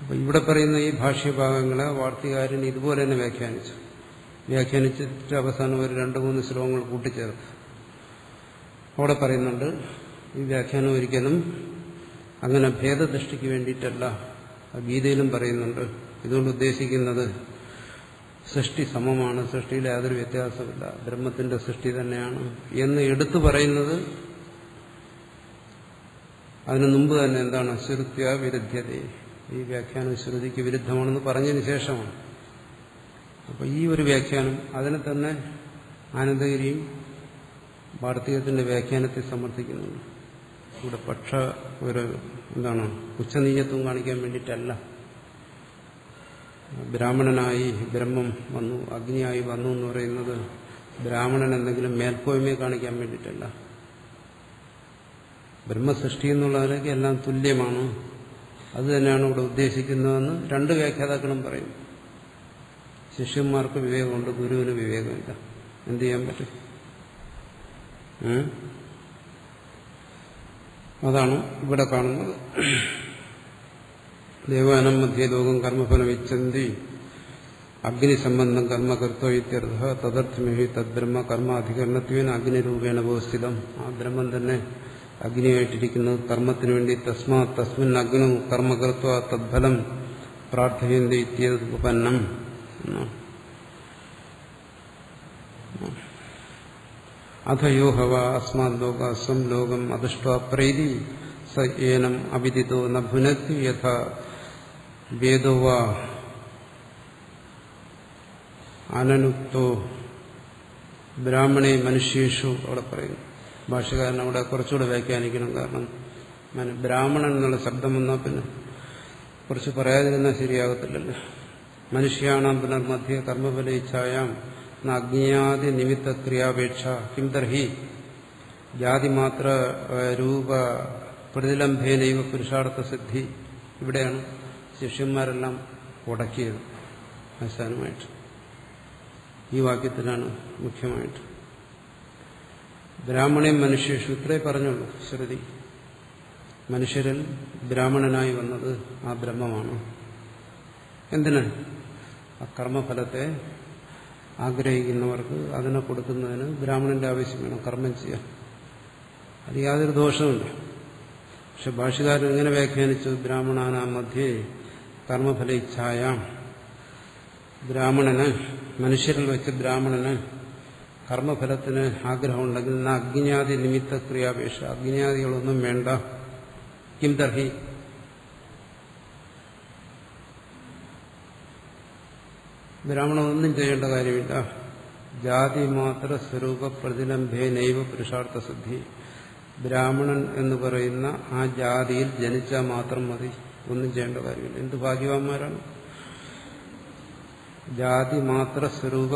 അപ്പം ഇവിടെ പറയുന്ന ഈ ഭാഷ്യഭാഗങ്ങളെ വാർത്തികാരൻ ഇതുപോലെ തന്നെ വ്യാഖ്യാനിച്ചിട്ട് അവസാനം ഒരു 2-3 ശ്ലോകങ്ങൾ കൂട്ടിച്ചേർത്ത് അവിടെ പറയുന്നുണ്ട്, ഈ വ്യാഖ്യാനം ഒരിക്കലും അങ്ങനെ ഭേദദൃഷ്ടിക്ക് വേണ്ടിയിട്ടല്ല. ഗീതയിലും പറയുന്നുണ്ട്. ഇതുകൊണ്ട് ഉദ്ദേശിക്കുന്നത് സൃഷ്ടി സമമാണ്, സൃഷ്ടിയിൽ യാതൊരു വ്യത്യാസമില്ല, ബ്രഹ്മത്തിന്റെ സൃഷ്ടി തന്നെയാണ് എന്ന് എടുത്തു പറയുന്നത് അതിനു മുമ്പ് തന്നെ എന്താണ്, ശ്രുത്യ വിരുദ്ധ്യത, ഈ വ്യാഖ്യാനം ശ്രുതിക്ക് വിരുദ്ധമാണെന്ന് പറഞ്ഞതിന് ശേഷമാണ്. അപ്പോൾ ഈ ഒരു വ്യാഖ്യാനം അതിനെ തന്നെ ആനന്ദഗിരിയും വാർത്തികത്തിന്റെ വ്യാഖ്യാനത്തെ സമർത്ഥിക്കുന്നുണ്ട്. ഇവിടെ എന്താണ്, ഉച്ചനീചത്വം കാണിക്കാൻ വേണ്ടിയിട്ടല്ല. ബ്രാഹ്മണനായി ബ്രഹ്മം വന്നു, അഗ്നിയായി വന്നു എന്ന് പറയുന്നത് ബ്രാഹ്മണൻ എന്തെങ്കിലും മേൽക്കോയ്മയെ കാണിക്കാൻ വേണ്ടിയിട്ടല്ല. ബ്രഹ്മസൃഷ്ടി എന്നുള്ളതിലേക്ക് എല്ലാം തുല്യമാണ്, അത് തന്നെയാണ് ഇവിടെ ഉദ്ദേശിക്കുന്നതെന്ന് 2 വ്യാഖ്യാതാക്കളും പറയും. ശിഷ്യന്മാർക്ക് വിവേകമുണ്ട്, ഗുരുവിന് വിവേകമില്ല. എന്ത് ചെയ്യാൻ പറ്റും? അതാണ് ഇവിടെ കാണുന്നത്. ദേവാനം മധ്യേ ലോകം കർമ്മഫലം ഇച്ഛന്തി അഗ്നിസംബന്ധം കർമ്മകർത്തോ ഇത്യർത്ഥ തദർത്ഥമേ തദ്ബ്രഹ്മ കർമ്മ അധികരണത്വേന അഗ്നിരൂപേണ ഉപസ്ഥിതം. ആ ബ്രഹ്മം തന്നെ അഗ്നിയായിട്ടിരിക്കുന്നത് കർമ്മത്തിനു വേണ്ടി. തസ്മിൻ അഗ്നു കർമ്മകർത്തോ തദ്ഫലം പ്രാർത്ഥയന്തി ഇത്യുപന്നം. അഥയോ ഹവ അസ്മാത് ലോകാസ്വം ലോകം അദൃഷ്ട്വാ പ്രൈതി സ ഏനം അവിദിതോ ന ഭുനക്തി യഥാ വേദോ വാ അനനുക്തോ ബ്രാഹ്മണേ മനുഷ്യേഷു. അവിടെ പറയുന്നു. ഭാഷകാരൻ അവിടെ കുറച്ചുകൂടെ വ്യാഖ്യാനിക്കണം. കാരണം ബ്രാഹ്മണൻ എന്നുള്ള ശബ്ദം വന്നാൽ പിന്നെ കുറച്ച് പറയാതിരുന്നാൽ ശരിയാകത്തില്ലല്ലോ. മനുഷ്യാണാം പുനർമധ്യ കർമ്മഫല ഇച്ഛായാം അജ്ഞാതി നിമിത്ത ക്രിയാപേക്ഷ കിം തർഹി ജാതിമാത്ര രൂപ പ്രതിലംഭേനൈവ പുരുഷാർത്ഥ സിദ്ധി. ഇവിടെയാണ് ശിഷ്യന്മാരെല്ലാം ഉടക്കിയത് അവസാനമായിട്ട്. ഈ വാക്യത്തിലാണ് മുഖ്യമായിട്ട്. ബ്രാഹ്മണേ മനുഷ്യേഷു ഇത്രേ പറഞ്ഞുള്ളൂ ശ്രുതി. മനുഷ്യരിൽ ബ്രാഹ്മണനായി വന്നത് ആ ബ്രഹ്മമാണ്. എന്തിന്? ആ കർമ്മഫലത്തെ ആഗ്രഹിക്കുന്നവർക്ക് അതിനെ കൊടുക്കുന്നതിന് ബ്രാഹ്മണന്റെ ആവശ്യം വേണം, കർമ്മം ചെയ്യാൻ. അത് യാതൊരു ദോഷവുമില്ല. പക്ഷെ ഭാഷ്യകാരൻ എങ്ങനെ വ്യാഖ്യാനിച്ചു? ബ്രാഹ്മണാനാം മധ്യേ കർമ്മഫല ഇച്ഛായാം. ബ്രാഹ്മണന്, മനുഷ്യരിൽ വെച്ച് ബ്രാഹ്മണന് കർമ്മഫലത്തിന് ആഗ്രഹമുണ്ടെങ്കിൽ അഗ്നിയാദി നിമിത്ത ക്രിയാപേക്ഷ, അഗ്നിയാദികളൊന്നും വേണ്ട. കിം തർഹി, ബ്രാഹ്മണനൊന്നും ചെയ്യേണ്ട കാര്യമില്ല. ജാതി മാത്ര സ്വരൂപ പ്രതിലംഭേ നൈവ പുരുഷാർത്ഥ സിദ്ധി. ബ്രാഹ്മണൻ എന്ന് പറയുന്ന ആ ജാതിയിൽ ജനിച്ചാൽ മാത്രം മതി, ഒന്നും ചെയ്യേണ്ട കാര്യമില്ല. എന്ത് ഭാഗ്യവാന്മാരാണ്! ജാതി മാത്ര സ്വരൂപ,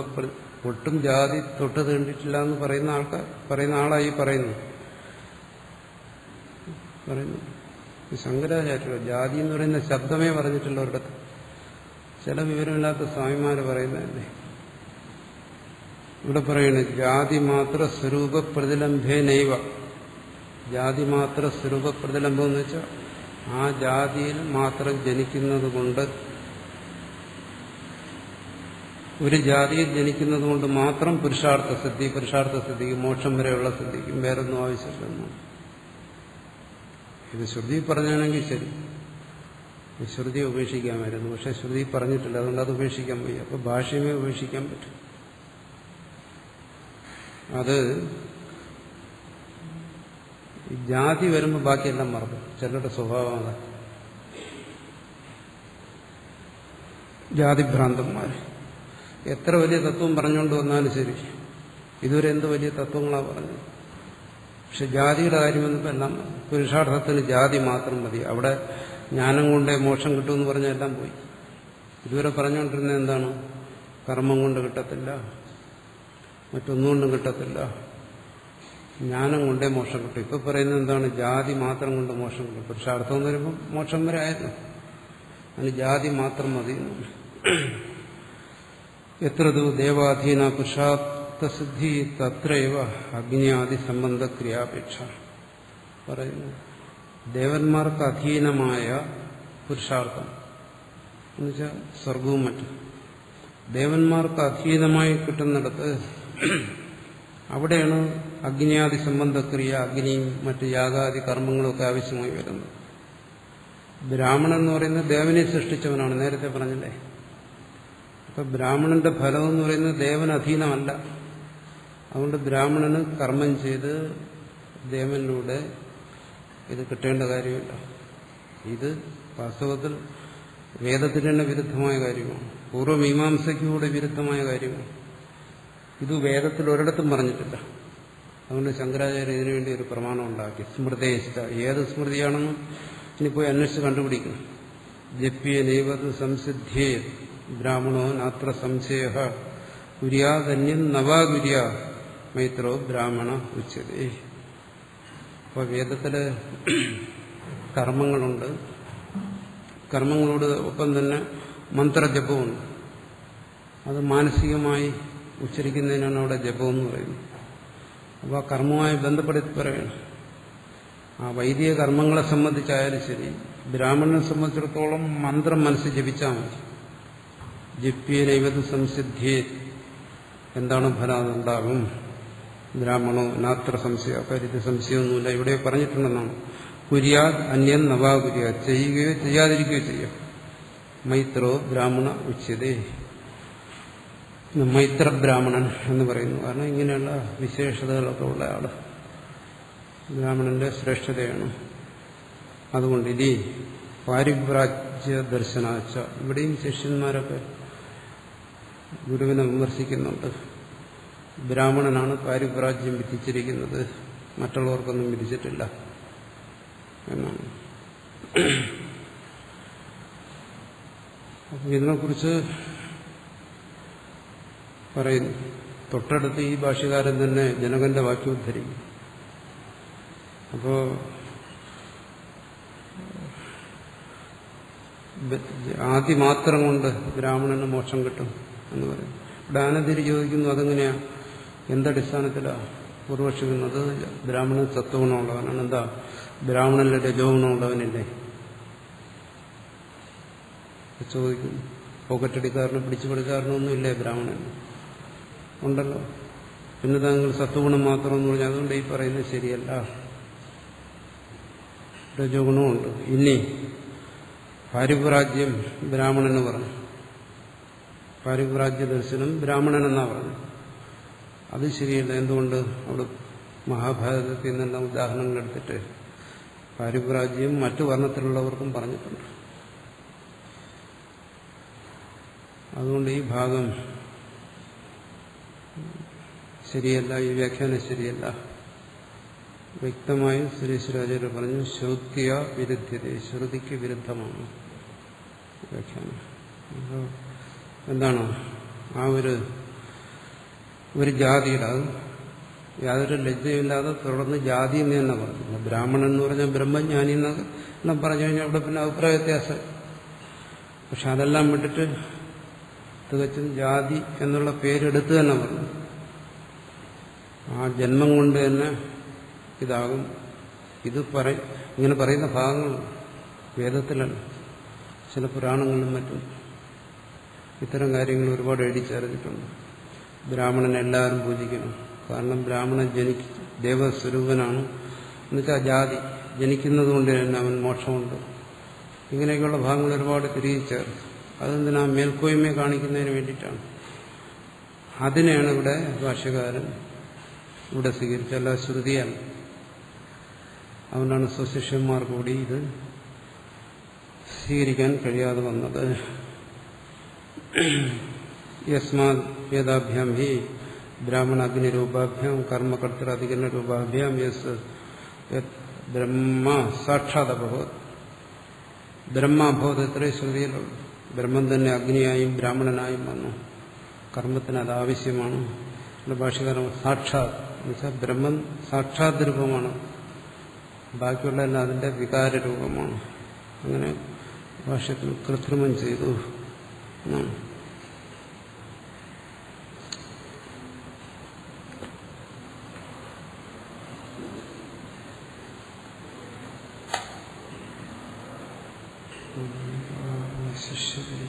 ഒട്ടും ജാതി തൊട്ട് തീണ്ടിട്ടില്ല എന്ന് പറയുന്ന ആളായി പറയുന്നു. ശങ്കരാചാര്യ ജാതി എന്ന് പറയുന്ന ശബ്ദമേ പറഞ്ഞിട്ടില്ല ഒരിടത്ത്. ചില വിവരമില്ലാത്ത സ്വാമിമാര് പറയുന്നതല്ലേ. ഇവിടെ പറയുന്നത് ജാതി മാത്ര സ്വരൂപ പ്രതിലംഭേനൈവ. ജാതി മാത്ര സ്വരൂപ പ്രതിലംഭം എന്ന് വെച്ചാൽ ആ ജാതിയിൽ മാത്രം ജനിക്കുന്നത് കൊണ്ട്, ഒരു ജാതിയിൽ ജനിക്കുന്നത് കൊണ്ട് മാത്രം പുരുഷാർത്ഥ സിദ്ധിക്ക് മോക്ഷം വരെയുള്ള സിദ്ധിക്കും, വേറൊന്നും ആവശ്യമില്ലെന്നാണ്. ഇത് ശ്രുതി പറഞ്ഞാണെങ്കിൽ ശരി, ശ്രുതി ഉപേക്ഷിക്കാമായിരുന്നു. പക്ഷെ ശ്രുതി പറഞ്ഞിട്ടില്ല, അതുകൊണ്ട് അത് ഉപേക്ഷിക്കാൻ വയ്യ. അപ്പൊ ഭാഷ്യമേ ഉപേക്ഷിക്കാൻ പറ്റും. അത് ജാതി വരുമ്പോൾ ബാക്കിയെല്ലാം മറക്കും. ചിലരുടെ സ്വഭാവം അതാ. ജാതിഭ്രാന്തന്മാർ എത്ര വലിയ തത്വം പറഞ്ഞുകൊണ്ട് വന്നാലും ശരി, ഇതുവരെ എന്ത് വലിയ തത്വങ്ങളാണ് പറഞ്ഞത്. പക്ഷെ ജാതിയുടെ കാര്യം വന്നപ്പോൾ എല്ലാം പുരുഷാർത്ഥത്തിന് ജാതി മാത്രം മതി. അവിടെ ജ്ഞാനം കൊണ്ടേ മോക്ഷം കിട്ടുമെന്ന് പറഞ്ഞാൽ എല്ലാം പോയി. ഇതുവരെ പറഞ്ഞുകൊണ്ടിരുന്നത് എന്താണ്? കർമ്മം കൊണ്ട് കിട്ടത്തില്ല, മറ്റൊന്നുകൊണ്ടും കിട്ടത്തില്ല, ജ്ഞാനം കൊണ്ടേ മോക്ഷം കിട്ടും. ഇപ്പൊ പറയുന്നത് എന്താണ്? ജാതി മാത്രം കൊണ്ട് മോക്ഷം കിട്ടും. പുരുഷാർത്ഥം എന്ന് വരുമ്പോൾ മോക്ഷം വരെ ആയിരുന്നു, അതിന് ജാതി മാത്രം മതി. എത്ര ദേവാധീന പുരുഷാർത്ഥസിദ്ധി തത്രൈവ അഗ്നിയാദി സംബന്ധ ക്രിയാപേക്ഷ പറയുന്നു. ദേവന്മാർക്ക് അധീനമായ പുരുഷാർത്ഥം എന്നുവെച്ചാൽ സ്വർഗവും മറ്റും ദേവന്മാർക്ക് അധീനമായി കിട്ടുന്നിടത്ത് അവിടെയാണ് അഗ്നിയാദി സംബന്ധക്രിയ, അഗ്നിയും മറ്റ് യാഗാദി കർമ്മങ്ങളൊക്കെ ആവശ്യമായി വരുന്നത്. ബ്രാഹ്മണൻ എന്ന് പറയുന്നത് ദേവനെ സൃഷ്ടിച്ചവനാണ്, നേരത്തെ പറഞ്ഞില്ലേ. അപ്പൊ ബ്രാഹ്മണന്റെ ഫലം എന്ന് പറയുന്നത് ദേവന് അധീനമല്ല. അതുകൊണ്ട് ബ്രാഹ്മണന് കർമ്മം ചെയ്ത് ദേവനിലൂടെ ഇത് കിട്ടേണ്ട കാര്യമില്ല. ഇത് വാസ്തവത്തിൽ വേദത്തിന് തന്നെ വിരുദ്ധമായ കാര്യമാണ്, പൂർവ്വമീമാംസയ്ക്കൂടെ വിരുദ്ധമായ കാര്യമാണ്. ഇത് വേദത്തിൽ ഒരിടത്തും പറഞ്ഞിട്ടില്ല. അതുകൊണ്ട് ശങ്കരാചാര്യ ഇതിനുവേണ്ടി ഒരു പ്രമാണം ഉണ്ടാക്കി. സ്മൃതേഷ്ട, ഏത് സ്മൃതിയാണെന്നും ഇനി പോയി അന്വേഷിച്ച് കണ്ടുപിടിക്കണം. ജപ്യ നൈവത് സംസിദ്ധ്യേ ബ്രാഹ്മണോ നാത്ര സംശയ കുര്യാതന്യം നവാകുര്യ മൈത്രോ ബ്രാഹ്മണ ഉച്യതേ. അപ്പോൾ വേദത്തില് കർമ്മങ്ങളുണ്ട്, കർമ്മങ്ങളോട് ഒപ്പം തന്നെ മന്ത്രജപമുണ്ട്. അത് മാനസികമായി ഉച്ചരിക്കുന്നതിനാണ് അവിടെ ജപം എന്ന് പറയുന്നത്. അപ്പോൾ ആ കർമ്മവുമായി ബന്ധപ്പെടുത്തി പറയണം. ആ വൈദിക കർമ്മങ്ങളെ സംബന്ധിച്ചായാലും ശരി, ബ്രാഹ്മണനെ സംബന്ധിച്ചിടത്തോളം മന്ത്രം മനസ്സിൽ ജപിച്ചാൽ മതി. ജപ്യനൈവത് സംസിദ്ധ്യേ, എന്താണ് ഫലം? അതുണ്ടാകും. ബ്രാഹ്മണോ നാത്ര സംശയ, കാര്യത്തിൽ സംശയമൊന്നുമില്ല. ഇവിടെ പറഞ്ഞിട്ടുണ്ടെന്നാണ്. കുര്യാത് അന്യൻ നവാകുര്യ, ചെയ്യുകയോ ചെയ്യാതിരിക്കുകയോ ചെയ്യാം. മൈത്രോ ബ്രാഹ്മണ ഉച്യതേ, മൈത്രബ്രാഹ്മണൻ എന്ന് പറയുന്നു. കാരണം ഇങ്ങനെയുള്ള വിശേഷതകളൊക്കെ ഉള്ള ആള് ബ്രാഹ്മണന്റെ ശ്രേഷ്ഠതയാണ്. അതുകൊണ്ട് ഇനി പാരിവ്രാജ്യ ദർശനാച്ച, ഇവിടെയും ശിഷ്യന്മാരൊക്കെ ഗുരുവിനെ വിമർശിക്കുന്നുണ്ട്. ബ്രാഹ്മണനാണ് പാരിവ്രാജ്യം വിധിച്ചിരിക്കുന്നത്, മറ്റുള്ളവർക്കൊന്നും വിധിച്ചിട്ടില്ല എന്നാണ്. അപ്പം ഇതിനെക്കുറിച്ച് പറയുന്നു. തൊട്ടടുത്ത് ഈ ഭാഷ്യകാരൻ തന്നെ ജനകന്റെ വാക്യം ഉദ്ധരിക്കും. അപ്പോ ആദിമാത്രം കൊണ്ട് ബ്രാഹ്മണന് മോക്ഷം കിട്ടും എന്ന് പറയും. ഇവിടെ ആനന്ദരി ചോദിക്കുന്നു, അതെങ്ങനെയാ, എന്തടിസ്ഥാനത്തിലാണ് പൂർവക്ഷിക്കുന്നത്? ബ്രാഹ്മണൻ സത്വഗുണമുള്ളവനാണ്. എന്താ, ബ്രാഹ്മണന്റെ രജോഗുണമുള്ളവനില്ലേ? ചോദിക്കുന്നു. പോക്കറ്റടിക്കാരനും പിടിച്ചുപടിക്കാരനൊന്നും ഇല്ലേ ബ്രാഹ്മണൻ? ഉണ്ടല്ലോ. പിന്നെ താങ്കൾ സത്വഗുണം മാത്രമെന്ന് പറഞ്ഞാൽ അതുകൊണ്ട് ഈ പറയുന്നത് ശരിയല്ല. രജോഗുണമുണ്ട്. ഇനി പാരിവ്രാജ്യം ബ്രാഹ്മണന് പറഞ്ഞു, പാരിവ്രാജ്യ ദർശനം ബ്രാഹ്മണനെന്നാ പറഞ്ഞു. അത് ശരിയല്ല. എന്തുകൊണ്ട്? അവിടെ മഹാഭാരതത്തിൽ നിന്നെല്ലാം ഉദാഹരണങ്ങൾ എടുത്തിട്ട് പാരിവ്രാജ്യം മറ്റു വർണ്ണത്തിലുള്ളവർക്കും പറഞ്ഞിട്ടുണ്ട്. അതുകൊണ്ട് ഈ ഭാഗം ശരിയല്ല, ഈ വ്യാഖ്യാനം ശരിയല്ല വ്യക്തമായും സുരേശ്വരാചാര്യ പറഞ്ഞു ശ്രുത്യ വിരുദ്ധ്യത, ശ്രുതിക്ക് വിരുദ്ധമാണ് വ്യാഖ്യാനം. അപ്പോൾ എന്താണ് ആ ഒരു ജാതിയുടെ, അത് യാതൊരു ലജ്ജയില്ലാതെ തുടർന്ന് ജാതി എന്ന് തന്നെ പറഞ്ഞു. ബ്രാഹ്മണൻ എന്ന് പറഞ്ഞാൽ ബ്രഹ്മജ്ഞാനി എന്നെല്ലാം പറഞ്ഞു കഴിഞ്ഞാൽ അവിടെ പിന്നെ അഭിപ്രായ വ്യത്യാസം. പക്ഷെ അതെല്ലാം വിട്ടിട്ട് തികച്ചും ജാതി എന്നുള്ള പേരെടുത്ത് തന്നെ പറഞ്ഞു. ആ ജന്മം കൊണ്ട് തന്നെ ഇതാകും. ഇങ്ങനെ പറയുന്ന ഭാഗങ്ങൾ വേദത്തിലല്ല, ചില പുരാണങ്ങളിലും മറ്റും ഇത്തരം കാര്യങ്ങൾ ഒരുപാട് എഴുതിച്ചേർന്നിട്ടുണ്ട്. ബ്രാഹ്മണനെ എല്ലാവരും പൂജിക്കണം, കാരണം ബ്രാഹ്മണൻ ദേവസ്വരൂപനാണ്, എന്നുവെച്ചാൽ ജാതി ജനിക്കുന്നത് കൊണ്ട് തന്നെ അവൻ മോക്ഷമുണ്ട്. ഇങ്ങനെയൊക്കെയുള്ള ഭാഗങ്ങൾ ഒരുപാട് തിരിച്ചേർത്ത് അതെന്തിനാ മേൽക്കോയ്മയെ കാണിക്കുന്നതിന് വേണ്ടിയിട്ടാണ്. അതിനെയാണ് ഇവിടെ ഭാഷ്യകാരൻ ഇവിടെ സ്വീകരിച്ച, അല്ല ശ്രുതിയാണ്. അതുകൊണ്ടാണ് സ്വശിഷ്യന്മാർ കൂടി ഇത് സ്വീകരിക്കാൻ കഴിയാതെ വന്നത്. യസ്മാത് വേദാഭ്യാം ഹി ബ്രാഹ്മണ അഗ്നിരൂപാഭ്യാം കർമ്മകർത്തൃധികരണ രൂപാഭ്യാം യസ് ബ്രഹ്മ സാക്ഷാദഭവത്. ബ്രഹ്മാഭവത് എത്രയും ശ്രുതിയിലുള്ളൂ. ബ്രഹ്മം തന്നെ അഗ്നിയായും ബ്രാഹ്മണനായും വന്നു. കർമ്മത്തിന് അത് ആവശ്യമാണ്. ഭാഷകാരം സാക്ഷാത് എന്നുവെച്ചാൽ ബ്രഹ്മം സാക്ഷാത് രൂപമാണ്, ബാക്കിയുള്ള എല്ലാം അതിന്റെ വികാര രൂപമാണ്. അങ്ങനെ ഭാഷത്തിൽ കൃത്രിമം ചെയ്തു എന്നാണ്. ശിഷ്യരെ